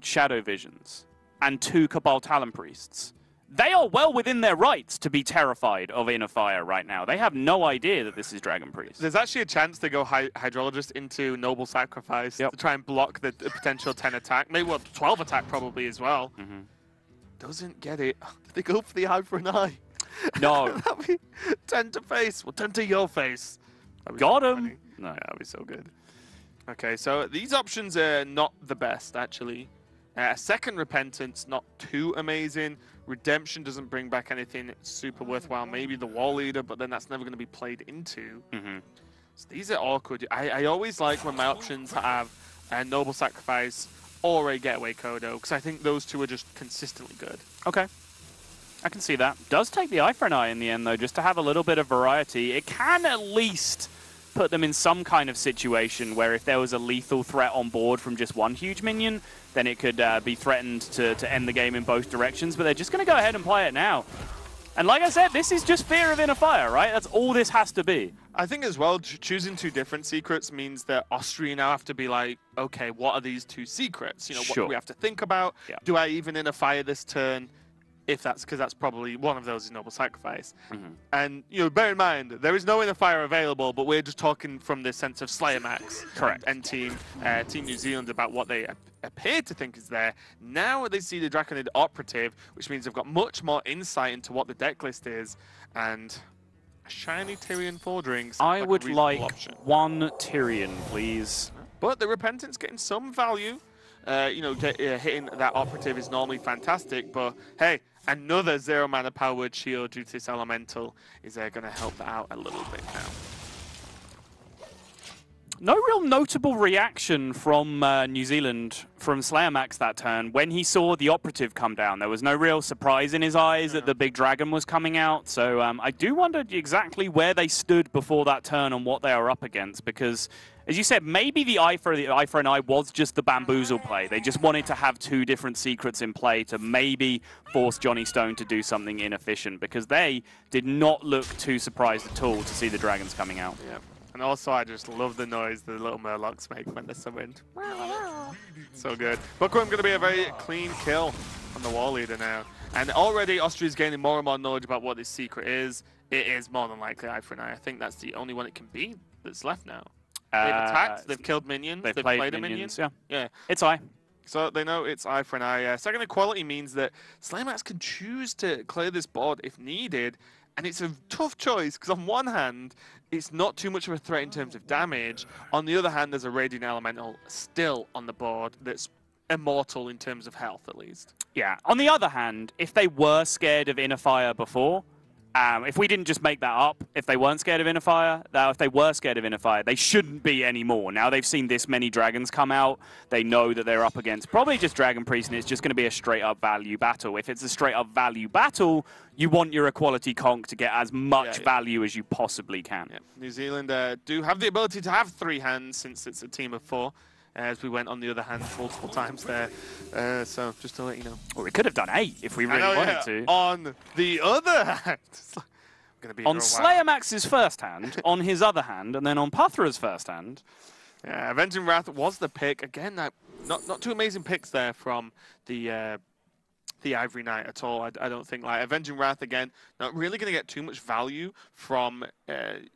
Shadow Visions, and 2 Cabal Talon Priests. They are well within their rights to be terrified of Inner Fire right now. They have no idea that this is Dragon Priest. There's actually a chance to go Hydrologist into Noble Sacrifice to try and block the potential 10 attack. Maybe 12 attack probably as well. Doesn't get it. Did they go for the eye for an eye? No. That'd be 10 to face. Well, 10 to your face. Got him. Funny. No. That'd be so good. Okay, so these options are not the best, actually. Second Repentance, not too amazing. Redemption doesn't bring back anything super worthwhile. Maybe the Wall Leader, but then that's never going to be played into. So these are awkward. I always like when my options have a Noble Sacrifice or a Getaway Kodo, because I think those two are just consistently good. Okay. I can see that. Does take the eye for an eye in the end, though, just to have a little bit of variety. It can at least put them in some kind of situation where if there was a lethal threat on board from just one huge minion, then it could be threatened to end the game in both directions. But they're just going to go ahead and play it now. And like I said, this is just fear of Inner Fire, right? That's all this has to be. I think as well, choosing 2 different secrets means that Austria now have to be like, okay, what are these 2 secrets? You know, what do we have to think about? Yeah. Do I even Inner Fire this turn? If that's because that's probably one of those is Noble Sacrifice. And, you know, bear in mind, there is no Inner Fire available, but we're just talking from the sense of Slayer Max. Correct. And Team New Zealand about what they appear to think is there. Now they see the Draconid Operative, which means they've got much more insight into what the deck list is. And a shiny Tyrion Fordring. I would like option. 1 Tyrion, please. But the Repentance getting some value. You know, hitting that Operative is normally fantastic, but hey, another 0 mana Power Word Shield due to this Elemental is going to help that out a little bit now. No real notable reaction from New Zealand, from Slayer Max that turn. When he saw the Operative come down, there was no real surprise in his eyes that the big dragon was coming out. So I do wonder exactly where they stood before that turn and what they are up against, because as you said, maybe the eye for an eye was just the bamboozle play. They just wanted to have 2 different secrets in play to maybe force Johnny Stone to do something inefficient, because they did not look too surprised at all to see the dragons coming out. Yeah. And also, I just love the noise the little Murlocs make when they're summoned. So good. Bookworm going to be a very clean kill on the Wall Leader now. And already Austria's gaining more and more knowledge about what this secret is. It is more than likely Eye for an Eye. I think that's the only one it can be that's left now. They've attacked, they've killed minions, they've played a minion. Yeah. It's Eye. So they know it's Eye for an Eye. Second equality means that Slayer Max can choose to clear this board if needed. And it's a tough choice, because on one hand, it's not too much of a threat in terms of damage. On the other hand, there's a Radiant Elemental still on the board that's immortal in terms of health, at least. Yeah. On the other hand, if they were scared of Inner Fire before, if we didn't just make that up, if they weren't scared of Inner Fire, if they were scared of Inner Fire, they shouldn't be anymore. Now they've seen this many dragons come out, they know that they're up against probably just Dragon Priest, and it's just going to be a straight-up value battle. If it's a straight-up value battle, you want your Equality Conk to get as much value as you possibly can. Yeah. New Zealand do have the ability to have 3 hands, since it's a team of 4. As we went on the other hand multiple times there. So just to let you know. Or we could have done 8 if we really wanted to. On the other hand. Gonna be on Slayer Max's first hand, on his other hand, and then on Pathra's first hand. Yeah, Avenging Wrath was the pick. Again, not too amazing picks there from the Ivory Knight at all. I don't think. Like Avenging Wrath, again, not really going to get too much value from,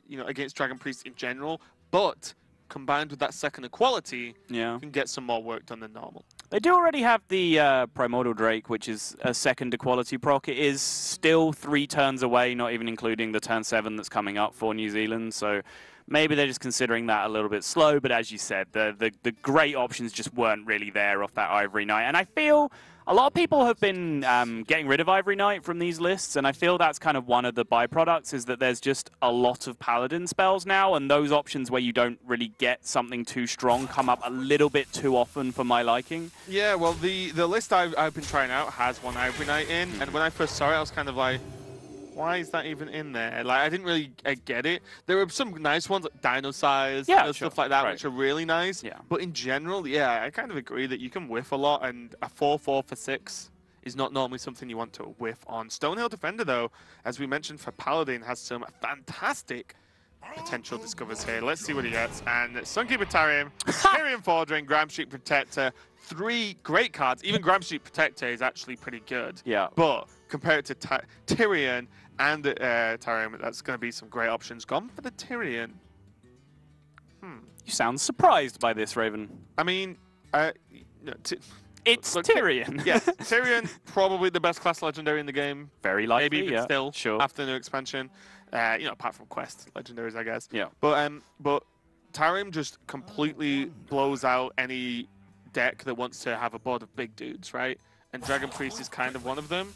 you know, against Dragon Priest in general, but combined with that second equality, can get some more work done than normal. They do already have the Primordial Drake, which is a second equality proc. It is still 3 turns away, not even including the turn 7 that's coming up for New Zealand. So maybe they're just considering that a little bit slow. But as you said, the great options just weren't really there off that Ivory Knight. And I feel a lot of people have been getting rid of Ivory Knight from these lists, and I feel that's kind of one of the byproducts, is that there's just a lot of Paladin spells now, and those options where you don't really get something too strong come up a little bit too often for my liking. Yeah, well, the list I've been trying out has one Ivory Knight in, and when I first saw it, I was kind of like, why is that even in there? Like, I didn't really get it. There were some nice ones, like Dino Size, Yeah, sure. Stuff like that, which are really nice. Yeah. But in general, yeah, I kind of agree that you can whiff a lot, and a 4-4 for 6 is not normally something you want to whiff on. Stonehill Defender, though, as we mentioned for Paladin, has some fantastic potential discovers here. Let's see what he gets. And Sunkeeper Tarim, Tyrion Fordring, Grime Street Protector, 3 great cards. Even Grime Street Protector is actually pretty good. Yeah. But compared to Tyrion and Tarim, that's going to be some great options. Gone for the Tyrion. You sound surprised by this, Raven. I mean, It's look, Tyrion. Yes, Tyrion, probably the best class legendary in the game. Very likely, Maybe even yeah. still, Sure. after the new expansion. You know, apart from Quest legendaries, I guess. Yeah. But Tarim just completely blows out any deck that wants to have a board of big dudes, right? And Dragon Priest is kind of one of them.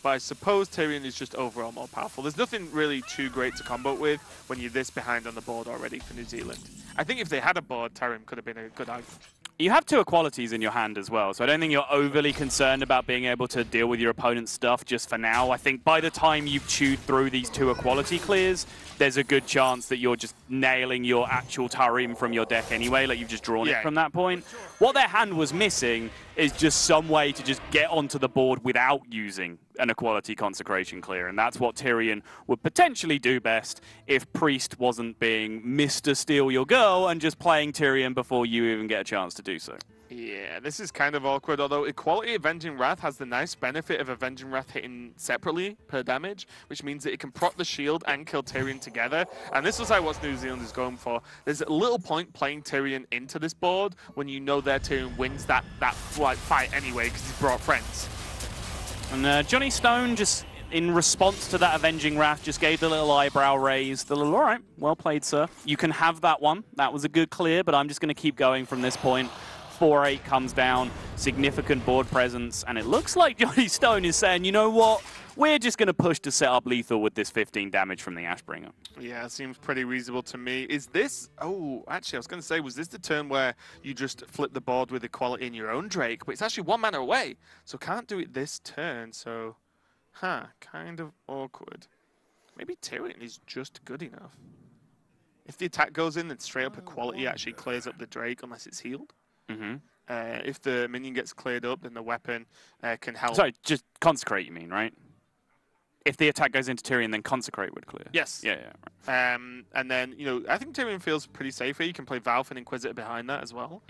But I suppose Tyrion is just overall more powerful. There's nothing really too great to combo with when you're this behind on the board already for New Zealand. I think if they had a board, Tarim could have been a good argument. You have 2 equalities in your hand as well, so I don't think you're overly concerned about being able to deal with your opponent's stuff just for now. I think by the time you've chewed through these 2 equality clears, there's a good chance that you're just nailing your actual Tarim from your deck anyway, like you've just drawn it from that point. What their hand was missing is just some way to just get onto the board without using an equality consecration clear, and that's what Tyrion would potentially do best if Priest wasn't being Mr. Steal Your Girl and just playing Tyrion before you even get a chance to do so. Yeah, this is kind of awkward, although Equality Avenging Wrath has the nice benefit of Avenging Wrath hitting separately per damage, which means that it can proc the shield and kill Tyrion together, and this was like what New Zealand is going for. There's a little point playing Tyrion into this board when you know their Tyrion wins that fight anyway because he's brought friends. And Johnny Stone, just in response to that Avenging Wrath, just gave the little eyebrow raise, the little, all right, well played, sir. You can have that one. That was a good clear, but I'm just going to keep going from this point. 4-8 comes down, significant board presence, and it looks like Johnny Stone is saying, you know what, we're just going to push to set up lethal with this 15 damage from the Ashbringer. Yeah, it seems pretty reasonable to me. Is this... Oh, actually, I was going to say, was this the turn where you just flip the board with Equality in your own Drake? But it's actually 1 mana away, so can't do it this turn, so... kind of awkward. Maybe Tyrion is just good enough. If the attack goes in, then straight up Equality actually clears up the Drake unless it's healed. If the minion gets cleared up, then the weapon can help. Sorry, just Consecrate, you mean, right? If the attack goes into Tyrion, then Consecrate would clear. Yes. Yeah, right. And then, you know, I think Tyrion feels pretty safe here. You can play Valve and Inquisitor behind that as well.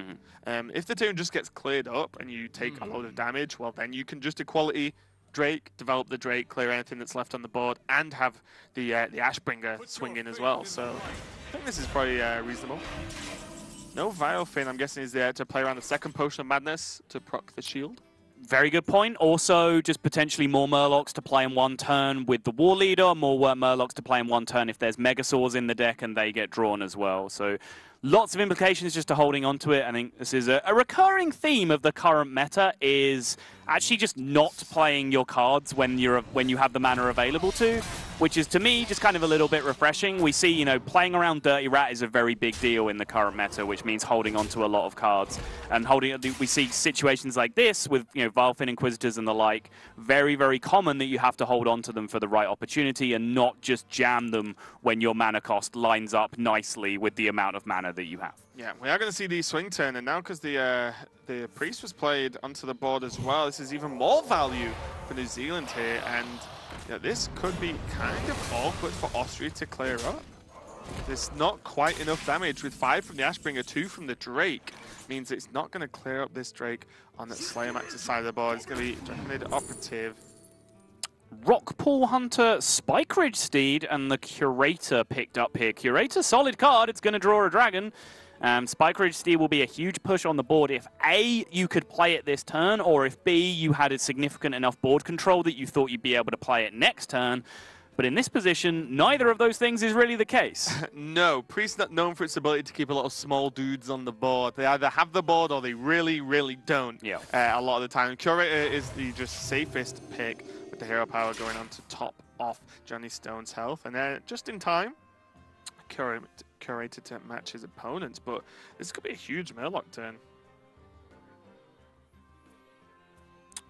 If the Tyrion just gets cleared up and you take a load of damage, well, then you can just Equality Drake, develop the Drake, clear anything that's left on the board, and have the Ashbringer swing in as well. So I think this is probably reasonable. No Viofin, I'm guessing, is there to play around the second Potion of Madness to proc the shield. Very good point. Also, just potentially more Murlocs to play in 1 turn with the War Leader, more Murlocs to play in 1 turn if there's Megasaurs in the deck and they get drawn as well. So lots of implications just to holding on to it. I think this is a recurring theme of the current meta is actually just not playing your cards when you have the mana available to, which is to me just kind of a little bit refreshing. We see, you know, playing around Dirty Rat is a very big deal in the current meta, which means holding on to a lot of cards. And we see situations like this with, you know, Vilefin Inquisitors and the like, very, very common that you have to hold on to them for the right opportunity and not just jam them when your mana cost lines up nicely with the amount of mana that you have. Yeah, we are going to see the swing turn, and now because the Priest was played onto the board as well, this is even more value for New Zealand here, and you know, this could be kind of awkward for Austria to clear up. There's not quite enough damage with 5 from the Ashbringer, 2 from the Drake. Means it's not going to clear up this Drake on the Slayer Max's side of the board. It's going to be Draconid Operative. Rockpool Hunter, Spike Ridge Steed, and the Curator picked up here. Curator, solid card. It's going to draw a dragon. Spike Ridge Steed will be a huge push on the board if A, you could play it this turn, or if B, you had a significant enough board control that you thought you'd be able to play it next turn. But in this position, neither of those things is really the case. No, Priest's not known for its ability to keep a lot of small dudes on the board. They either have the board or they really, really don't. Yeah. A lot of the time. Curator is the just safest pick with the hero power going on to top off Johnny Stone's health. And then just in time, Curator to match his opponents. But this could be a huge Murloc turn.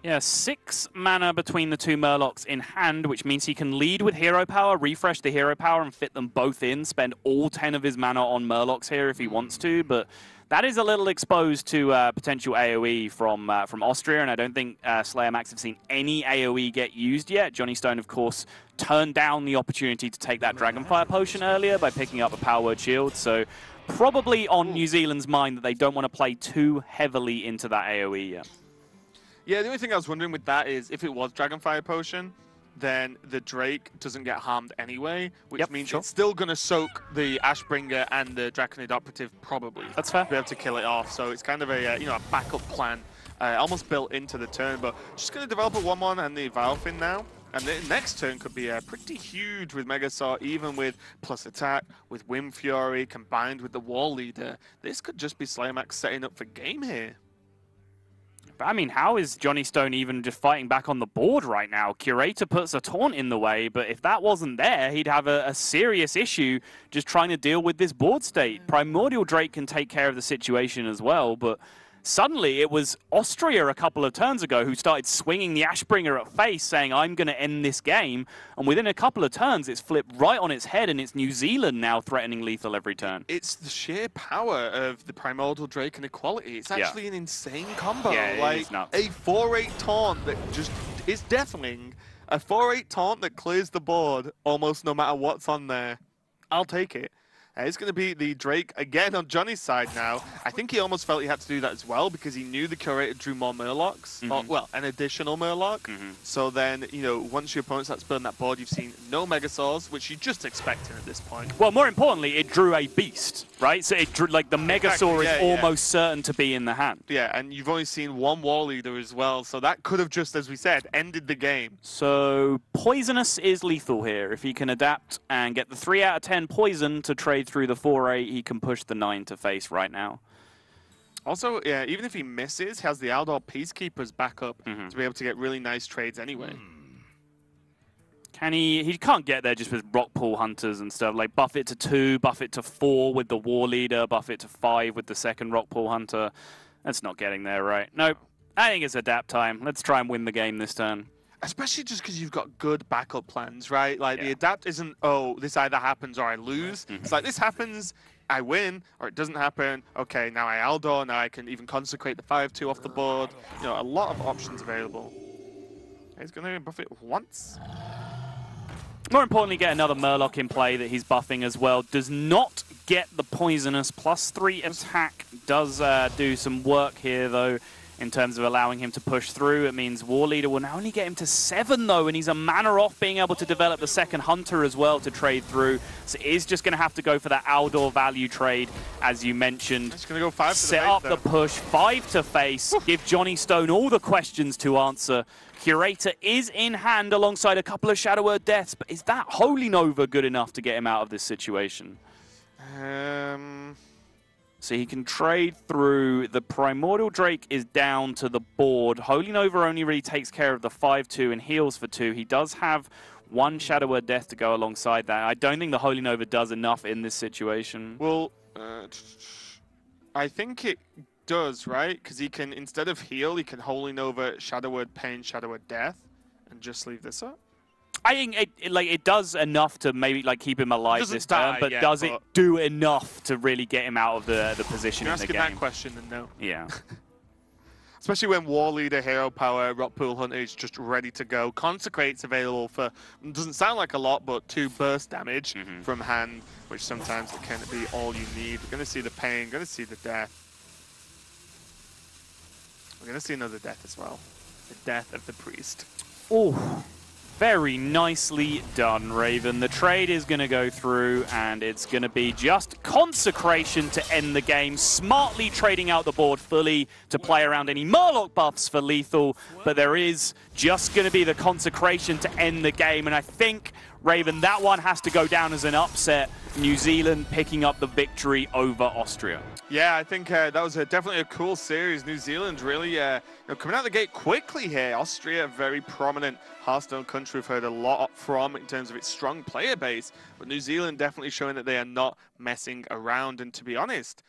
Yeah, 6 mana between the 2 Murlocs in hand, which means he can lead with hero power, refresh the hero power, and fit them both in, spend all 10 of his mana on Murlocs here if he wants to, but that is a little exposed to potential AoE from Austria, and I don't think Slayer Max have seen any AoE get used yet. Johnny Stone, of course, turned down the opportunity to take that Dragonfire Potion earlier by picking up a Power Word Shield, so probably on New Zealand's mind that they don't want to play too heavily into that AoE yet. Yeah, the only thing I was wondering with that is if it was Dragonfire Potion, then the Drake doesn't get harmed anyway, which means it's still going to soak the Ashbringer and the Draconid Operative probably. That's fair. To be able to kill it off, so it's kind of a a backup plan, almost built into the turn. But just going to develop a 1/1 and the Valfin now. And the next turn could be pretty huge with Megasaur, even with plus attack, with Wind Fury, combined with the Wall Leader. This could just be Slayer Max setting up for game here. But I mean, how is Johnny Stone even just fighting back on the board right now? Curator puts a taunt in the way, but if that wasn't there, he'd have a serious issue just trying to deal with this board state. Primordial Drake can take care of the situation as well, but suddenly it was Austria a couple of turns ago who started swinging the Ashbringer at face, saying, I'm going to end this game. And within a couple of turns, it's flipped right on its head, and it's New Zealand now threatening lethal every turn. It's the sheer power of the Primordial Drake and Equality. It's actually an insane combo. Yeah, like it is nuts. a 4/8 taunt that just is deafening. A 4/8 taunt that clears the board almost no matter what's on there. I'll take it. It's going to be the Drake again on Johnny's side now. I think he almost felt he had to do that as well because he knew the Curator drew more Murlocs, or, well, an additional Murloc. So then, once your opponent starts building that board, you've seen no Megasaurs, which you're just expecting at this point. Well, more importantly, it drew a beast, right? So it drew, like, the Megasaur is almost certain to be in the hand. Yeah, and you've only seen one Wall Leader as well, so that could have just, as we said, ended the game. So Poisonous is lethal here. If he can adapt and get the 3 out of 10 poison to trade through the 4/8, he can push the 9 to face right now. Also, yeah, even if he misses, he has the Aldor Peacekeepers back up to be able to get really nice trades anyway. Can he can't get there just with Rock Pool Hunters and stuff. Like, buff it to 2, buff it to 4 with the War Leader, buff it to 5 with the second Rock Pool Hunter. That's not getting there, right? Nope. I think it's adapt time. Let's try and win the game this turn. Especially just because you've got good backup plans, right? Like, the adapt isn't, oh, this either happens or I lose. It's like, this happens, I win, or it doesn't happen. Okay, now I Aldor, now I can even consecrate the 5/2 off the board. A lot of options available. He's going to buff it once. More importantly, get another Murloc in play that he's buffing as well. Does not get the Poisonous. +3 attack does do some work here, though, in terms of allowing him to push through. It means War Leader will now only get him to 7, though, and he's a mana off being able to develop the second Hunter as well to trade through. So he is just going to have to go for that Aldor value trade, as you mentioned. He's going to go 5 to set up the push, 5 to face, give Johnny Stone all the questions to answer. Curator is in hand alongside a couple of Shadow Word Deaths, but is that Holy Nova good enough to get him out of this situation? So he can trade through. The Primordial Drake is down to the board. Holy Nova only really takes care of the 5/2 and heals for 2. He does have 1 Shadow Word Death to go alongside that. I don't think the Holy Nova does enough in this situation. Well, I think it does, right? Because he can, instead of heal, he can Holy Nova, Shadow Word Pain, Shadow Word Death, and just leave this up. I think it does enough to maybe keep him alive this turn, but does it do enough to really get him out of the position in the game? You're asking that question, then no. Yeah. Especially when War Leader, Hero Power, Rock Pool Hunter is just ready to go. Consecrate's available for, doesn't sound like a lot, but 2 burst damage from hand, which sometimes it can be all you need. We're going to see the pain, going to see the death. We're going to see another death as well. The death of the priest. Oh. Very nicely done, Raven. The trade is going to go through, and it's going to be just Consecration to end the game. Smartly trading out the board fully to play around any Murloc buffs for lethal, but there is just going to be the Consecration to end the game, and I think, Raven, that one has to go down as an upset. New Zealand picking up the victory over Austria. Yeah, I think that was definitely a cool series. New Zealand really coming out the gate quickly here. Austria, a very prominent Hearthstone country we've heard a lot from in terms of its strong player base. But New Zealand definitely showing that they are not messing around. And to be honest,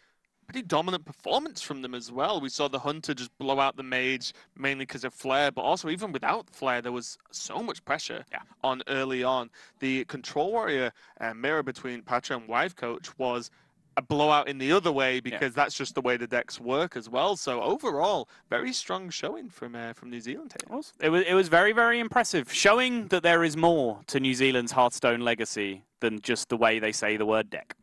pretty dominant performance from them as well. We saw the Hunter just blow out the Mage, mainly because of Flare, but also even without Flare, there was so much pressure on early on. The Control Warrior mirror between Patra and Wife Coach was a blowout in the other way, because that's just the way the decks work as well. So overall, very strong showing from New Zealand here. It was very, very impressive, showing that there is more to New Zealand's Hearthstone legacy than just the way they say the word deck.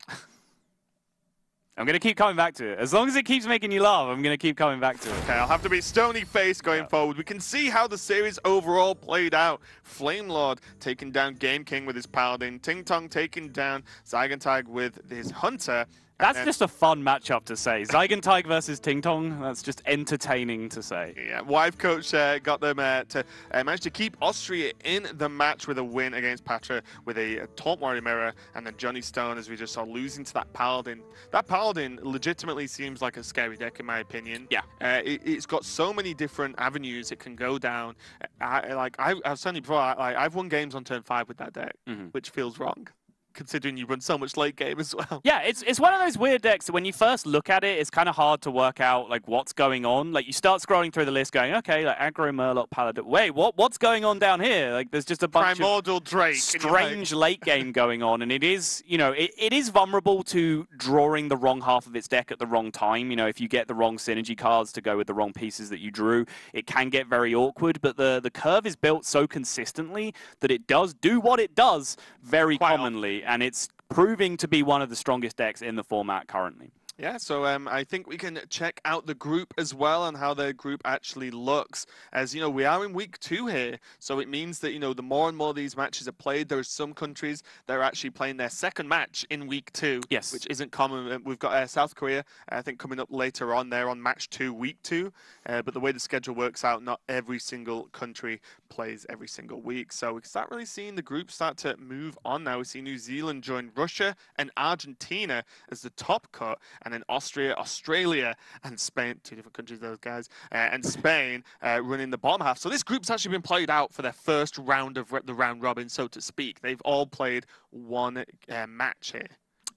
I'm going to keep coming back to it. As long as it keeps making you laugh, I'm going to keep coming back to it. Okay, I'll have to be stony-faced going forward. We can see how the series overall played out. Flamelord taking down Game King with his Paladin. Ting Tong taking down Zygentyg with his Hunter. That's just a fun matchup to say. Zygentyg versus Ting Tong, that's just entertaining to say. Yeah, Wife Coach got them to manage to keep Austria in the match with a win against Patra with a Taunt Warrior Mirror, and then Johnny Stone, as we just saw, losing to that Paladin. That Paladin legitimately seems like a scary deck, in my opinion. Yeah. It's got so many different avenues it can go down. I've certainly before, I've won games on turn 5 with that deck, which feels wrong, considering you run so much late game as well. Yeah, it's one of those weird decks that when you first look at it, it's kind of hard to work out like what's going on. Like you start scrolling through the list going, okay, like aggro, Murloc, Paladin. Wait, what's going on down here? Like there's just a bunch Primordial of Drake, strange late game going on. And it is, you know, it is vulnerable to drawing the wrong half of its deck at the wrong time. You know, if you get the wrong synergy cards to go with the wrong pieces that you drew, it can get very awkward. But the curve is built so consistently that it does do what it does very commonly. And it's proving to be one of the strongest decks in the format currently. Yeah, so I think we can check out the group as well and how their group actually looks. As you know, we are in week 2 here, so it means that, you know, the more and more these matches are played, there are some countries that are actually playing their second match in week 2, which isn't common. We've got South Korea, I think, coming up later on. They're on match 2, week 2, but the way the schedule works out, not every single country plays every single week. So we can start really seeing the group start to move on now. We see New Zealand join Russia and Argentina as the top cut, and then Austria, Australia, and Spain, 2 different countries, those guys, and Spain running the bottom half. So this group's actually been played out for their first round of the round robin, so to speak. They've all played one match here.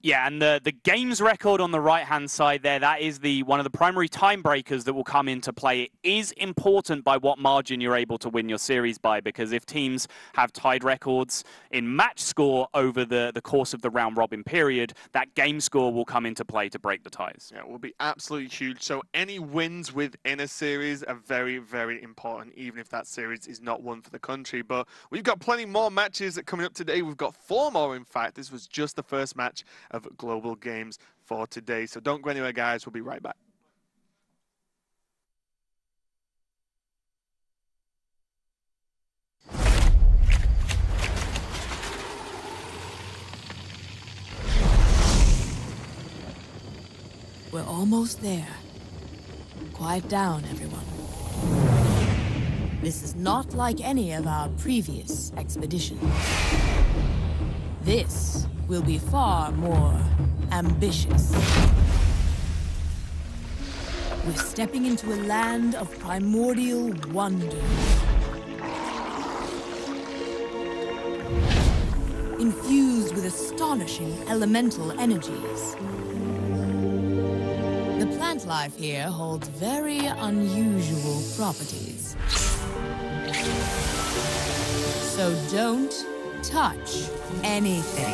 Yeah, and the games record on the right-hand side there, that is one of the primary time breakers that will come into play. It is important by what margin you're able to win your series by, because if teams have tied records in match score over the course of the round-robin period, that game score will come into play to break the ties. Yeah, it will be absolutely huge. So any wins within a series are very, very important, even if that series is not won for the country. But we've got plenty more matches coming up today. We've got 4 more, in fact. This was just the first match of global games for today. So don't go anywhere, guys. We'll be right back. We're almost there. Quiet down, everyone. This is not like any of our previous expeditions. This will be far more ambitious. We're stepping into a land of primordial wonder. Infused with astonishing elemental energies. The plant life here holds very unusual properties. So don't touch anything.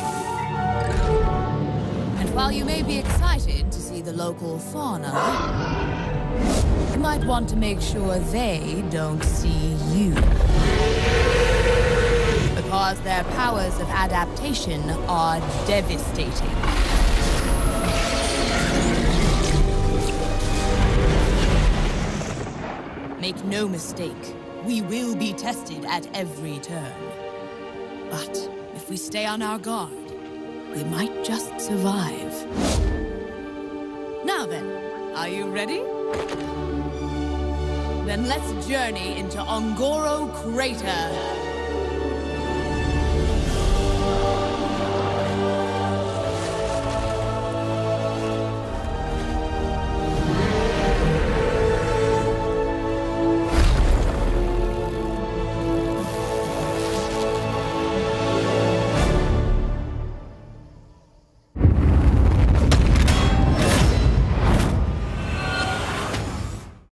And while you may be excited to see the local fauna, you might want to make sure they don't see you. Because their powers of adaptation are devastating. Make no mistake, we will be tested at every turn. But if we stay on our guard, we might just survive. Now then, are you ready? Then let's journey into Ongoro Crater.